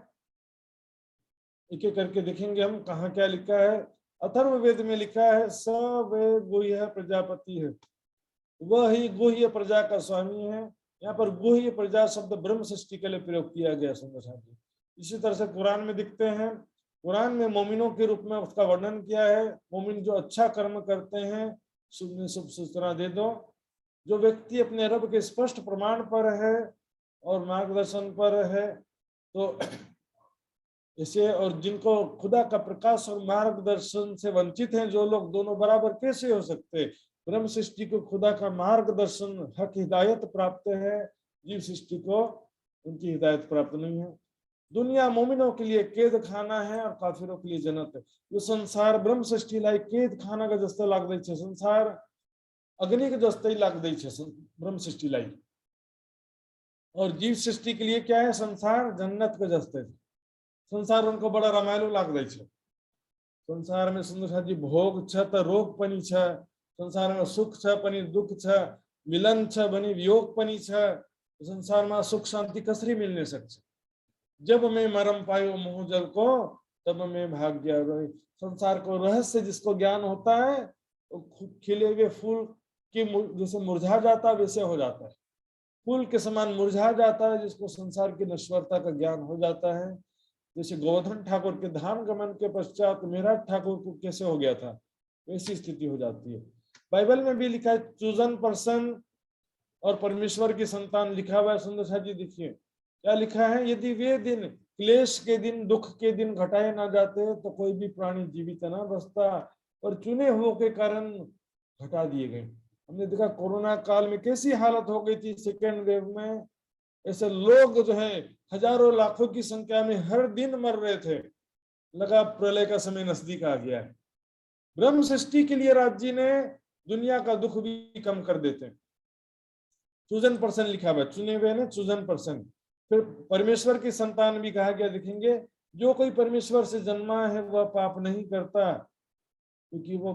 एक एक करके देखेंगे हम कहाँ क्या लिखा है। अथर्ववेद में लिखा है, स वे गुह्य प्रजापति है, वह ही गुह्य प्रजा का स्वामी है। यहाँ पर गुह्य प्रजा शब्द ब्रह्म सृष्टि के लिए प्रयोग किया गया सुंदर साथ जी। इसी तरह से कुरान में दिखते हैं, कुरान में मोमिनों के रूप में उसका वर्णन किया है। मोमिन जो अच्छा कर्म करते हैं, शुभ सूचना दे दो। जो व्यक्ति अपने रब के स्पष्ट प्रमाण पर है और मार्गदर्शन पर है, तो इसे, और जिनको खुदा का प्रकाश और मार्गदर्शन से वंचित हैं जो लोग, दोनों बराबर कैसे हो सकते। ब्रह्म सृष्टि को खुदा का मार्गदर्शन, हक हिदायत प्राप्त है, जीव सृष्टि को उनकी हिदायत प्राप्त नहीं है। दुनिया मोमिनों के लिए कैद खाना है और काफिरों के लिए जन्नत है। जो संसार ब्रह्म सृष्टि लाई कैद खाना का जस्ते लाग दे छे, संसार अग्नि के जस्ते ही लाग दे छे ब्रह्म सृष्टि लाई। और जीव सृष्टि के लिए क्या है, संसार जन्नत के जस्ते। संसार उनको बड़ा रमायलो लाग दे छे। संसार में सुंदर साथ जी भोग छ त रोग पनि छ, संसार में सुख छ पनि दुख छ, मिलन छ बनी वियोग पनि छ। संसार में सुख शांति कसरी मिलने सकते। जब मैं मरम पायो मोह जल को, तब मैं भाग गया रोई। संसार को रहस्य जिसको ज्ञान होता है, वो खिले हुए फूल की जैसे मुरझा जाता है वैसे हो जाता है, फूल के समान मुरझा जाता है जिसको संसार की नश्वरता का ज्ञान हो जाता है। जैसे गोवर्धन ठाकुर के धाम गमन के पश्चात मेराठ ठाकुर को कैसे हो गया था, वैसी स्थिति हो जाती है। बाइबल में भी लिखा है चूजन पर्सन और परमेश्वर की संतान लिखा हुआ है सुंदर साथ जी। देखिए क्या लिखा है, यदि वे दिन क्लेश के दिन, दुख के दिन घटाए ना जाते तो कोई भी प्राणी जीवित ना बचता, और चुने हुओं के कारण घटा दिए गए। हमने देखा कोरोना काल में कैसी हालत हो गई थी, सेकेंड वेव में ऐसे लोग जो है हजारों लाखों की संख्या में हर दिन मर रहे थे। लगा प्रलय का समय नजदीक आ गया है। ब्रह्म सृष्टि के लिए राज जी ने दुनिया का दुख भी कम कर देते हैं। चूजन पर्सन लिखा हुआ, चुने हुए ने चूजन पर्सन। फिर परमेश्वर की संतान भी कहा गया, देखेंगे जो कोई परमेश्वर से जन्मा है वह पाप नहीं करता, क्योंकि वो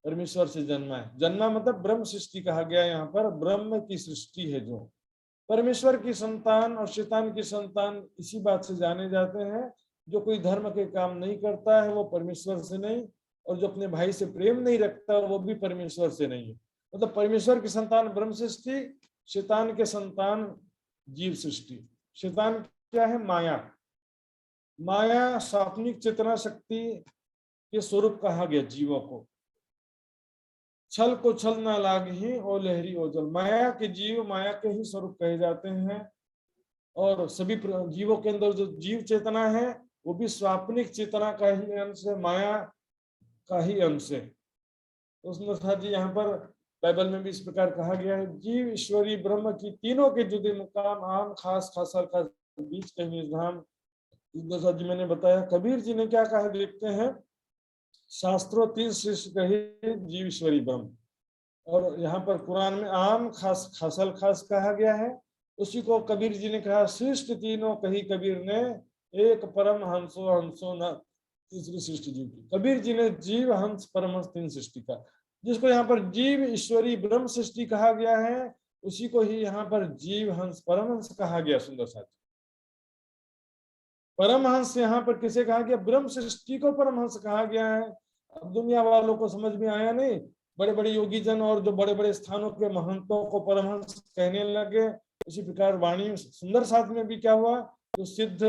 परमेश्वर से जन्मा है। जन्मा मतलब ब्रह्म सृष्टि कहा गया, यहाँ पर ब्रह्म की सृष्टि है। जो परमेश्वर की संतान और शैतान की संतान इसी बात से जाने जाते हैं, जो कोई धर्म के काम नहीं करता है वो परमेश्वर से नहीं, और जो अपने भाई से प्रेम नहीं रखता वो भी परमेश्वर से नहीं है। मतलब परमेश्वर की संतान ब्रह्म सृष्टि, शैतान के संतान जीव सृष्टि। शैतान क्या है, माया। माया सात्विक चेतना शक्ति के स्वरूप कहा गया जीवों को। छल को छल ना लागे ओ लहरी ओ जल। माया के जीव माया के ही स्वरूप कहे जाते हैं, और सभी जीवों के अंदर जो जीव चेतना है वो भी स्वाप्निक चेतना का ही अंश है, माया का ही अंश है। तो उसमें साथ जी यहाँ पर बाइबल में भी इस प्रकार कहा गया है, जीव ईश्वरी ब्रह्म की तीनों के जुदे मुकाम आम खास खासर का बीच के निधान। जी मैंने बताया। कबीर जी ने क्या कहा देखते हैं, शास्त्रों तीन सृष्टि कही जीव ईश्वरी ब्रह्म, और यहाँ पर कुरान में आम खास खासल खास कहा गया है। उसी को कबीर जी ने कहा सृष्टि तीनों कही कबीर ने, एक परम हंसो हंसो न तीसरी सृष्टि जीव की। कबीर जी ने जीव हंस परमहंस तीन सृष्टि का, जिसको यहाँ पर जीव ईश्वरी ब्रह्म सृष्टि कहा गया है, उसी को ही यहाँ पर जीव हंस परमहंस कहा गया। सुंदर साथी, परमहंस यहाँ पर किसे कहा गया? ब्रह्म सृष्टि को परमहंस कहा गया है। अब दुनिया वालों को समझ में आया नहीं, बड़े बड़े योगी जन और जो बड़े बड़े स्थानों के महंतों को परमहंस कहने लगे। इसी प्रकार वाणी सुंदर साथ में भी क्या हुआ, जो सिद्ध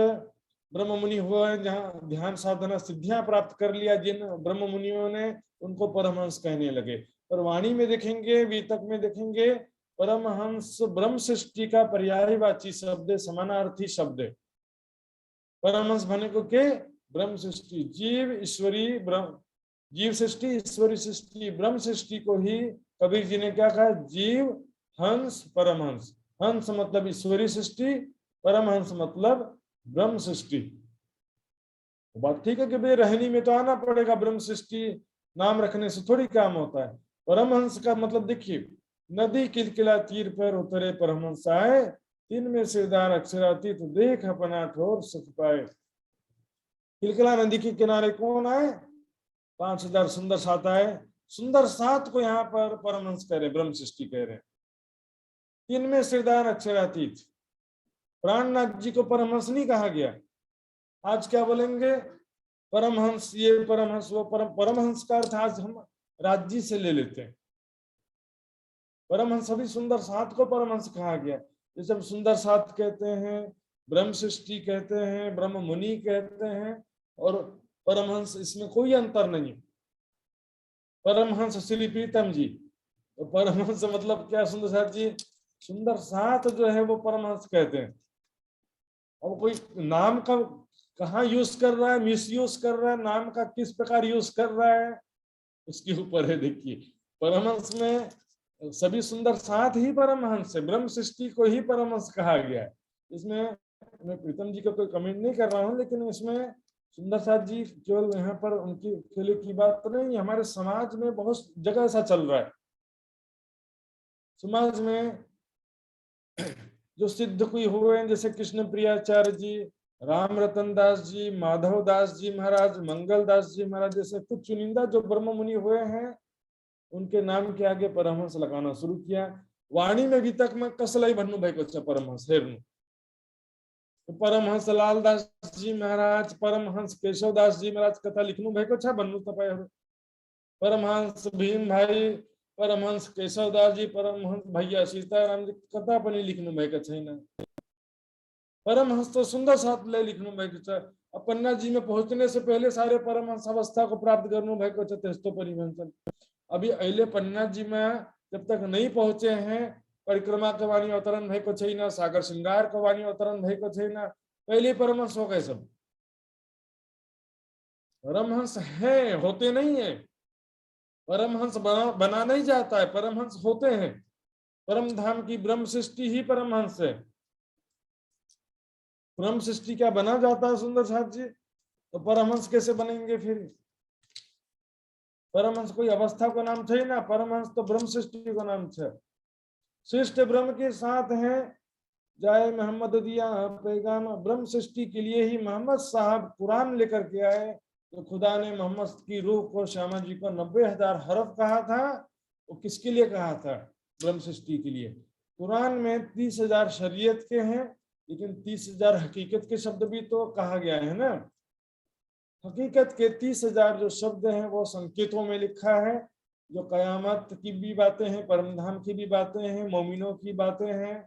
ब्रह्म मुनि हुआ है, जहाँ ध्यान साधना सिद्धियां प्राप्त कर लिया जिन ब्रह्म मुनियों ने, उनको परमहंस कहने लगे। पर वाणी में देखेंगे, वीतक में देखेंगे, परमहंस ब्रह्म सृष्टि का पर्यायवाची शब्द, समानार्थी शब्द। परमहंस बने को के ब्रह्म सृष्टि, जीव ईश्वरी ब्रह्म, जीव सृष्टि ईश्वरी सृष्टि ब्रह्म सृष्टि को ही कबीर जी ने क्या कहा, जीव हंस परमहंस। हंस मतलब ईश्वरी सृष्टि, परमहंस मतलब ब्रह्म सृष्टि। बात ठीक है कि भाई रहनी में तो आना पड़ेगा, ब्रह्म सृष्टि नाम रखने से थोड़ी काम होता है। परमहंस का मतलब देखिए, नदी किलकिला तीर पर उतरे परमहंस आए, तीन में सिरदार अक्षरातीत देख अपना ठोर सुख पाए। किलकिला नदी के किनारे कौन आए? 5000 सुंदर सात आए। सुंदर सात को यहाँ पर परमहंस कह रहे, ब्रह्म सृष्टि कह रहे। तीन में सिरदार अक्षरातीत, प्राणनाथ जी को परमहंस नहीं कहा गया। आज क्या बोलेंगे, परमहंस ये परमहंस वो, परमहंस का अर्थ आज हम राज्य से ले लेते हैं। परमहंस अभी सुंदर सात को परमहंस कहा गया। जैसे हम सुंदर सात कहते हैं, ब्रह्म सृष्टि कहते हैं, ब्रह्म मुनि कहते हैं, और परमहंस, इसमें कोई अंतर नहीं। परमहंस श्री प्रीतम जी, तो परमहंस मतलब क्या सुंदर साथ जी? सुंदर सात जो है वो परमहंस कहते हैं। अब कोई नाम का कहाँ यूज कर रहा है, मिस यूज कर रहा है, नाम का किस प्रकार यूज कर रहा है, उसके ऊपर है। देखिए, परमहंस में सभी सुंदर सात ही परमहंस है, ब्रह्म सृष्टि को ही परमहंस कहा गया है। इसमें मैं प्रीतम जी का कोई कमेंट नहीं कर रहा हूँ, लेकिन इसमें सुंदर साथ जी केवल यहाँ पर उनकी अकेले की बात तो नहीं, हमारे समाज में बहुत जगह ऐसा चल रहा है। समाज में जो सिद्ध कोई हुए हैं, जैसे कृष्ण प्रियाचार्य जी, राम रतन दास जी, माधव दास जी महाराज, मंगल दास जी महाराज, जैसे कुछ चुनिंदा जो ब्रह्म मुनि हुए हैं, उनके नाम के आगे परमहंस लगाना शुरू किया। वाणी में भी तक में कसलाई भन्नु भएको छ परमहंस हेर्नु। परमहंस लाल दास जी महाराज, परमहंस केशव दास जी महाराज कथा लिख्नु भएको छ भन्नु तपाईहरु। परमहंस भीम भाई, परमहंस केशव दास जी, परमहंस भैया सीताराम जी कथा पनि लिख्नु भएको छैन। परमहंस तो सुंदर साथ ले लिख्नु भएको छ। अब पन्ना जी में पहुंचने से पहले सारे परमहंस अवस्था को प्राप्त गर्नु भएको छ, त्यस्तो पनि भन्छन्। अभी अहिले पन्ना जी में जब तक नहीं पहुंचे हैं, परिक्रमा का वाणी अवतरण भएको छैन, सागर श्रृंगार का वाणी अवतरण भएको छैन, पहले परमहंस हो गए सब। परमहंस है, होते नहीं है। परमहंस बना नहीं जाता है, परमहंस होते हैं। परम धाम की ब्रह्म सृष्टि ही परमहंस है। ब्रह्म सृष्टि क्या बना जाता है सुंदर साथ जी? तो परमहंस कैसे बनेंगे फिर? परमहंस कोई अवस्था को नाम थे ना, परमहंस तो ब्रह्म सृष्टि को नाम है। श्रेष्ठ ब्रह्म के साथ हैं, जाए मोहम्मद दिया पैगाम। ब्रह्म सृष्टि के लिए ही मोहम्मद साहब कुरान लेकर के आए। तो खुदा ने मोहम्मद की रूह को, श्यामा जी को 90,000 हरफ कहा था। वो किसके लिए कहा था? ब्रह्म सृष्टि के लिए। कुरान में 30,000 शरीयत के हैं, लेकिन 30,000 हकीकत के शब्द भी तो कहा गया है ना। हकीकत के 30,000 जो शब्द हैं वो संकेतों में लिखा है, जो कयामत की भी बातें हैं, परमधाम की भी बातें हैं, मोमिनों की बातें हैं,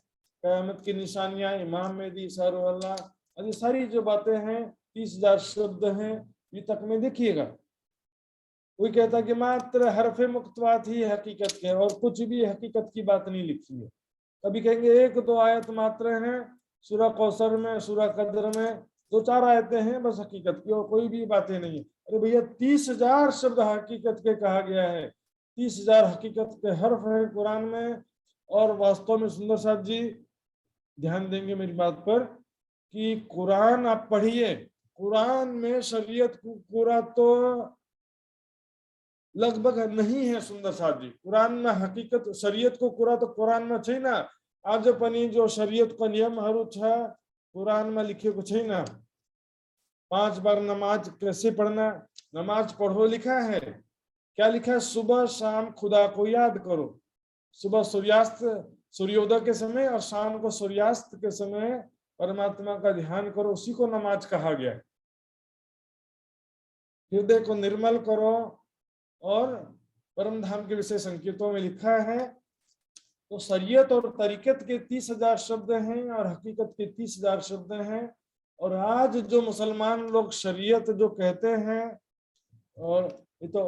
कयामत की निशानियां, इमाम मेहदी, सारूल्लाह, ये सारी जो बातें हैं 30,000 शब्द हैं। ये तक में देखिएगा, कोई कहता कि मात्र हरफे मुक्तवात ही हकीकत के, और कुछ भी हकीकत की बात नहीं लिखी है। कभी कहेंगे 1-2 आयत मात्र हैं, सूरह कौसर में, सूरह कदर में 2-4 आयतें हैं बस हकीकत की, और कोई भी बातें नहीं है। अरे भैया 30,000 शब्द हकीकत के कहा गया है। 30,000 हकीकत के हर्फ है कुरान में। और वास्तव में सुंदर साहब जी ध्यान देंगे मेरी बात पर कि कुरान आप पढ़िए, कुरान में शरीयत को पूरा तो लगभग नहीं है सुंदर साहब जी। कुरान में हकीकत शरीयत को पूरा तो कुरान में छैन। आज पनि जो शरीयत को नियमहरू छ कुरान में लिखिएको छैन। 5 बार नमाज कैसे पढ़ना, नमाज पढ़ो लिखा है। क्या लिखा है? सुबह शाम खुदा को याद करो। सुबह सूर्यास्त सूर्योदय के समय और शाम को सूर्यास्त के समय परमात्मा का ध्यान करो, उसी को नमाज कहा गया है। हृदय को निर्मल करो और परम धाम के विषय संकेतों में लिखा है। तो शरीयत और तरीकत के 30,000 शब्द हैं और हकीकत के 30,000 शब्द हैं। और आज जो मुसलमान लोग शरीयत जो कहते हैं, और ये तो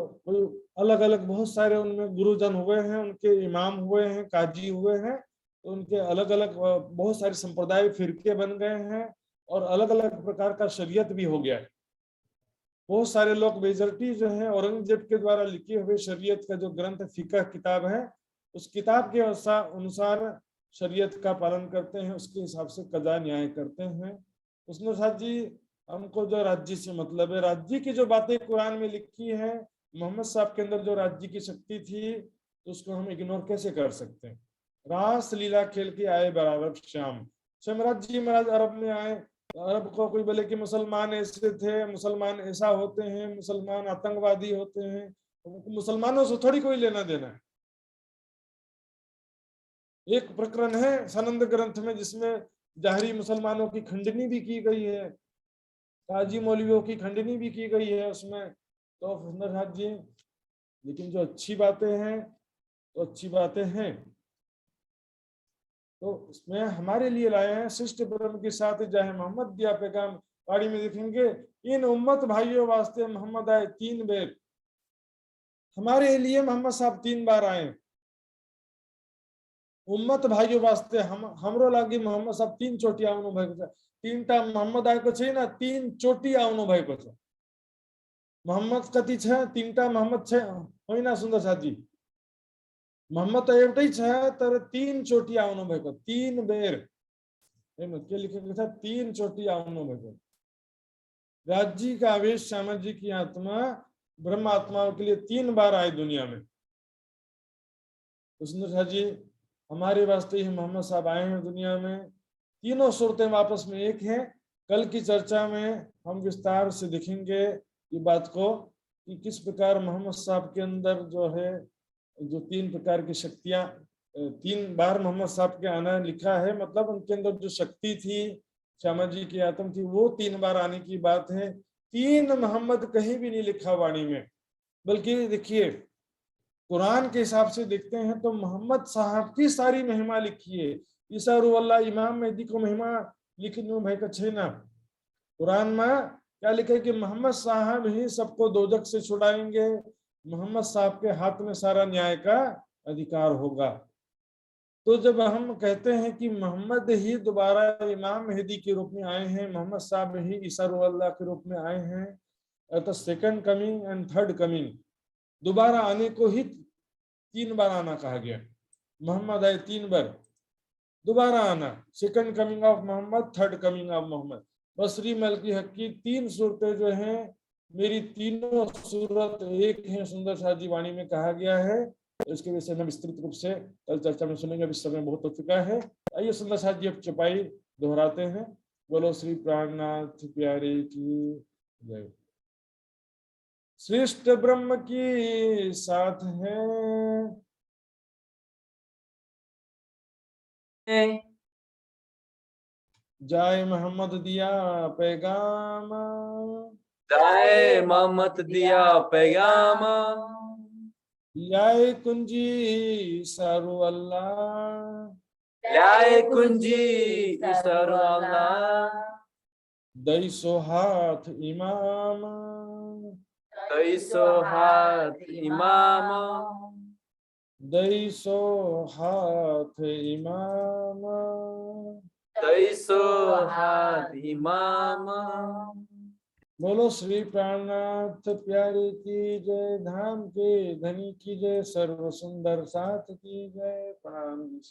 अलग अलग बहुत सारे उनमें गुरुजन हुए हैं, उनके इमाम हुए हैं, काजी हुए हैं, तो उनके अलग अलग बहुत सारे संप्रदाय फिरके बन गए हैं और अलग अलग प्रकार का शरीयत भी हो गया है। बहुत सारे लोग मेजॉरिटी जो है औरंगजेब के द्वारा लिखे हुए शरीयत का जो ग्रंथ फिकह किताब है, उस किताब के अनुसार शरीयत का पालन करते हैं, उसके हिसाब से कजा न्याय करते हैं। उसमें साथ जी हमको जो राज्य से मतलब है, राज्य की जो बातें कुरान में लिखी है, मोहम्मद साहब के अंदर जो राज्य की शक्ति थी, तो उसको हम इग्नोर कैसे कर सकते हैं। रास लीला खेल के आए बराबर श्याम। शमराज जी महाराज अरब में आए, अरब को कोई बोले कि मुसलमान ऐसे थे, मुसलमान ऐसा होते हैं, मुसलमान आतंकवादी होते हैं, तो मुसलमानों से थोड़ी कोई लेना देना है। एक प्रकरण है सनंद ग्रंथ में जिसमें जाहरी मुसलमानों की खंडनी भी की गई है, काजी मौलवियों की खंडनी भी की गई है उसमें। तो फंदरहाट जी, लेकिन जो अच्छी बातें हैं तो अच्छी बातें हैं, तो उसमें हमारे लिए लाए हैं शिष्ट ब्रह्म के साथ जाहे मोहम्मद दिया पैगाम। गाड़ी में देखेंगे इन उम्मत भाइयों वास्ते मोहम्मद आए 3 बेर। हमारे लिए मोहम्मद साहब 3 बार आए। उम्मत भाइयों वास्ते हमरो लागि मोहम्मद साहब 3 चोटि आउनु भएको छ। 3टा मोहम्मद आएको छैन, 3 चोटि आउनु भएको छ। मोहम्मद कति छ? 3टा मोहम्मद छ होइन सुन्दर साथी, मोहम्मद त एउटै छ तर 3 चोटि आउनु भएको, 3 बेर। हेर्नु के लेखेको छ, 3 चोटि आउनु भएको। राज्य का आवेश श्यामा जी की आत्मा ब्रह्म आत्माओं के लिए 3 बार आए दुनिया में। सुंदर साथी हमारे वास्ते ही मोहम्मद साहब आए हैं दुनिया में। तीनों सूरतें वापस में एक हैं। कल की चर्चा में हम विस्तार से देखेंगे ये बात को कि किस प्रकार मोहम्मद साहब के अंदर जो है जो 3 प्रकार की शक्तियां, 3 बार मोहम्मद साहब के आना लिखा है, मतलब उनके अंदर जो शक्ति थी श्यामा जी की आत्म थी वो 3 बार आने की बात है। 3 मोहम्मद कहीं भी नहीं लिखा वाणी में, बल्कि देखिए कुरान के हिसाब से देखते हैं तो मोहम्मद साहब की सारी महिमा लिखी है। ईसा रुअल्लाह इमाम मेहदी को महिमा लिखनु भएको छैन। कुरान में क्या लिखा है कि मोहम्मद साहब ही सबको दोजख से छुड़ाएंगे, मोहम्मद साहब के हाथ में सारा न्याय का अधिकार होगा। तो जब हम कहते हैं कि मोहम्मद ही दोबारा इमाम मेहदी के रूप में आए हैं, मोहम्मद साहब ही ईसा रुअल्लाह के रूप में आए हैं, तो second coming and third coming, दोबारा आने को ही 3 बार आना कहा गया। मोहम्मद आए 3 बार, दोबारा आना, second coming of Mohammad, third coming of Mohammad. बसरी मलकी हक की 3 सूरतें जो हैं, मेरी तीनों सूरत एक हैं, सुंदर साजी वाणी में कहा गया है। इसके विषय में विस्तृत रूप से कल चर्चा में सुनेंगे, अभी समय बहुत हो चुका है। आइए सुंदर साजी अब चौपाई दोहराते हैं। बोलो श्री प्राणनाथ प्यारे की जय। श्रेष्ठ ब्रह्म की साथ है, जाए मोहम्मद दिया पैगाम, जाए मोहम्मद दिया पैगाम, लाए कुंजी सारू अल्लाह, लाए कुंजी सर अल्लाह, 200 हाथ इमाम, 200 हाथ इमाम, 200 हाथ इमाम, 200 हाथ इमाम, बोलो श्री प्राणनाथ प्यारे की जय, धाम के धनी की जय, सर्व सुंदर साथ की जय। प्रणाम जी।